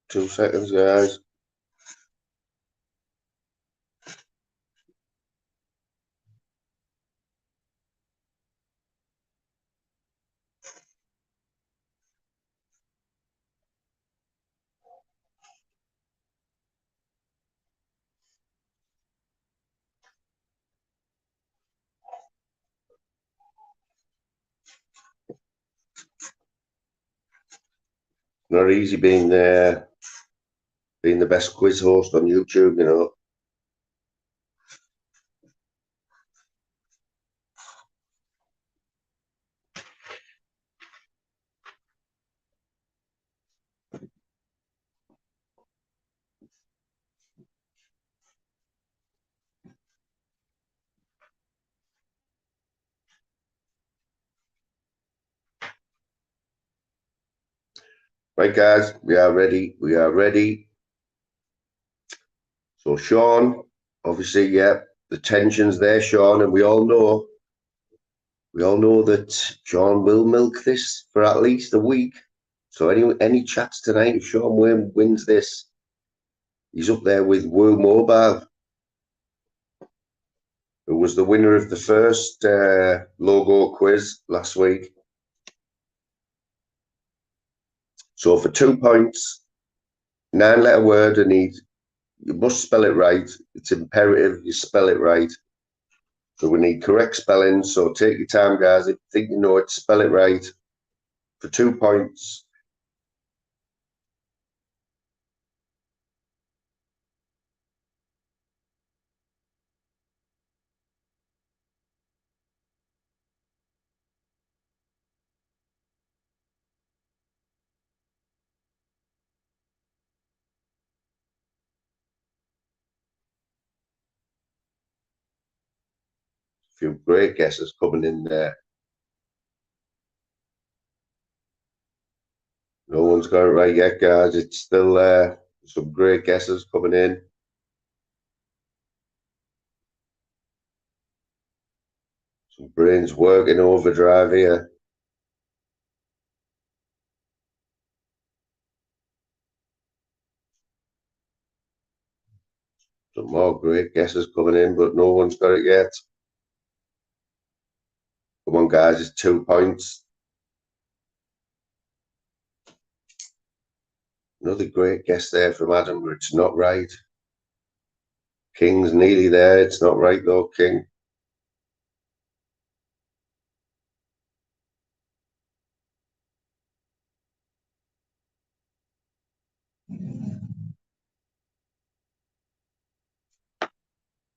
Two seconds, guys. Not easy being being the best quiz host on YouTube, you know. Right, guys, we are ready. We are ready. So, Sean, obviously, yeah, the tension's there, Sean, and we all know that Sean will milk this for at least a week. So, any chats tonight, if Sean wins this, he's up there with World Mobile, who was the winner of the first logo quiz last week. So, for 2 points, 9-letter word, and you must spell it right. It's imperative you spell it right. So we need correct spelling. So take your time, guys. If you think you know it, spell it right. For 2 points. A few great guesses coming in there. No one's got it right yet, guys. It's still some great guesses coming in. Some brains working overdrive here. Some more great guesses coming in, but no one's got it yet. Come on, guys. It's 2 points. Another great guess there from Adam, but it's not right. King's nearly there. It's not right, though, King.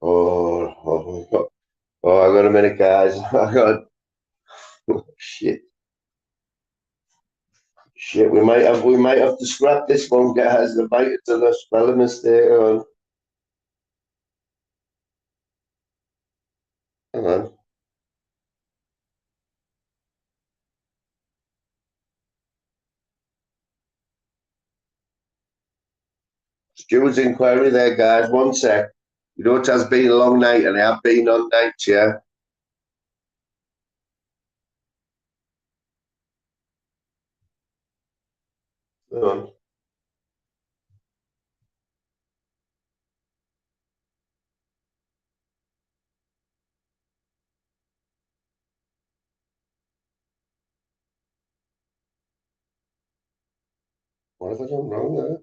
Oh, I got a minute, guys. I got shit. Shit, we might have to scrap this one, guys. There might have done a spelling mistake on. Hang on. Stuart's inquiry there, guys. One sec. You know, it has been a long night, and I have been on nights, yeah? Go on. What have I done wrong there?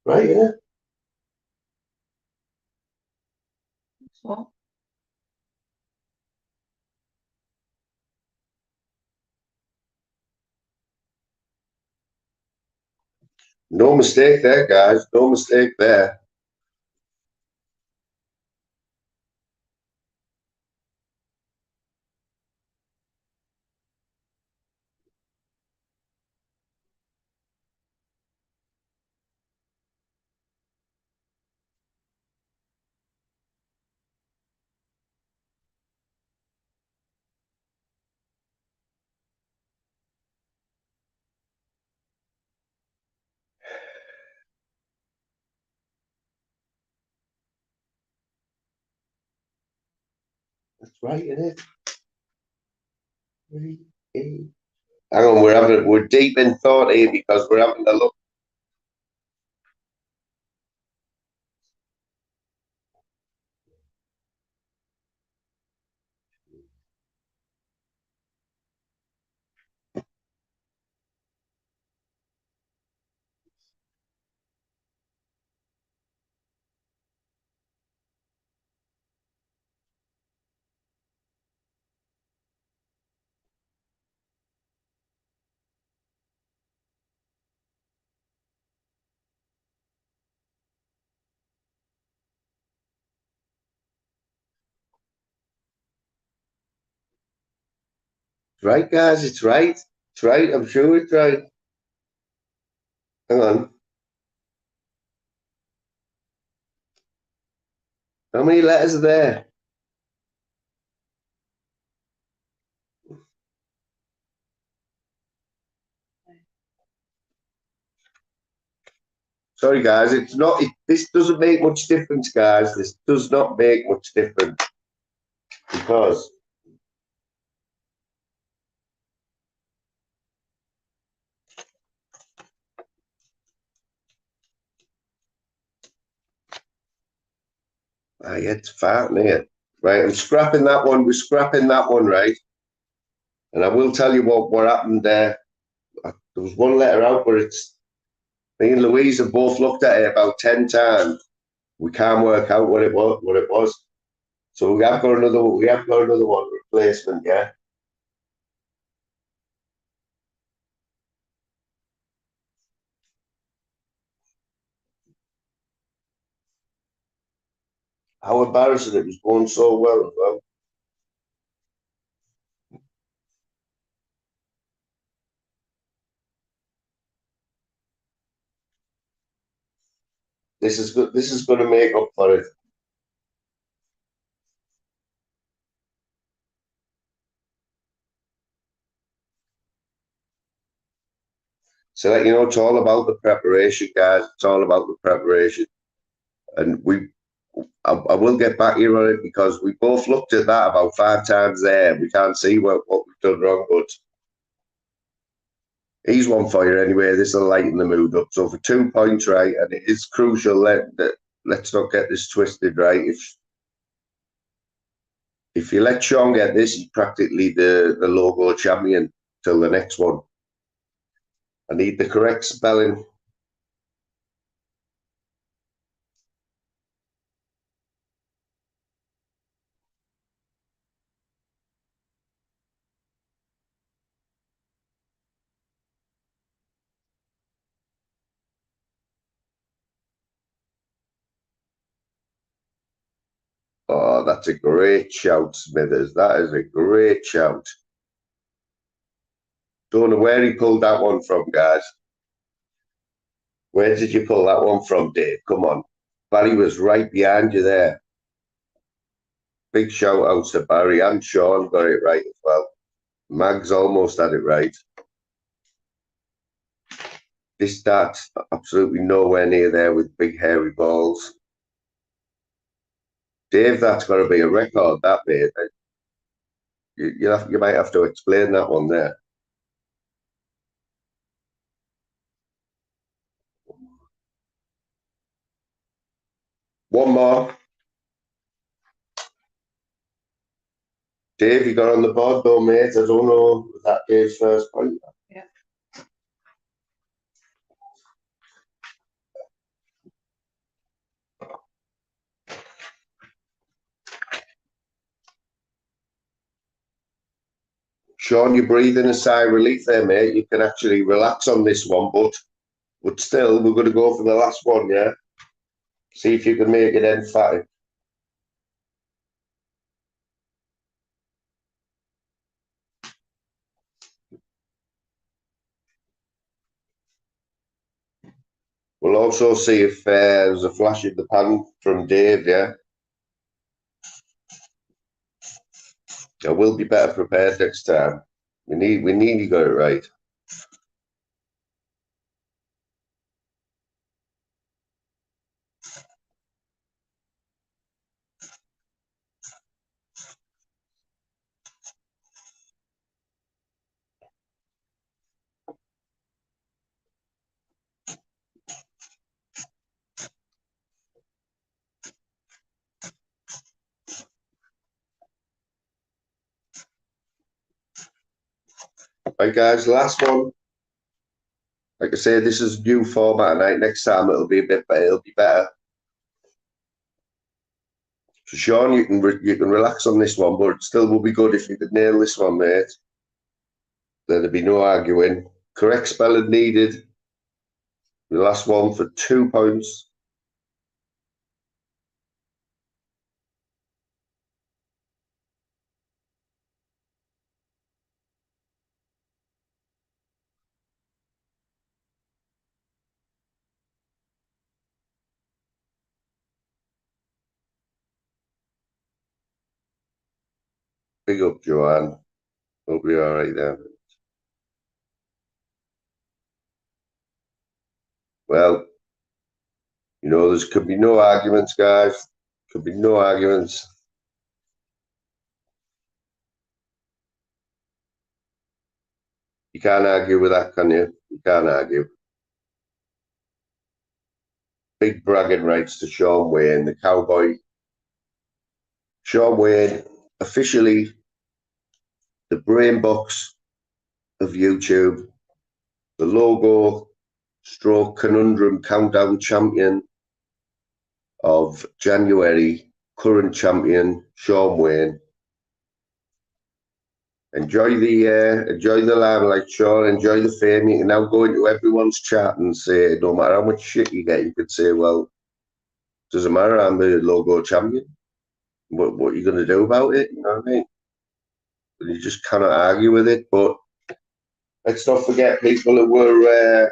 Right, yeah? What? No mistake there, guys. No mistake there. That's right, isn't it? 3, 8. Hang on, we're deep in thought here because we're having a look. It's right, guys. It's right. It's right. I'm sure it's right. Hang on. How many letters are there? Sorry, guys. It's not. This doesn't make much difference, guys. This does not make much difference because it's fat, here. Right, I'm scrapping that one. We're scrapping that one, right? And I will tell you what happened there. There was one letter out, but it's me and Louise have both looked at it about 10 times. We can't work out what it was. What it was. So we have got another. We have got another one replacement. Yeah. How embarrassing! It was going so well as well. This is good. This is going to make up for it. So that you know, it's all about the preparation, guys. It's all about the preparation, and I will get back here on it because we both looked at that about 5 times there. We can't see what we've done wrong, but he's one for you anyway. This will lighten the mood up. So for 2 points, right, and it is crucial that let's not get this twisted, right? If you let Sean get this, he's practically the logo champion till the next one. I need the correct spelling. Oh, that's a great shout, Smithers. That is a great shout. Don't know where he pulled that one from, guys. Where did you pull that one from, Dave? Come on. Barry was right behind you there. Big shout out to Barry and Sean got it right as well. Mags almost had it right. This dart's absolutely nowhere near there with big hairy balls. Dave, that's got to be a record, that, mate. You might have to explain that one there. One more. Dave, you got on the board though, mate. I don't know if that Dave's first point. Yeah. Sean, you're breathing a sigh of relief there, mate. You can actually relax on this one, but still, we're going to go for the last one, yeah? See if you can make it emphatic. We'll also see if there's a flash in the pan from Dave, yeah? I will be better prepared next time. We nearly got it right. Right, guys, last one. Like I say, this is a new format tonight. Next time it'll be a bit better. It'll be better. So, Sean, you can relax on this one, but it still will be good if you could nail this one, mate. There'll be no arguing. Correct spelling needed. The last one for 2 points. Big up, Joanne. Hope you're all right there. Well, you know, there could be no arguments, guys. Could be no arguments. You can't argue with that, can you? You can't argue. Big bragging rights to Sean Wayne, the cowboy. Sean Wayne, officially the brain box of YouTube, the logo stroke conundrum countdown champion of January, current champion Sean Wayne. Enjoy the limelight, Sean. Enjoy the fame. You can now go into everyone's chat and say, no matter how much shit you get, you could say, well, doesn't matter, I'm the logo champion. What are you going to do about it? You know what I mean? You just cannot argue with it. But let's not forget, people, who were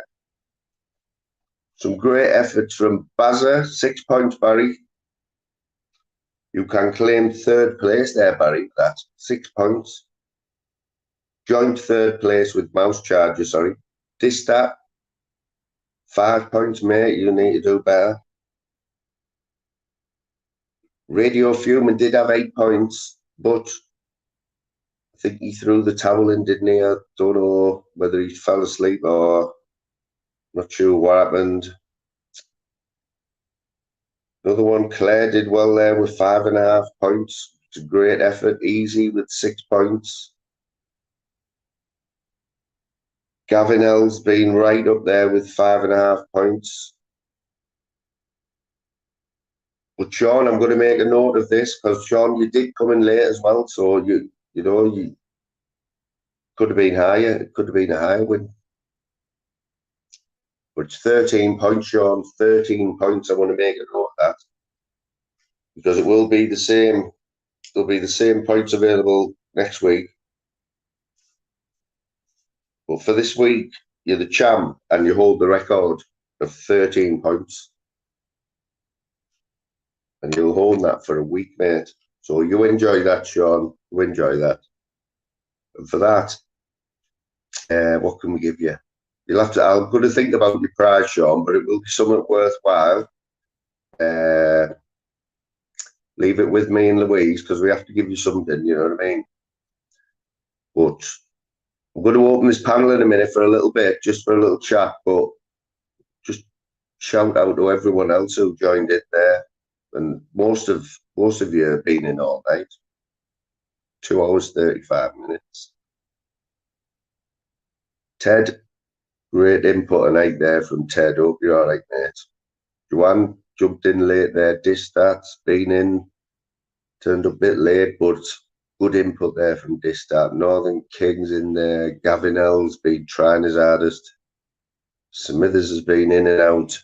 some great efforts from Bazza, 6 points, Barry. You can claim third place there, Barry. That's 6 points. Joint third place with Mouse Charger, sorry. Distat, 5 points, mate. You need to do better. Radio Fuming did have 8 points, but I think he threw the towel in, didn't he? I don't know whether he fell asleep or not sure what happened. Another one, Claire did well there with 5.5 points. It's a great effort. Easy with 6 points. Gavin L's been right up there with 5.5 points. But Sean, I'm going to make a note of this because Sean, you did come in late as well, so you could have been higher. It could have been a higher win. But it's 13 points, Sean. 13 points. I want to make a note of that because it will be the same. There'll be the same points available next week. But for this week, you're the champ and you hold the record of 13 points. And you'll hold that for a week, mate. So you enjoy that, Sean. You enjoy that. And for that, what can we give you? You'll have to. I'm going to think about your price, Sean, but it will be something worthwhile. Leave it with me and Louise because we have to give you something. You know what I mean? But I'm going to open this panel in a minute for a little bit, just for a little chat. But just shout out to everyone else who joined it there, and most of you have been in all night. 2 hours 35 minutes. Ted, great input tonight there from Ted. Hope you're all right, mate. Joanne jumped in late there. Distat been in, turned up a bit late, but good input there from Distat. Northern King's in there. Gavin L's been trying his hardest. Smithers has been in and out.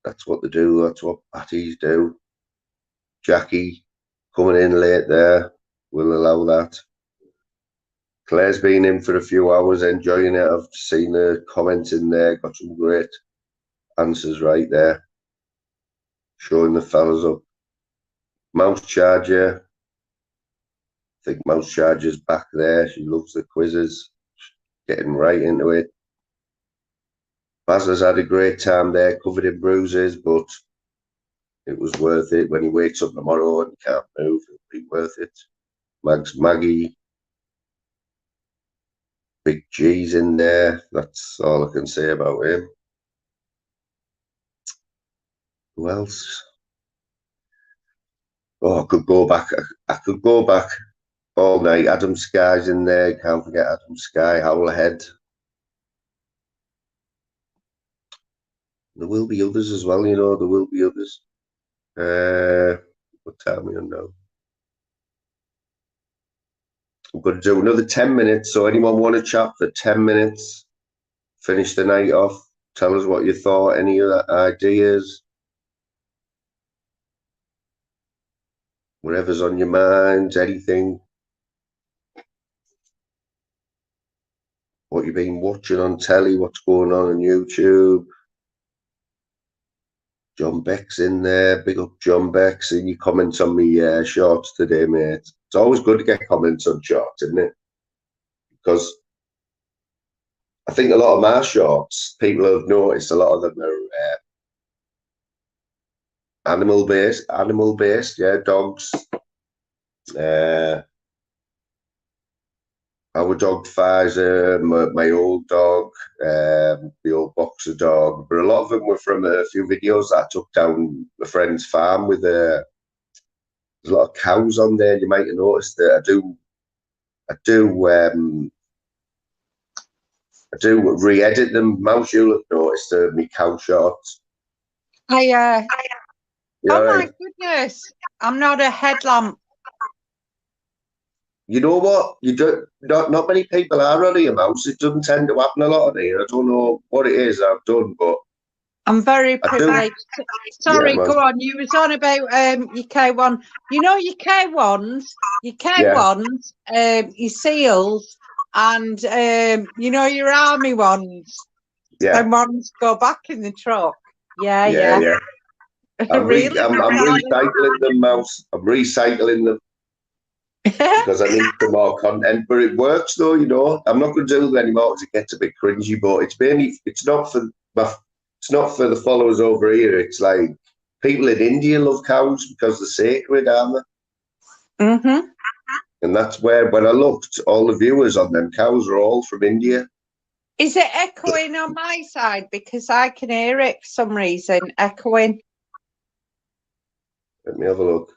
That's what they do. That's what patties do. Jackie coming in late there. We'll allow that. Claire's been in for a few hours, enjoying it. I've seen her comments in there. Got some great answers right there. Showing the fellas up. Mouse Charger. I think Mouse Charger's back there. She loves the quizzes. Getting right into it. Baz has had a great time there, covered in bruises, but it was worth it. When he wakes up tomorrow and can't move, it'll be worth it. Maggie. Big G's in there. That's all I can say about him. Who else? Oh, I could go back. I could go back all night. Adam Sky's in there. Can't forget Adam Sky. Howlerhead. There will be others as well, you know. There will be others. What time are we on now? I'm going to do another 10 minutes. So anyone want to chat for 10 minutes? Finish the night off. Tell us what you thought. Any other ideas? Whatever's on your mind. Anything. What you've been watching on telly. What's going on YouTube. John Beck's in there. Big up John Beck. Seeing your comments on me shorts today, mate. It's always good to get comments on shorts, isn't it? Because I think a lot of my shorts, people have noticed a lot of them are animal based, yeah, dogs. Our dog Pfizer, my old dog, the old boxer dog. But a lot of them were from a few videos that I took down a friend's farm with there's a lot of cows on there. You might have noticed that I do re-edit them. Mouse, you'll have noticed me cow shorts. Oh my goodness! I'm not a headlamp. You know what? You don't. Not many people are on here, Mouse. It doesn't tend to happen a lot on here. I don't know what it is I've done, but I'm very privileged. Sorry, yeah, go on. You was on about your K1. You know your K1s, your seals, and you know your army ones. Yeah. And ones go back in the truck. Yeah. I'm recycling them, Mouse. I'm recycling them. Because I need some more content, but it works though, you know. I'm not going to do them anymore because it gets a bit cringy. But it's not for the followers over here. It's like people in India love cows because they're sacred, aren't they? Mm-hmm. And that's where, when I looked, all the viewers on them cows are all from India. Is it echoing on my side? Because I can hear it for some reason echoing. Let me have a look.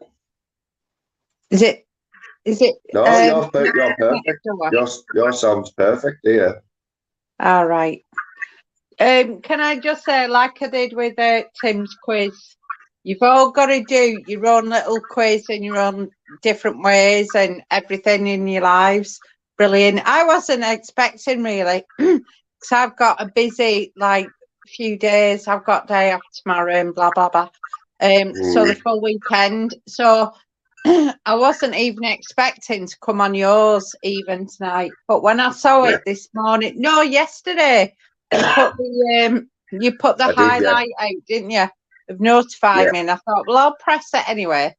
Is it? No, you're perfect. Your sound's perfect, yeah. All right. Can I just say, like I did with Tim's quiz, you've all got to do your own little quiz in your own different ways and everything in your lives. Brilliant. I wasn't expecting really, because I've got a busy few days. I've got day off tomorrow and blah blah blah. So the full weekend. So I wasn't even expecting to come on yours even tonight. But when I saw it this morning, no, yesterday, you put the highlight out, didn't you? Of notifying me, and I thought, well, I'll press it anyway.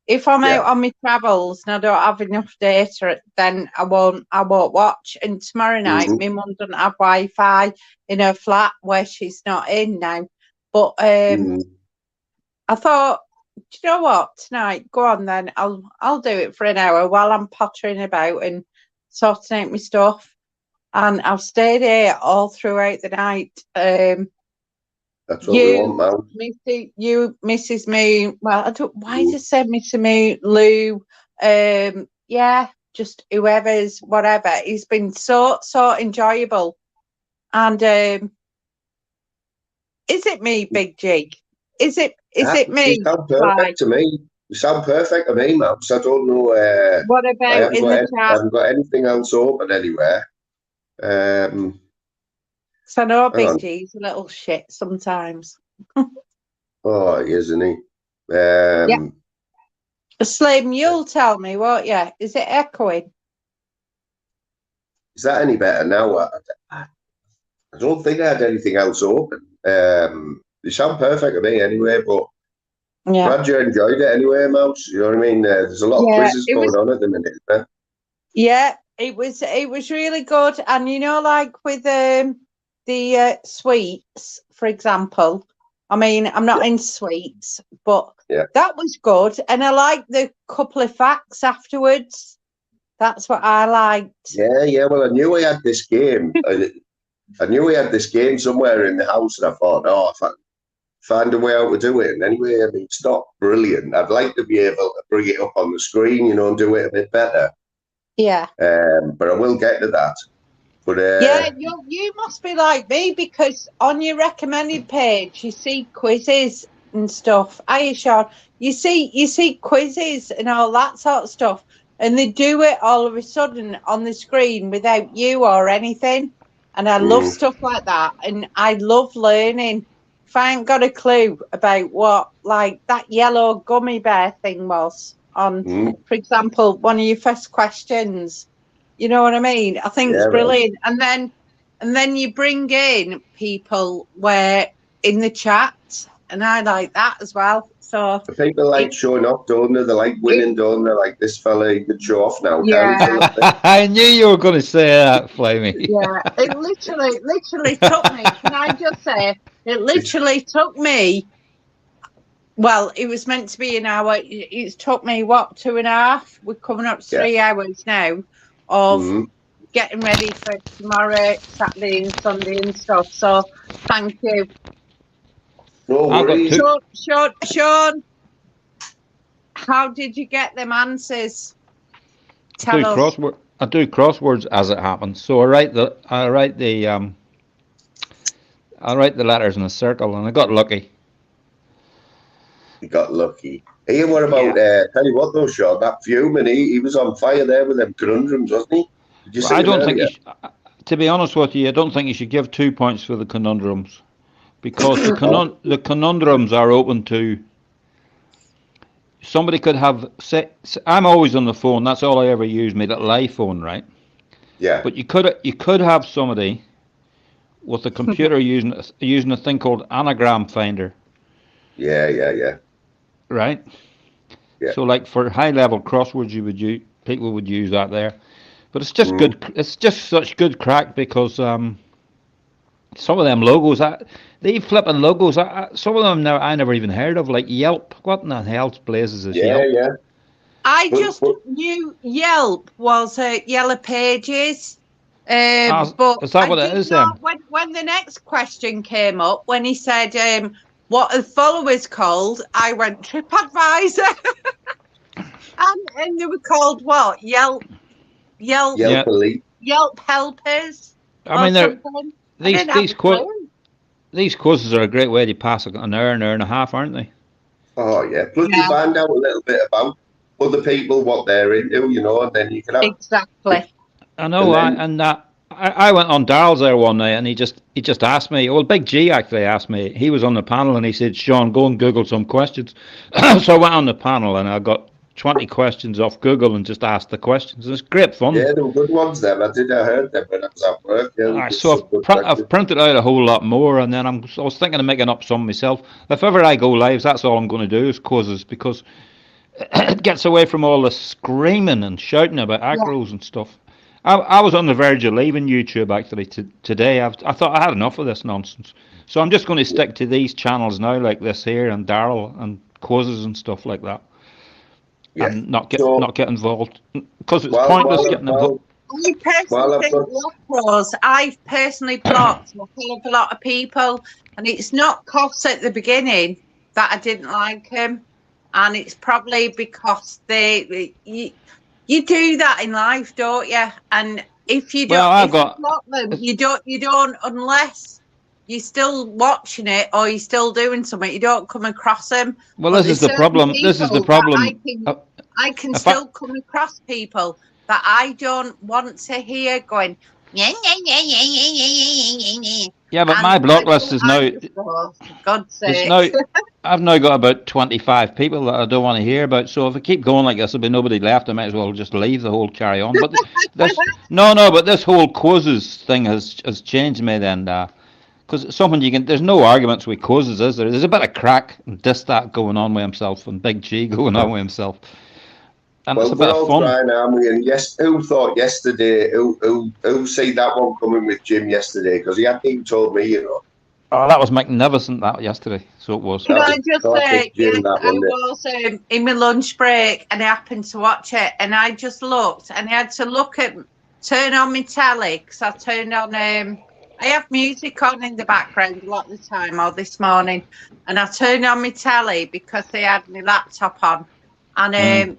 if I'm out on my travels and I don't have enough data, then I won't watch. And tomorrow night, my mum doesn't have Wi-Fi in her flat where she's not in now. But I thought, do you know what? Tonight, go on then. I'll do it for an hour while I'm pottering about and sorting out my stuff. And I've stayed here all throughout the night. That's what we want, man. You, Mrs. Moon. Well, I don't. Why does it say Mr. Moon, Lou? Just whoever's, whatever. It's been so enjoyable. And is it me, Big G? Is it me? You sound perfect to me. You sound perfect to me, man. So I don't know. What about in the chat? I haven't got anything else open anywhere. So I know Big G's a little shit sometimes. Oh, isn't he? Slim, you'll tell me, won't you? Is it echoing? Is that any better now? I don't think I had anything else open. You sound perfect to me anyway, but glad you enjoyed it anyway, Mouse. You know what I mean? There's a lot of quizzes going on at the minute, isn't there? Yeah, it was really good. And you know, like with the sweets, for example. I mean, I'm not in sweets, but that was good. And I liked the couple of facts afterwards. That's what I liked. Yeah. Well, I knew we had this game. I knew we had this game somewhere in the house, and I thought, if I find a way out to do it. And anyway, I mean, it's not brilliant. I'd like to be able to bring it up on the screen, and do it a bit better. Yeah. But I will get to that. But you must be like me, because on your recommended page you see quizzes and stuff. You see quizzes and all that sort of stuff, and they do it all of a sudden on the screen without you or anything. And I love stuff like that, and I love learning. If I ain't got a clue about what, like, that yellow gummy bear thing was on, for example, one of your first questions. You know what I mean? I think it's brilliant. Right. And then you bring in people where in the chat, and I like that as well. So the people like showing off, don't they? They like winning, don't they? Like this fella, he could show off now. Yeah. I knew you were going to say that, Flamey. Yeah, it literally took me. Can I just say, it literally took me. Well, it was meant to be an hour. It's took me, 2.5? We're coming up to 3 hours now of getting ready for tomorrow, Saturday and Sunday and stuff. So thank you. No worries. Sean, how did you get them answers? Tell us. I do crosswords as it happens. So I write the letters in a circle, and I got lucky. You got lucky. Hey, what about, tell you what though, Sean, that Fume, he was on fire there with them conundrums, wasn't he? Did you see I don't think, to be honest with you, I don't think you should give 2 points for the conundrums, because the conundrums are open to, somebody could have, I'm always on the phone, that's all I ever use, my little iPhone, right? Yeah. But you could have somebody with a computer using a thing called anagram finder. Yeah. Right? Yeah. So like for high level crosswords people would use that there. But it's just good, it's just such good crack, because some of them logos, they flipping logos, some of them I never even heard of, like Yelp. What in the hell's blazes is Yelp? Yeah. I just knew Yelp was Yellow Pages. But is that what it is then? When the next question came up, when he said, what are followers called? I went TripAdvisor. and they were called what? Yelp Elite. Yelp helpers. I mean, these quizzes are a great way to pass an hour and a half, aren't they? Oh yeah. Plus you find out a little bit about other people, what they're into, and then you can have exactly. I know, I went on Daryl's there one night, and he just asked me. Well, Big G actually asked me. He was on the panel, and he said, "Sean, go and Google some questions." So I went on the panel, and I got 20 questions off Google and just asked the questions. It's great fun. Yeah, there were good ones there. I heard them when I was at work. Yeah, so I've printed out a whole lot more, and then I was thinking of making up some myself. If ever I go live, that's all I'm going to do is quizzes, because it gets away from all the screaming and shouting about acros and stuff. I was on the verge of leaving YouTube actually today. I thought I had enough of this nonsense. So I'm just going to stick to these channels now, like this here, and Daryl and Quizzes and stuff like that. Yeah. And not get involved. Because it's Well, pointless getting involved. I personally think Locros, I've personally blocked a hell of a lot of people, and it's not because at the beginning that I didn't like them, and it's probably because you do that in life, don't you? And if you don't, block them, you don't unless you're still watching it or you're still doing something. You don't come across them. Well, this is the problem. This is the problem. I can still come across people that I don't want to hear going. Yeah, but my block list is now. For God's sake. I've now got about 25 people that I don't want to hear about. So if I keep going like this, there'll be nobody left. I might as well just leave the whole carry on. But but this whole Quizzes thing has changed me then. Because it's something you can. There's no arguments with Quizzes, is there? There's a bit of crack and that going on with himself, and Big G going on with himself. And it's a bit of fun. Trying, aren't we? And yes, who thought yesterday? Who see that one coming with Jim yesterday? Because he hadn't even told me, Oh, that was magnificent that yesterday. So it was. Can I just say, I was in my lunch break and I happened to watch it, and I just looked and I had to turn on my telly because I turned on. I have music on in the background a lot of the time, or this morning, and I turned on my telly because they had my laptop on, and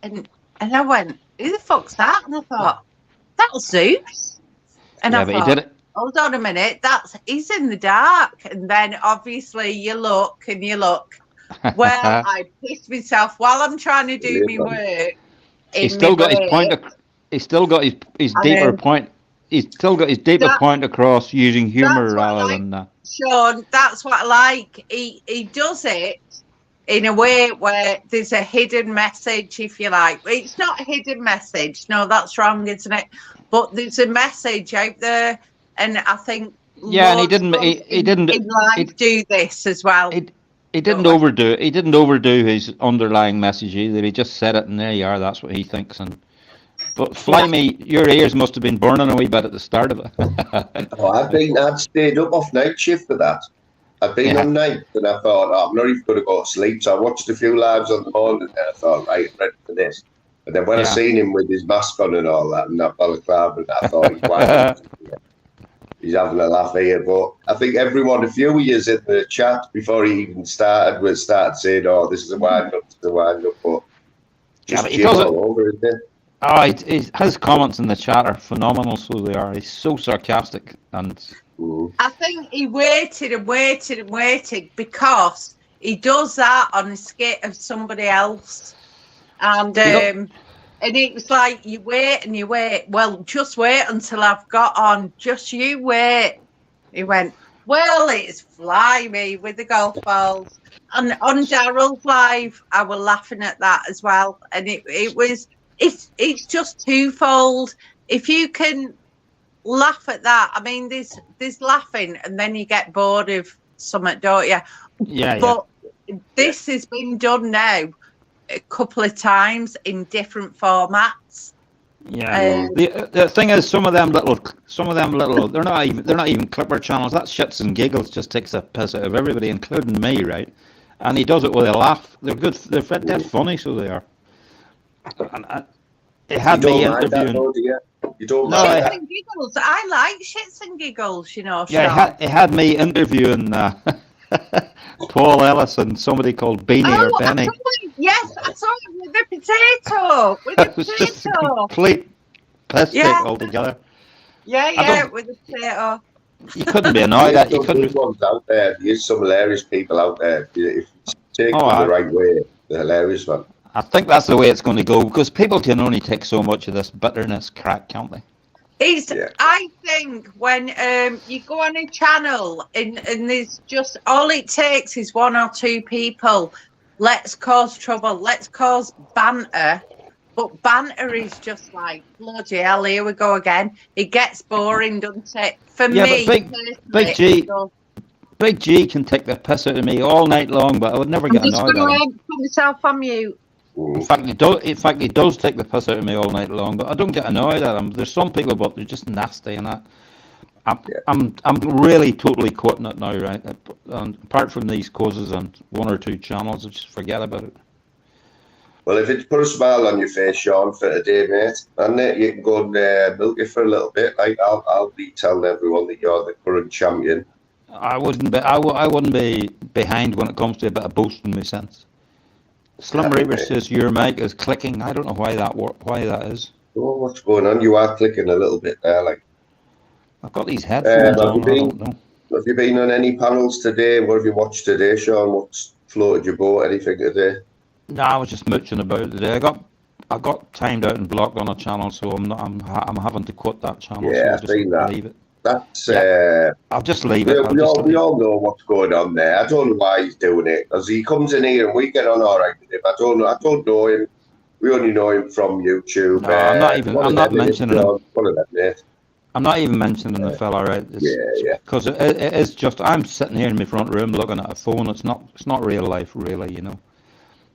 and I went, "Who the fuck's that?" And I thought, "That's Zeus." And I thought, he did it. Hold on a minute, he's in the dark. And then obviously you look. Well, I pissed myself while I'm trying to do my work. He's still got his point. He's still got his deeper point. He's still got his deeper point across using humour rather than that. Sean, that's what I like. He does it in a way where there's a hidden message, if you like. It's not a hidden message. No, that's wrong, isn't it? But there's a message out there, and I think and he didn't in life do this as well. He didn't overdo it. He didn't overdo his underlying message either. He just said it, and there you are. That's what he thinks. But Fly-Me, your ears must have been burning a wee bit at the start of it. I'd stayed up off night shift for that. I'd been on night, and I thought, I'm not even going to go to sleep. So I watched a few lives on the morning, and I thought, right, I'm ready for this. And then when I seen him with his mask on and all that, and that balaclava, and I thought, he's having a laugh here. But I think everyone, a few years in the chat before he even started saying, "Oh, this is a wind up, this is a wind up." But just he does it all over, isn't it? Oh, his comments in the chat are phenomenal. So they are. He's so sarcastic, and I think he waited because he does that on a skit of somebody else, and it was like you wait and you wait. Well, just wait until I've got on. Just you wait. He went, well, it's Fly-Me with the golf balls. And on Daryl's live, I was laughing at that as well. And it's just twofold. If you can laugh at that, I mean, there's laughing and then you get bored of something, don't you? Yeah. But this has been done now a couple of times in different formats. Yeah. The thing is, some of them little, they're not even clipper channels. That shits and giggles just takes a piss out of everybody, including me, right? And he does it with a laugh. They're good. They're funny, so they are. And it had me interviewing. You don't shits and giggles. I like shits and giggles, you know. Yeah, it had me interviewing Paul Ellis and somebody called Beanie or Benny. Yes, I saw it with the potato. It was just a complete piss take altogether. Yeah, with the potato. You couldn't be annoyed at. You couldn't. Ones out there. There's some hilarious people out there. If you take them the right way, the hilarious one. I think that's the way it's going to go because people can only take so much of this bitterness crack, can't they? I think when you go on a channel and there's just all it takes is one or two people. Let's cause trouble. Let's cause banter. But banter is just like, bloody hell, here we go again. It gets boring, doesn't it? For me, Big G can take the piss out of me all night long, but I would never get annoyed. I'm just going to put myself on mute. Mm. In fact, he does take the piss out of me all night long. But I don't get annoyed at him. There's some people, but they're just nasty, and I'm really totally quitting it now, right? And apart from these causes and one or two channels, I just forget about it. Well, if it's put a smile on your face, Sean, for today, mate, and you can go and milk it for a little bit. Like I'll be telling everyone that you're the current champion. I wouldn't be. I wouldn't be behind when it comes to a bit of boasting myself. Slim Reaper says your mic is clicking. I don't know why that is. Oh, what's going on? You are clicking a little bit there, like. I've got these headphones on. I don't know. Have you been on any panels today? What have you watched today, Sean? What's floated your boat? Anything today? No, I was just mooching about today. I got timed out and blocked on a channel, so I'm having to quit that channel. Yeah, so I've seen that. Leave it. That's I'll just leave it. We all know what's going on there. I don't know why he's doing it, because he comes in here and we get on all right with him. I don't know him. We only know him from YouTube. No, I'm not mentioning him. One of them, mate. I'm not even mentioning the fella, right? Because it is just I'm sitting here in my front room looking at a phone. It's not real life, really, you know.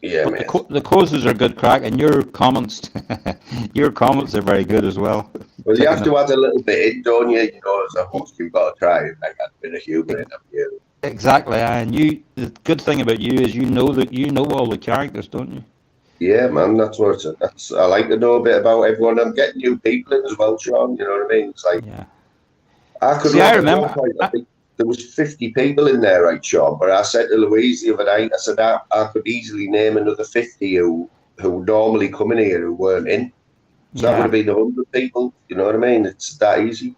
Yeah, but the causes are good crack, and your comments are very good as well. Well, you have to add a little bit in, don't you? You know, as a host, you've got to try and like a bit of humour in you. Exactly, and the good thing about you is you know all the characters, don't you? Yeah, man, that's I like to know a bit about everyone. I'm getting new people in as well, Sean. You know what I mean? It's like I remember. I think there was 50 people in there, right, Sean? But I said to Louise the other night, I said I could easily name another 50 who normally come in here who weren't in. So that would have been 100 people. You know what I mean? It's that easy.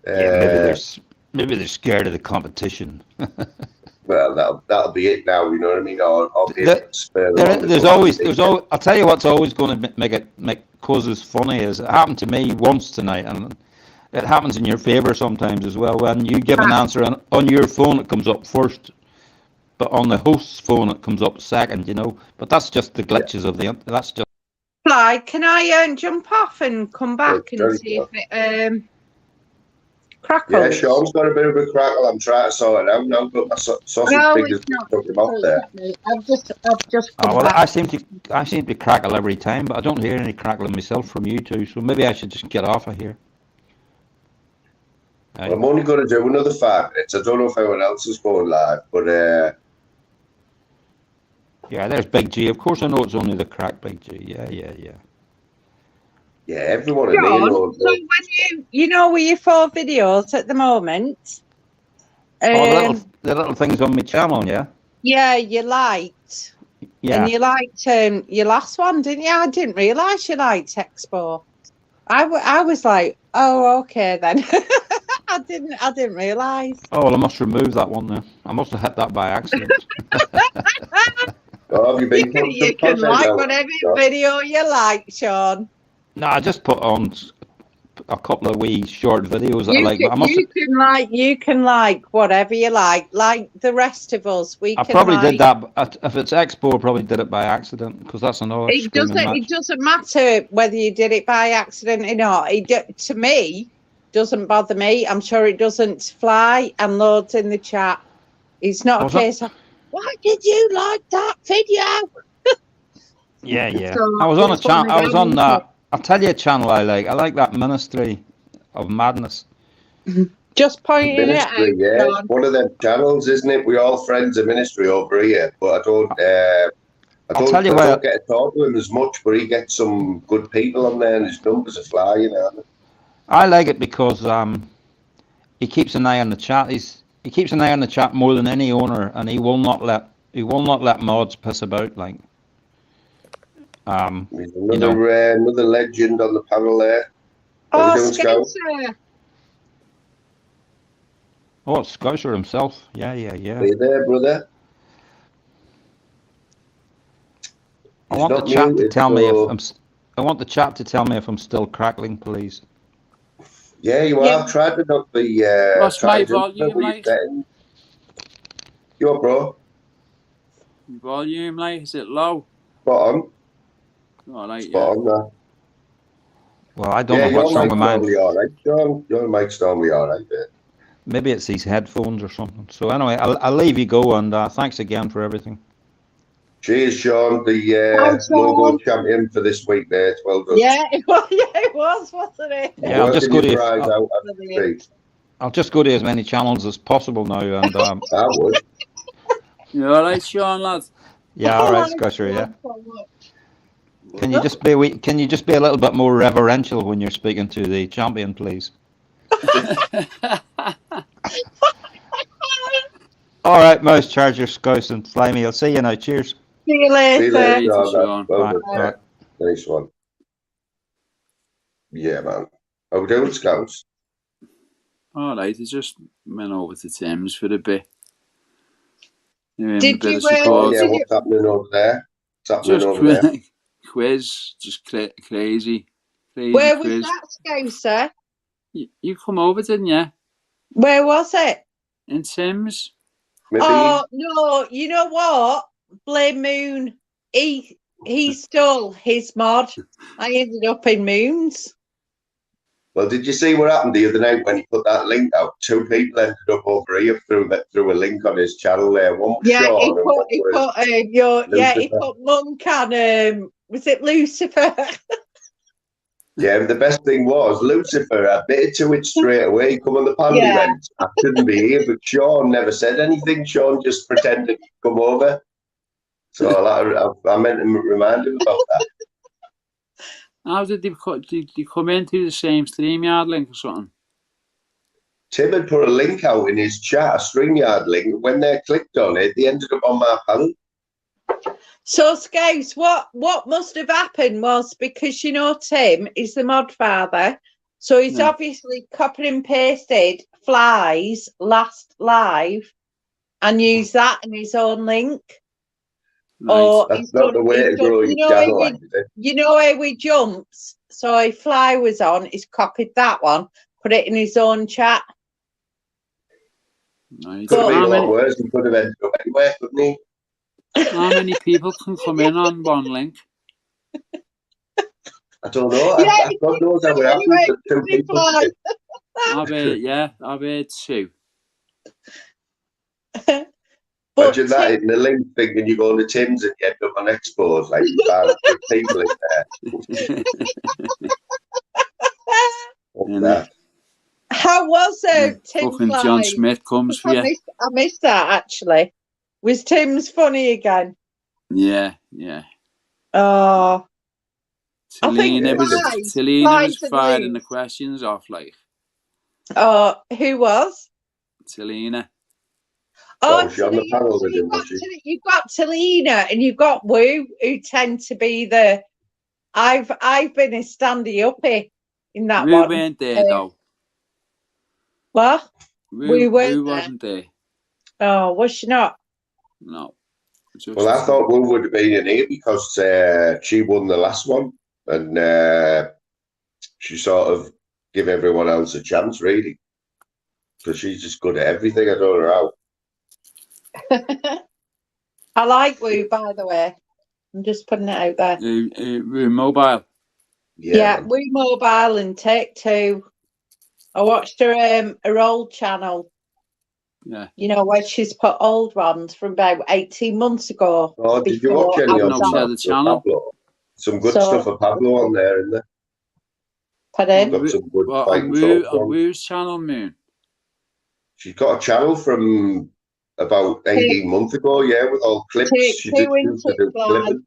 Maybe they're scared of the competition. Well, that'll be it now. You know what I mean? There's always. I'll tell you what's always going to make causes funny is it happened to me once tonight, and it happens in your favour sometimes as well. When you give an answer on your phone, it comes up first, but on the host's phone, it comes up second. You know, but that's just the glitches of the. That's just. Fly, can I jump off and come back and see if it crackles? Yeah, Sean's got a bit of a crackle. I'm trying to sort it out now, but my sausage fingers took him off there. I've just come back. I seem to crackle every time, but I don't hear any crackling myself from you two. So maybe I should just get off of here. Well, I'm only going to do another 5 minutes. I don't know if anyone else is going live, but yeah, there's Big G. Of course, I know it's only the crack, Big G. Yeah. Yeah, everyone in John, here. So when you know with your 4 videos at the moment, the little things on my channel, yeah. Yeah, you liked. Yeah. And you liked your last one, didn't you? I didn't realise you liked Expo. I was like, oh, okay then. I didn't realise. Oh, well, I must remove that one then. I must have hit that by accident. Oh, you can like whatever video you like, Sean. No, I just put on a couple of wee short videos that I like. You can like whatever you like the rest of us. I probably did that. If it's Expo, I probably did it by accident because that's another. It doesn't matter whether you did it by accident or not. To me, doesn't bother me. I'm sure it doesn't fly and loads in the chat. It's not a case of why did you like that video? Yeah. So, I was on a channel. I was on that. I'll tell you a channel I like. I like that Ministry of Madness. Just pointing it out. Yeah, it's one of them channels, isn't it? We all friends of Ministry over here, but I don't get to talk to him as much, but he gets some good people on there and his numbers are flying. I like it because he keeps an eye on the chat. He keeps an eye on the chat more than any owner, and he will not let mods piss about like. Another legend on the panel there. Skechers. Oh, it's Skechers himself. Yeah. Are you there, brother? I want the chat to tell me if I'm still crackling, please. Yeah, you are. I've tried to knock the. What's my volume, mate? Yo, bro. Volume, mate, is it low? Spot on. All right, Spot on there. Well, I don't know what's wrong with mine. All right, John. Your mic's normally all right, mate. Maybe it's these headphones or something. So anyway, I'll leave you go, and thanks again for everything. Cheers, Sean, the Thanks, logo Sean. champion for this week there. Well done. Yeah, it was, wasn't it? Yeah, I'll just go to. Eyes out at the Brilliant. I'll just go to as many channels as possible now, and I would. You all right, Sean, lad? yeah, all right, Skechers, yeah. Can you just be Can you just be a little bit more reverential when you're speaking to the champion, please? All right, Mouse, Charger, Scouse, and Slimy. I'll see you now. Cheers. See you later. Later, Sean. Sean. Well Bye. done. Bye. Nice one. Yeah, man. How we doing, Scouts? All right, I just went over to Tim's for a bit. Did you, Oh, yeah, did what's happening over there? What's happening just over there? quiz, just crazy Where was quiz. that, Scouser? You come over, didn't you? Where was it? In Tim's. Maybe Oh no, you know what? Blame Moon. He stole his mod. I ended up in Moon's. Well, did you see what happened the other night when he put that link out? Two people ended up over here through a link on his channel there. One was Yeah, Sean he and put one he was put he Lucifer. put Monk and was it Lucifer? Yeah, the best thing was Lucifer admitted to it straight away. Come on the panel, he Yeah. went, I shouldn't be here, but Sean never said anything. Sean just pretended to come over. So I meant to remind him about that. How did they come into the same StreamYard link or something? Tim had put a link out in his chat, a StreamYard link. When they clicked on it, they ended up on my panel. So Scouse, what must have happened was because you know Tim is the mod father, so he's Yeah. obviously copied and pasted Fly's last live and used that in his own link. Right. Or That's he's not done, the way to he's done, grow you your know, channel, he, like, is it? you know how he jumps. So if Fly was on, he's copied that one, put it in his own chat. Right. Could have been How a lot many, worse. He could have ended up anywhere, couldn't he? how many people can come in on one link? I don't know. Yeah, God knows how it happens. anyway, That two people Fly. did it. I've heard two. But Imagine that in the link thinking you go to Tim's and you end up on Expos, like 500 people in there. What's Yeah. that? how was Tim's Fucking live? John Smith comes for you. I missed that actually. Was Tim's funny again? Yeah. Oh, I think Talina Fly's was the firing move. the questions off, like. Oh, who was? Talina. Oh, was she on the Talina. panel So with him, was she? you've got Talina and you've got Woo, who tend to be the. I've been a standy uppie in that We one. weren't there though. What? We weren't Who there. wasn't there? Oh, was she not? No. Just Well, I thought Will would have been in here because she won the last one and she sort of give everyone else a chance, really. Because she's just good at everything. I don't know how. I like Woo, by the way. I'm just putting it out there. We're mobile. Yeah, man. Woo Mobile and Take Two. I watched her old channel. Yeah. You know, where she's put old ones from about 18 months ago. Oh, did you watch any I've of not them? shared the channel. Pablo? Some good So- stuff of Pablo on there, isn't there? Pardon? Got some good Well, fighting talk on. Woo's channel, Moon. She's got a channel from about 18 months ago, yeah, with all clips. Take She Two did into used to do Fly. clipping.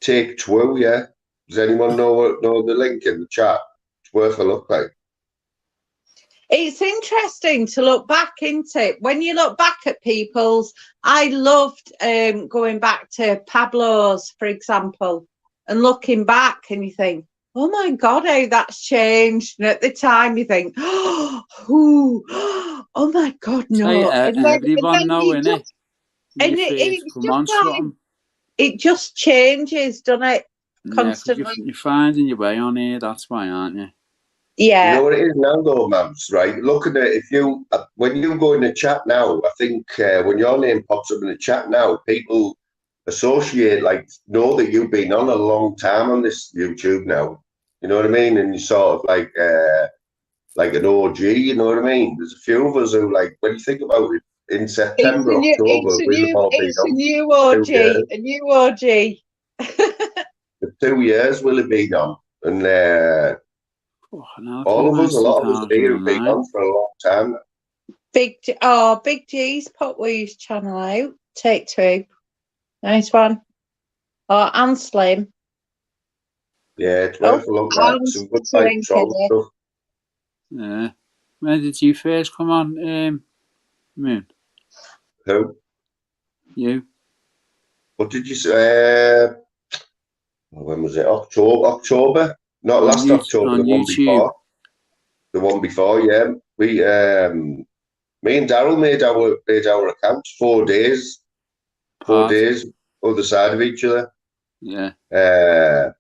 Take Two, yeah. Does anyone know the link in the chat? It's worth a look, like. It's interesting to look back into it. When you look back at people's, I loved going back to Pablo's, for example, and looking back and you think, oh my God, how that's changed. And at the time you think, oh my God, no. Say, everyone know, you innit? just- and it just changes, doesn't it? Constantly. Yeah, you're finding your way on here, that's why, aren't you? Yeah. You know what it is now, though, Mams, right? Looking at when you go in the chat now, I think when your name pops up in the chat now, people associate, know that you've been on a long time on this YouTube now. You know what I mean? And you're sort of like an OG, you know what I mean? There's a few of us who, when you think about it, in September, October, we'll have all been it's a on. new 2 OG, years. a new OG. For 2 years we'll have been on. And No, all of us, a lot of us here have been 2009. on for a long time. Big G's put Wee's channel out. Take 2. Nice one. Oh, and Slim. Yeah, it's worth a look at. Some good like troll stuff. Yeah. When did you first come on, Moon? Who? You? What did you say? When was it? October? Not last October, the one YouTube. before. The one before, yeah. We me and Daryl made our accounts 4 days. 4 days other side of each other. Yeah. That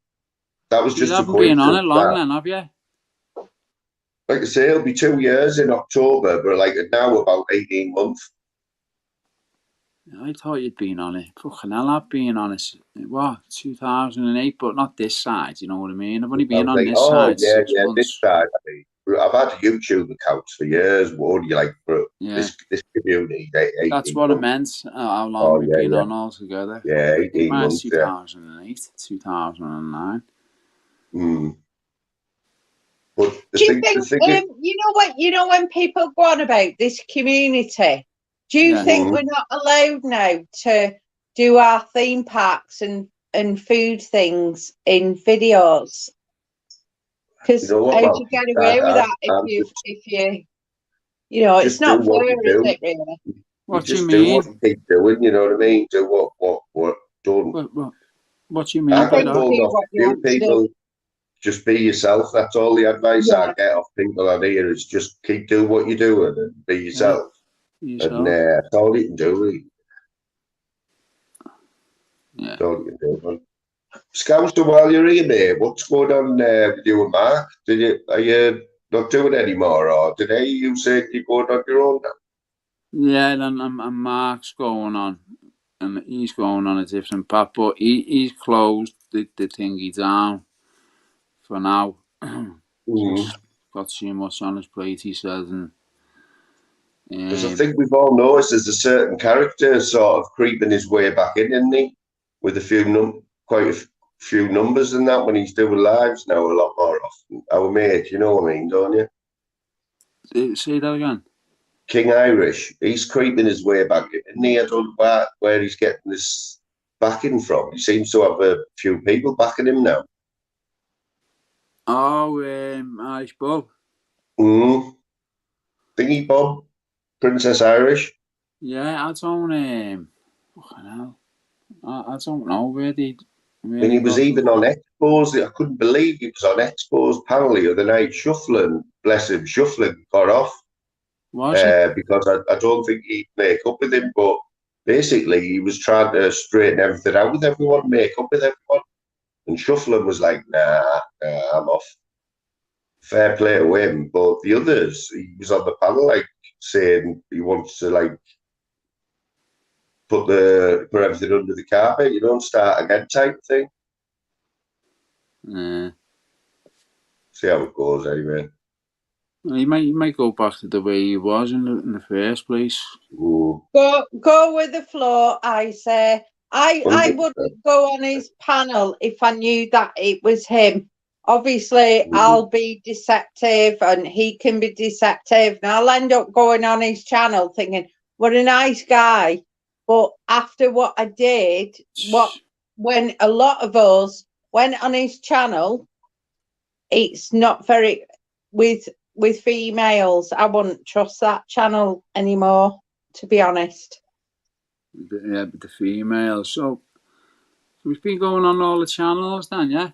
was You just a haven't been on it coincidence. long then, have you? Like I say, it'll be 2 years in October, but like now about 18 months. I thought you'd been on it. Fucking hell, I've been on it. What, 2008, but not this side, you know what I mean? I've only been on this side 6 months. This side. I mean, I've had YouTube accounts for years, only like for this community. That's what it meant, how long we've been on altogether. Yeah, 18 months, 2008, 2009. But do you think, you know when people go on about this community, do you think we're not allowed now to do our theme parks and food things in videos? Because how do you get away with that if you know, it's not fair, is it, really? What do you mean? Do what you keep doing, you know what I mean? Do what don't. What do you mean? I get told off you people, just be yourself. That's all the advice I get off people on here is just keep doing what you're doing and be yourself. And that's all you can do, really. Yeah. That's all you can do. Scouser, while you're here, mate, what's going on with you and Mark? Are you not doing it anymore, or today you said you're going on your own now? Yeah, and Mark's going on, and he's going on a different path, but he's closed the thingy down for now. Just got too much on his plate, he says, and because I think we've all noticed there's a certain character sort of creeping his way back in, isn't he? With quite a few numbers and that when he's doing lives now a lot more often. Our mate, you know what I mean, don't you? Say that again. King Irish, he's creeping his way back in, isn't he? I don't know where he's getting this backing from. He seems to have a few people backing him now. Oh, Irish Bob. Thingy Bob, Princess Irish. Yeah, I don't. Fucking hell. I don't know where they. And he was even on Expo's. I couldn't believe he was on Expo's panel the other night, shuffling. Bless him, shuffling got off. Was it? Because I don't think he'd make up with him, but basically he was trying to straighten everything out with everyone, make up with everyone. And shuffling was like, nah, I'm off. Fair play to him. But the others, he was on the panel like saying he wants to like put everything under the carpet, you don't start again type thing. See how it goes anyway. Well, he might go back to the way he was in the first place. Go with the flow, I say. I wouldn't go on his panel if I knew that it was him. Obviously, I'll be deceptive and he can be deceptive. And I'll end up going on his channel thinking, what a nice guy. But after what I did, when a lot of us went on his channel, it's not very with females. I wouldn't trust that channel anymore, to be honest. Yeah, but the females. So we've been going on all the channels then, yeah?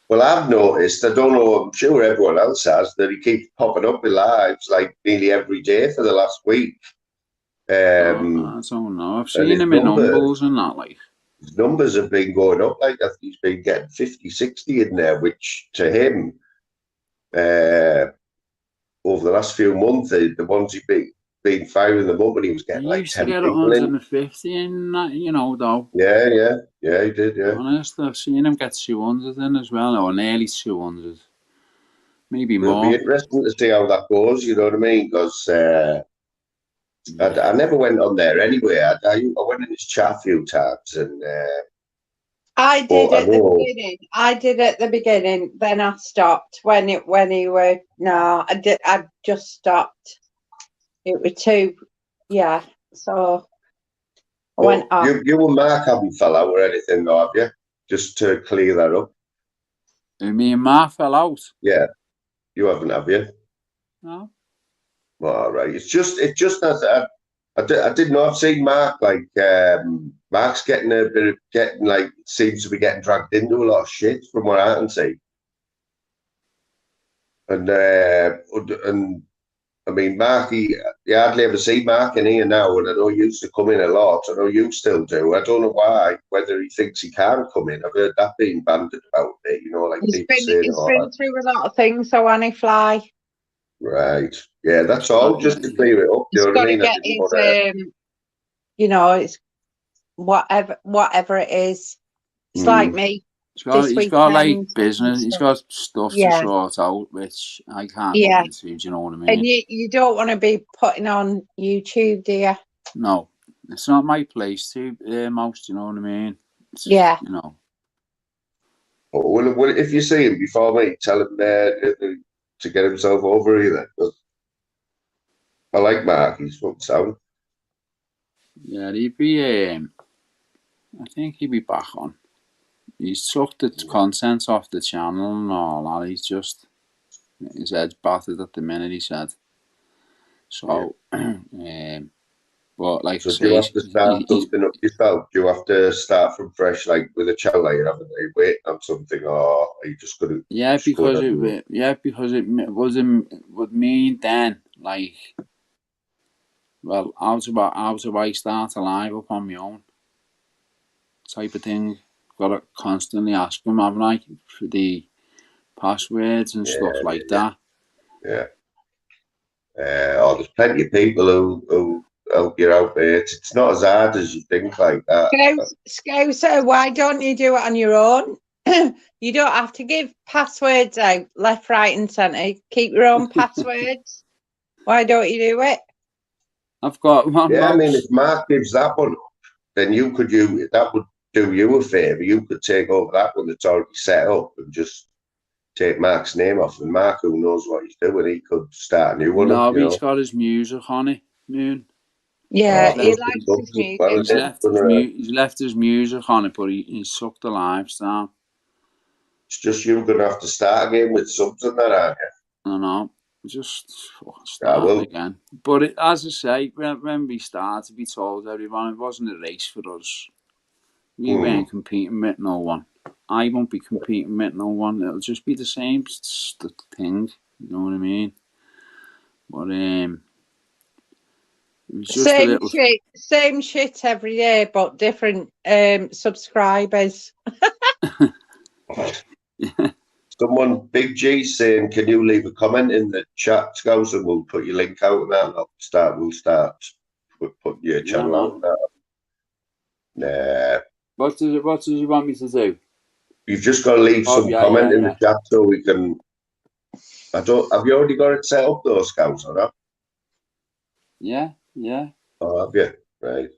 Well, I've noticed, I don't know, I'm sure everyone else has, that he keeps popping up in lives like nearly every day for the last week. I don't know. I've seen him in numbers and that, like. His numbers have been going up, like I think he's been getting 50, 60 in there, which to him, over the last few months, the ones he's been firing them up and he was getting like 10 people in. He used to get 150 in that, you know, though. Yeah, he did, yeah. Honest, I've seen him get 200 in as well, or nearly 200. Maybe more. It'll be interesting to see how that goes, you know what I mean? Because I never went on there anyway. I went in his chat a few times, and I did I at the know. beginning. I did at the beginning. Then I stopped when he were. No, I did. I just stopped. It was too. Yeah. So I went But off. you and Mark haven't fell out or anything, though, have you? Just to clear that up. Me and Ma fell out. Yeah, you haven't, have you? No. Well, all right. It's just that I didn't know. I've seen Mark Mark's getting seems to be getting dragged into a lot of shit from what I can see. And I mean, Mark, you hardly ever see Mark in here now, and I know he used to come in a lot. I know you still do. I don't know why, whether he thinks he can come in. I've heard that being bandied about it, like people saying, He's oh, been through a lot of things. So when he fly, right. Yeah, that's all, just to clear it up. Do he's you know what I got to mean? I get didn't his. want It's whatever it is. It's to. like me. He's got like Weekend business. and He's stuff. got stuff to Yeah. sort out, which I can't Yeah. go into. Do you know what I mean? And you don't want to be putting on YouTube, do you? No, it's not my place to, Mouse. Do you know what I mean? Yeah. You know. Well, if you see him before me, tell him to get himself over here. I like Mark. He's fucking sound. Yeah, he'd be. I think he'd be back on. He's took the content off the channel and all that. He's just his head's battered at the minute. He said. So, but like So I do you say, have to start dusting up yourself? Do you have to start from fresh, like with a channel layer, haven't you? Waiting on something, or are you just going to? yeah, because it would mean then like, well, how do I start a live up on my own type of thing? Got to constantly ask them, haven't I, for the passwords and stuff like that. Yeah. There's plenty of people who help you out there. It's not as hard as you think like that. Scouser, why don't you do it on your own? You don't have to give passwords out left, right, and centre. Keep your own passwords. Why don't you do it? I've got one. Yeah, I mean, if Mark gives that one up, then that would do you a favour. You could take over that one that's already set up and just take Mark's name off. And Mark, who knows what he's doing, he could start a new one. No, he's got his music on it, Moon. Yeah, Oh, he likes his music. He's left his music on it, but he sucked the lives down. It's just you're going to have to start again with subs and that, aren't you? I know. Just start again. But as I say, when we started, we told everyone it wasn't a race for us. We weren't competing with no one. I won't be competing with no one. It'll just be the same thing. You know what I mean? But it was just same shit every day, but different subscribers. Yeah. Someone, Big G, saying, "Can you leave a comment in the chat, Scouts, and we'll put your link out and that. We'll start put your channel out. Nah. What does you want me to do? You've just got to leave some comment in the chat so we can. Have you already got it set up though, Scouts, or not? Yeah. Oh, have you? Right.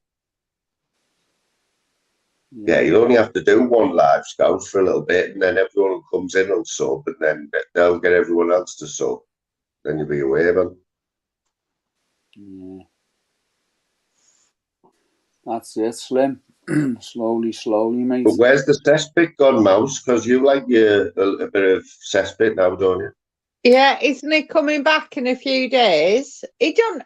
Yeah, you'll only have to do one live, Scouts, for a little bit, and then everyone who comes in will sub, and then they'll get everyone else to sub. Then you'll be away, man. Yeah. That's it, Slim. slowly, mate. But where's the cesspit gone, Mouse? Because you like a bit of cesspit now, don't you? Yeah, isn't it coming back in a few days? It don't.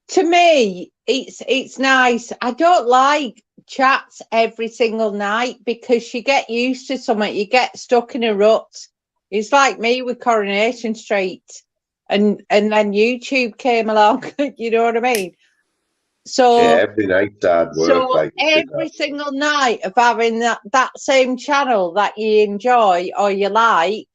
To me, it's nice. I don't like chats every single night because you get used to something. You get stuck in a rut. It's like me with Coronation Street, and then YouTube came along. You know what I mean? So yeah, every night hard work. So like every single night of having that same channel that you enjoy or you like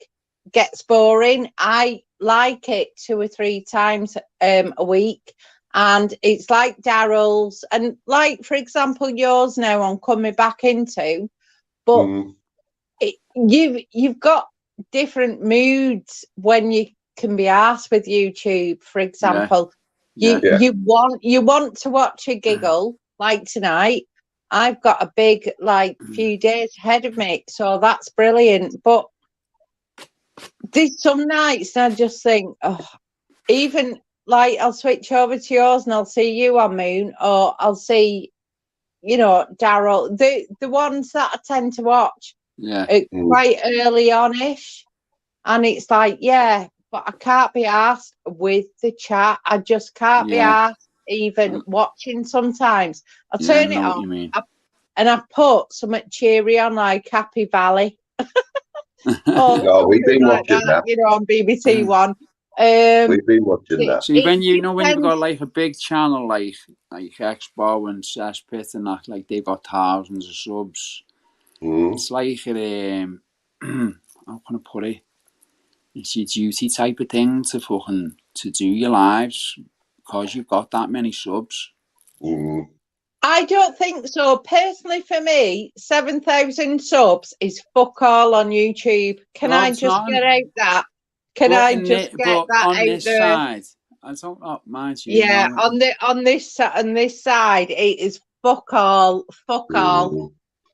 gets boring. I like it 2 or 3 times a week. And it's like Daryl's and like, for example, yours now I'm coming back into, but you've got different moods when you can be asked with YouTube, for example. Yeah. You want to watch a giggle like tonight. I've got a big few days ahead of me, so that's brilliant. But there's some nights I just think, oh, even I'll switch over to yours and I'll see you on Moon, or I'll see, Daryl. The ones that I tend to watch quite early on-ish, and it's like, yeah, but I can't be asked with the chat. I just can't be asked even watching sometimes. I turn it I know off what you mean. and I put something cheery on, like Happy Valley. No, we've been watching that. On BBC One. We've been watching that. See, when you've got like a big channel like Expo and Cesspit and that, like they've got thousands of subs. It's like how can I put it? It's your duty type of thing to do your lives because you've got that many subs. I don't think so. Personally, for me, 7,000 subs is fuck all on YouTube. Can I just get out that? Can I just get that on out this there? side, I don't know, mind you. Yeah, on this side, it is fuck all,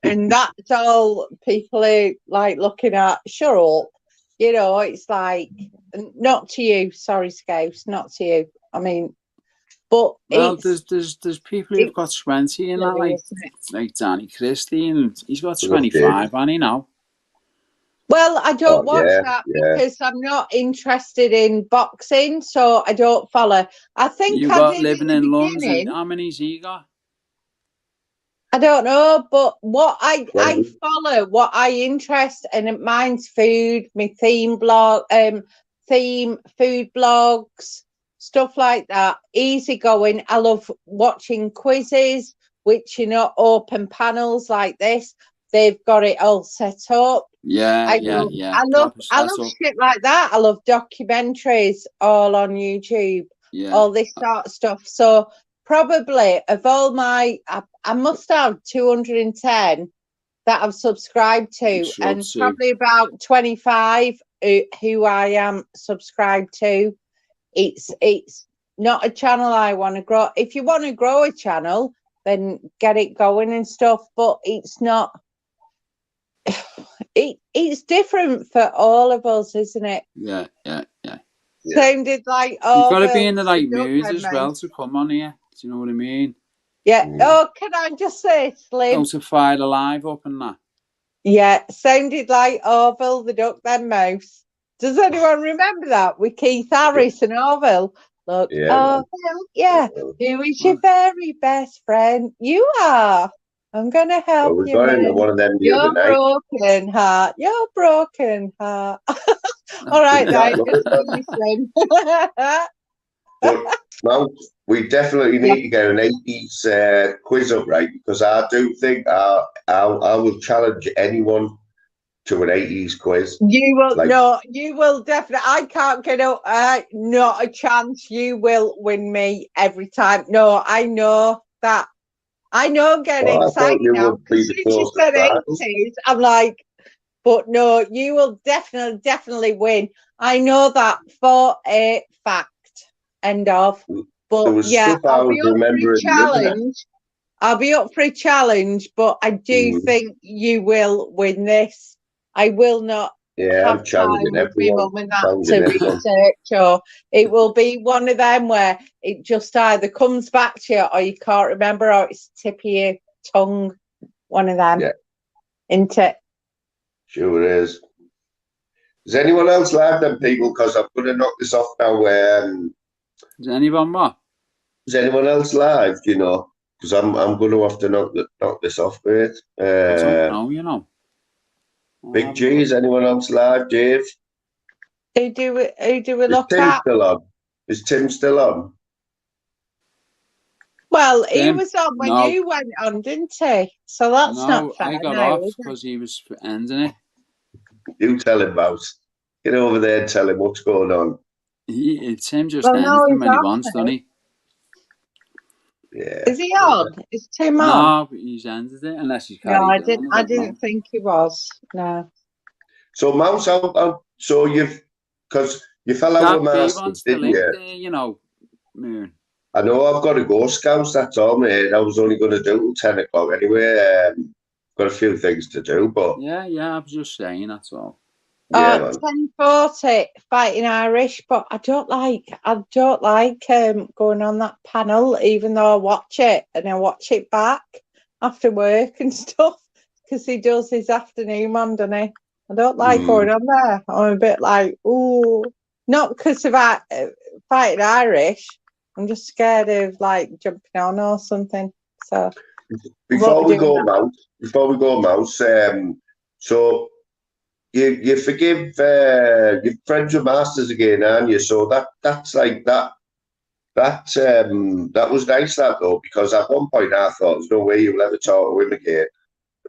and that's all people are like looking at. Shut up, It's like not to you. Sorry, Scouse, not to you. I mean, but there's people who've got 20 and that, like Danny Christie, and he's got 25, and he now. Well, I don't watch that because I'm not interested in boxing, so I don't follow. I think you got living in London. How many's he got? I don't know, but what I follow, what I interest, and mine's food, my theme food blogs, stuff like that. Easy going. I love watching quizzes, which open panels like this. They've got it all set up. I love shit like that. I love documentaries all on YouTube. All this sort of stuff. So probably of all my, I must have 210 that I've subscribed to, and probably about 25 who I am subscribed to. It's not a channel I want to grow. If you want to grow a channel, then get it going and stuff. But it's not. It's different for all of us, isn't it? Yeah. Sounded like you've got to be in the right mood as well to come on here. Do you know what I mean? Yeah. Oh, can I just say, Slim? To fire the live up and that. Yeah, sounded like Orville the Duck Then Mouse. Does anyone remember that with Keith Harris and Orville? Look, Orville, who is your very best friend? You are. I'm going to help you, man. One of them the other night. Your broken heart. All right, But Mount, we definitely need to get an 80s quiz up, right? Because I do think I will challenge anyone to an 80s quiz. You will you will definitely. I can't get up. Not a chance. You will win me every time. No, I know that. I know I'm getting excited now. As soon as you said 80s, I'm like, but no, you will definitely win. I know that for a fact. End of. But yeah, I'll be up for a challenge. I'll be up for a challenge, but I do think you will win this. I will not have time with my mum and that to research, or it will be one of them where it just either comes back to you or you can't remember, or it's tip of your tongue. One of them. Yeah. Isn't it? Sure it is. Does anyone else live them, people? Because I'm going to knock this off now. Is anyone what? Is anyone else live? Because I'm going to have to knock this off, mate. I don't know, Big G, is anyone else live, Dave? Who do we look at? Is Tim still on? Well, he was on when you went on, didn't he? So that's not fair. I got off because he was ending it. You tell him, Mouse. Get over there and tell him what's going on. Tim just ends them when he wants, doesn't he? Yeah. Is he on? Is Tim on? No, but he's ended it unless he's carried on. I didn't think he was. No. So Mouse, so because you fell out with Masters, didn't you? Moon. I know I've got to go, Scouts, that's all, mate. I was only going to do it 10 o'clock anyway. Got a few things to do, but Yeah, I was just saying, that's all. yeah, man. 10:40 Fighting Irish, but I don't like going on that panel, even though I watch it and I watch it back after work and stuff, because he does his afternoon one, doesn't he? I don't like going on there. I'm a bit like, ooh, not because of Fighting Irish. I'm just scared of like jumping on or something. So Before we go, Mouse, so you forgive your friends with masters again, aren't you? So that's like that was nice, that though, because at one point I thought there's no way you'll ever talk to him again.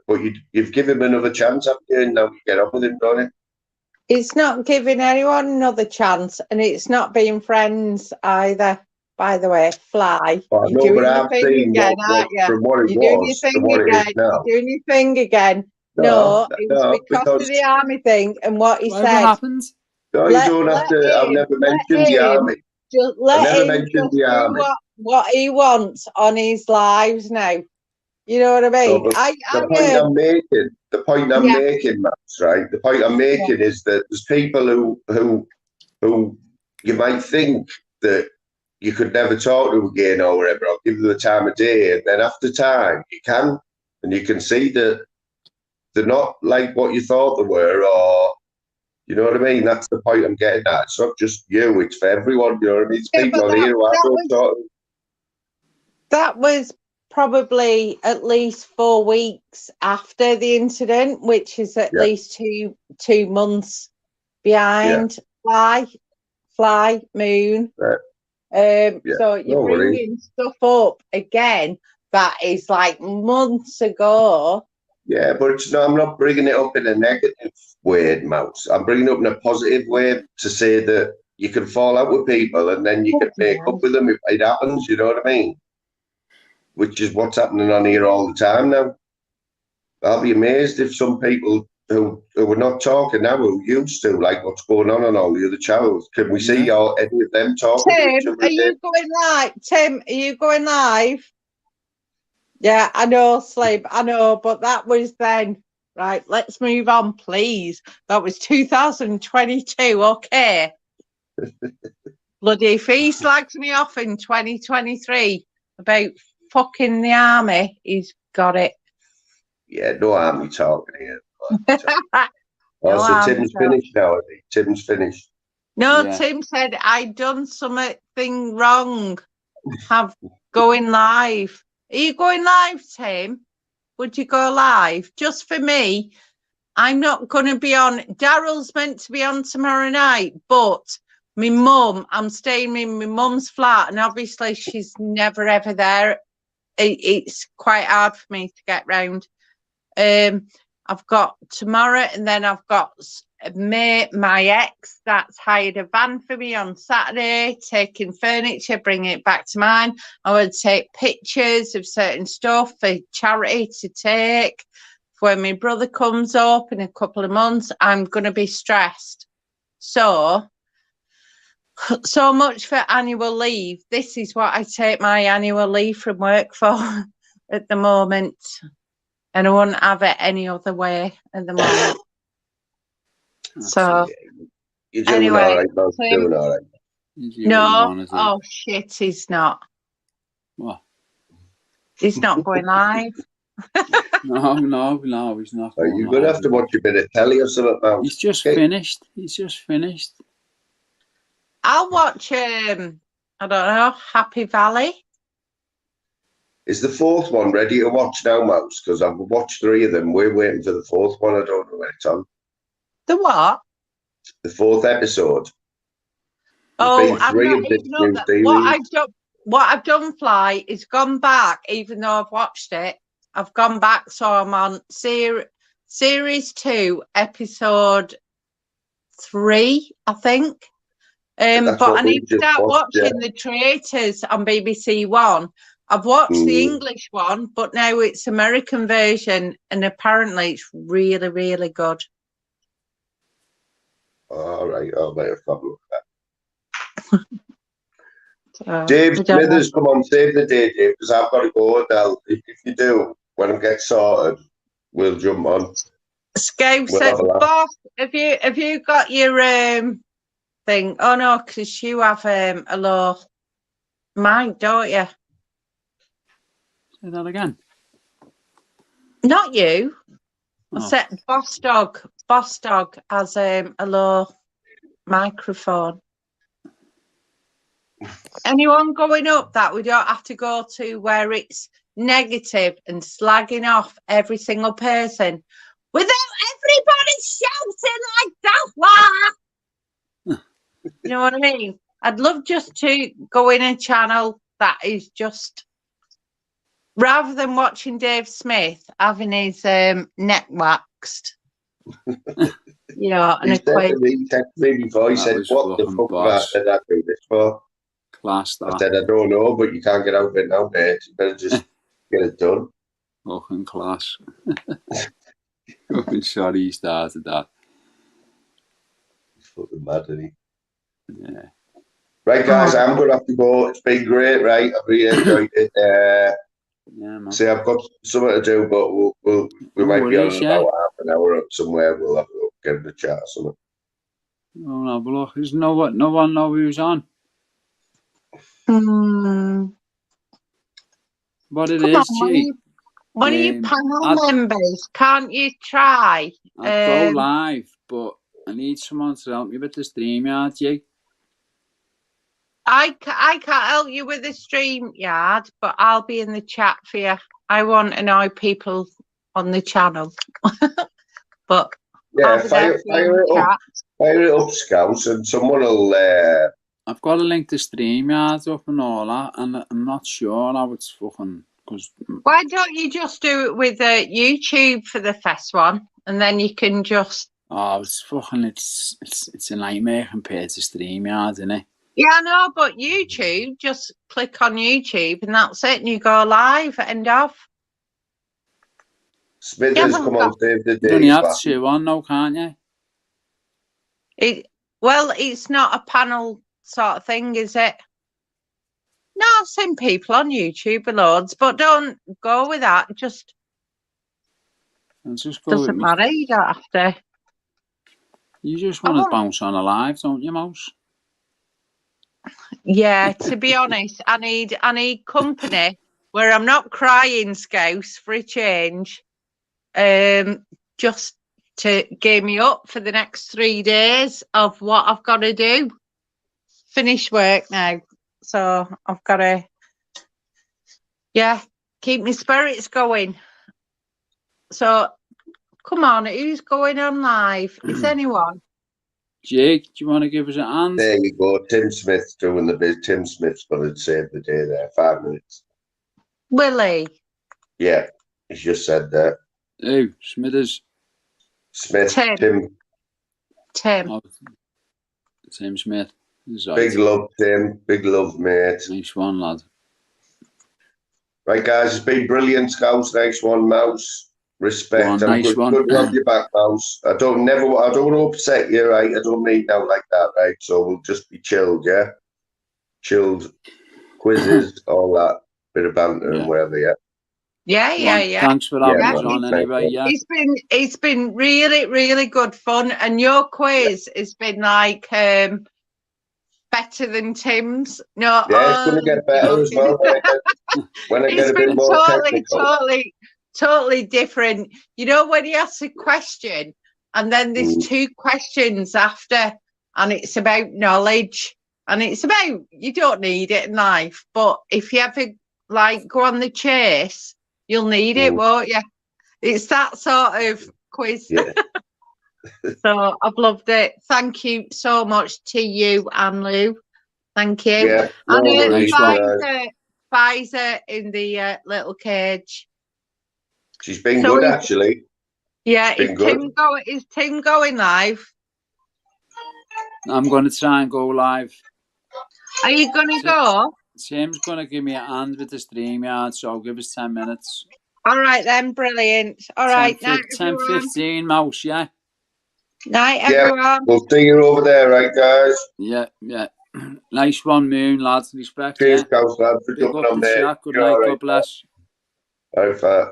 But you've given him another chance, haven't you? And now you get on with him, don't you? it's not giving anyone another chance, and it's not being friends either. By the way, Fly, Oh, you're no, doing but your I've thing seen again, aren't you? from what it You're doing your was to thing what it is again. now. You're doing your thing again. No, it was because of the army thing and what he Whatever said. happens. No, you don't have to. I've never mentioned the army. Just I let never him mentioned just the do army. what he wants on his lives now. You know what I No, mean? but the point I'm making, Max, right? The point I'm making is that there's people who you might think that you could never talk to again or whatever, or give them the time of day, and then after time you can, and you can see that they're not like what you thought they were, or you know what I mean? That's the point I'm getting at. It's not just you, it's for everyone, you know what I mean? It's people on here who I don't talk to. That was probably at least 4 weeks after the incident, which is at least two months behind Fly Moon. So you're bringing stuff up again that is like months ago. Yeah, but it's not, I'm not bringing it up in a negative way, Mouse. I'm bringing it up in a positive way to say that you can fall out with people and then you can make up with them if it happens, you know what I mean? Which is what's happening on here all the time now. I'll be amazed if some people who are not talking now, who used to, like what's going on all the other channels, can we see any of them talking to each other? Are you going live? Tim, are you going live? Yeah, I know, Slib, I know, but that was then. Right, let's move on, please. That was 2022, okay. Bloody, if he slags me off in 2023 about fucking the army, he's got it. Yeah, no army talking here. So Tim's finished now, I think. Tim's finished. No, Tim said I'd done something wrong. Have going live. Are you going live, Tim? Would you go live? Just for me, I'm not going to be on. Daryl's meant to be on tomorrow night, but my mum, I'm staying in my mum's flat, and obviously she's never ever there. It's quite hard for me to get round. I've got tomorrow, and then I've got my ex that's hired a van for me on Saturday, taking furniture, bringing it back to mine. I would take pictures of certain stuff for charity to take. When my brother comes up in a couple of months, I'm going to be stressed. So much for annual leave. This is what I take my annual leave from work for at the moment. And I wouldn't have it any other way at the moment. So, you're doing anyway, all right, man. Doing all right. No, shit, he's not. What? He's not going live. No, he's not. You're going to have to watch a bit of telly or something now. He's just finished. I'll watch, I don't know, Happy Valley. Is the fourth one ready to watch now, Mouse? Because I've watched 3 of them. We're waiting for the 4th one. I don't know when it's on. The what? The 4th episode. What I've done, Fly, is gone back, even though I've watched it. I've gone back, so I'm on series 2, episode 3, I think. But I need to start watching The Traitors on BBC One. I've watched the English one, but now it's American version, and apparently it's really, really good. All right, I'll make a problem with that. Dave I don't know. Smithers, come on, save the day, Dave, because I've got to go now. If you do, when I get sorted, we'll jump on. Scouse We'll have a laugh. boss, have you got your thing? Oh no, because you have a low mic, don't you? Say that again. Not you. I Oh. said Boss Dog. Boss Dog has a low microphone. Anyone going up that we don't have to go to where it's negative and slagging off every single person without everybody shouting like that? You know what I mean? I'd love just to go in a channel that is just, rather than watching Dave Smith having his neck waxed, you know, and He a quiz. texted me before. He That said, was "What the fucking fuck boss. did I do this for?" Class I that. said, "I don't know, but you can't get out of it now, mate. You better just get it done." Fucking class. Fucking sorry he started that. He's fucking mad, isn't he? Yeah. Right, guys, I'm going to have to go. It's been great, right? I've really enjoyed it. Yeah, man. See, I've got something to do, but we No might be on worries, in about half an hour up somewhere. We'll have to get in the chat or something. Oh no, but look, there's no one know who's on. What it Come is, on, G. one of you panel members, can't you try? I'd go live, but I need someone to help me with the StreamYard, G. I can't help you with the StreamYard, but I'll be in the chat for you. I want to know people on the channel. But yeah, I'll be there for you in the chat. Fire it up, Scouts, and someone will. I've got a link to StreamYard up and all that, and I'm not sure how it's fucking. Cause why don't you just do it with YouTube for the first one, and then you can just. Oh, it's fucking. It's a nightmare compared to StreamYard, isn't it? Yeah, I know, but YouTube, just click on YouTube and that's it, and you go live, end off. Smithers, come on, save the day. You only have 2 on now, can't you? Well, it's not a panel sort of thing, is it? No, I've seen people on YouTube loads, but don't go with that. Just doesn't matter. You don't have to. You just want to bounce on a live, don't you, Mouse? Yeah, to be honest, I need company where I'm not crying, Scouse, for a change. Just to gear me up for the next 3 days of what I've got to do. Finish work now, so I've got to, keep my spirits going. So, come on, who's going on live? Is anyone? Jake, do you want to give us a hand? There you go. Tim Smith's doing the biz. Tim Smith's going to save the day there. 5 minutes. Willie? Yeah, he's just said that. Who? Smithers? Smith. Tim. Oh, Tim Smith. Big love, Tim. Big love, mate. Nice one, lad. Right, guys, it's been brilliant, Scouts. Nice one, Mouse. Respect. Nice one. Good to have you back, Mouse. I don't want to upset you, right? I don't mean now like that, right? So we'll just be chilled, yeah? Chilled quizzes, all that. Bit of banter and whatever, yeah. Yeah. Thanks for having us on anyway, yeah. It's been really, really good fun, and your quiz has been like better than Tim's. No, it's going to get better as well when I get a bit more technical. Totally different. You know, when you ask a question and then there's 2 questions after, and it's about knowledge, and it's about, you don't need it in life, but if you ever go on the chase, you'll need it, won't you? It's that sort of quiz. Yeah. So I've loved it. Thank you so much to you and Lou. Thank you. Yeah, and Pfizer in the little cage. She's been good, actually. Yeah, is Tim going live? I'm going to try and go live. Are you going to go? Tim's going to give me a hand with the StreamYard, so I'll give us 10 minutes. All right, then. Brilliant. All right. 10:15, Mouse, yeah? Night, everyone. Yeah, we'll see you over there, right, guys? Yeah. Nice one, Moon, lads. Respect, Cheers, yeah. Ghost lad, for Big jumping up on the there. chat. Good You're night. all right, God bless. All right, fat.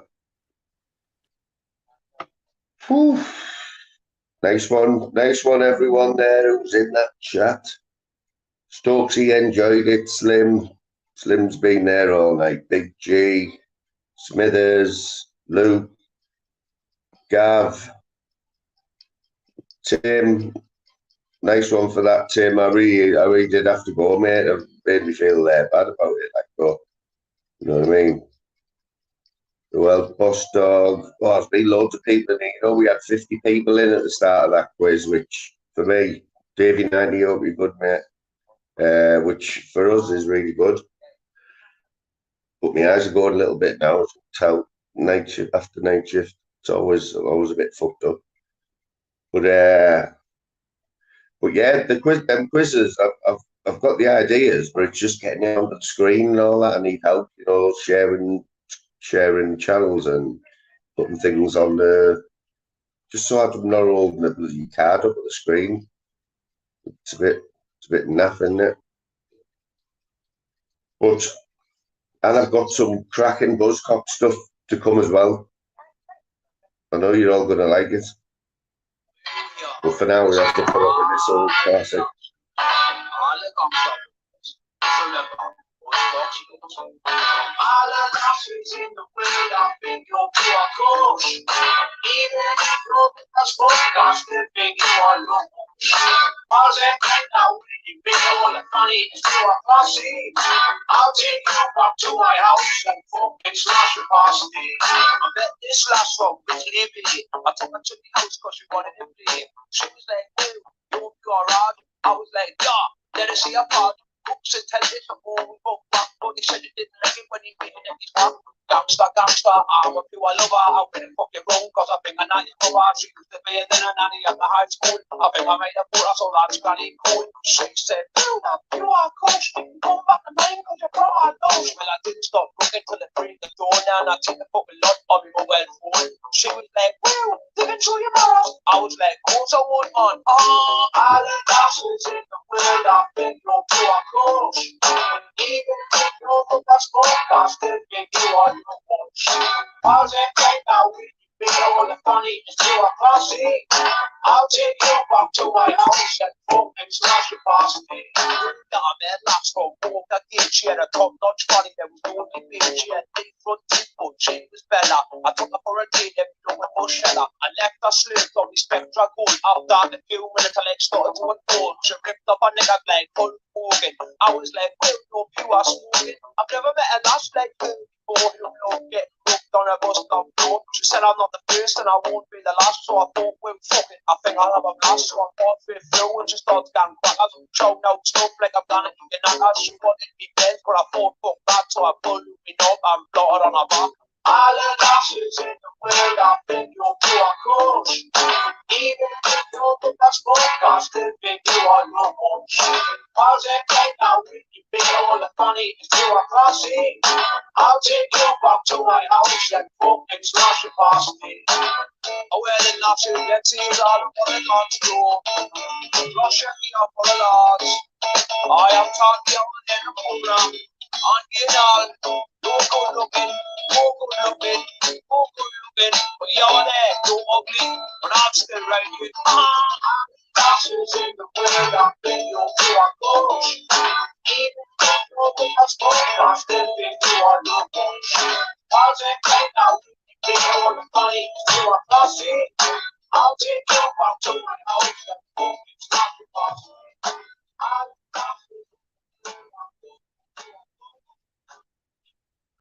Whew. Nice one, everyone there who's in that chat. Stokesy enjoyed it. Slim's been there all night. Big G, Smithers, Luke, Gav, Tim. Nice one for that, Tim. I really did have to go, mate. It made me feel bad about it, like, but you know what I mean. Well, Boss Dog. Oh, there's been loads of people in it. You know, we had 50 people in at the start of that quiz, which for me, Davey 90 will be good, mate. Which for us is really good. But my eyes are going a little bit now. Tell night shift after night shift. It's always a bit fucked up. But yeah, them quizzes. I've got the ideas, but it's just getting it on the screen and all that. I need help. You know, sharing channels and putting things on the. Just so I'm not holding the bloody card up at the screen. It's a bit naff, isn't it? And I've got some cracking Buzzcock stuff to come as well. I know you're all gonna like it. But for now, we have to put up with this old classic. All the lashes in the world, I think you're poor coach. Even if you know that that's podcast, they think you are local. All that right now, you bring all the money into a posse. I'll take you back to my house and fucking slash your parsley. I met this last one with Libby. I took her to the house because she wanted to play. She was like, "Hey, you won't be alright." I was like, "Yeah, let her see a part." Books and television, all we both back, but he said he didn't like it when he made it in his mouth. Gangsta, I'm a pure lover. I went fucking wrong because I think I know you cover. She used to be then a nanny at the high school. I think I made a put so that's granny cool. She said, you are coach. Come back to mine because you brought our nose. Well, I didn't stop looking till they bring the door down. I take the fucking lot on my mobile phone. She was like, didn't show your mouth. I was like, course I would, man. Oh, all the dashes in the world, I think you're poor coach. Even if you know that's podcast, they think you are your coach. How's it right now? We know all the funny is you are classy. I'll take you back to my house and fucking slash your parsley. That I met last from walk that gate. She had a top-notch funny. There was no only bitch. She had 8 front teeth, but she was better. I took her for a date every day with no sheller. I left her slipped on the Spectra gold. After a few minutes, I like started to unfold. She ripped up her nigga like Hulk Hogan. I was like, well, no pure smoking. I've never met a lass like her before. You know, get hooked on a bus stop floor. She said I'm not the first and I won't be the last. So I thought, well, fuck it. I think I'll have a blast. So I thought through and she started gang crackers. Showing out stuff like I've done it. You know, she wanted me dead, but I thought, fuck that. So I pulled me up and blotted on her back. All the lashes in the world, I think you're poor coach. Even if you know that that's podcast, they think you are your coach. How's it right now? You bring all the money into a classy. I'll take you back to my house and fucking slash your parsley. Oh, well, in lashes, let's see it all over the country. Rush me up for the lads. I am talking on the program. On the all, no good looking, but you're there, you're ugly, but I'm still right here. Lashes in the world, I think you're poor coach. Even if you know that's podcast, they think you are no coach. How's it right now? You bring all the money to a classy. I'll take you back to my house and fucking stop your party.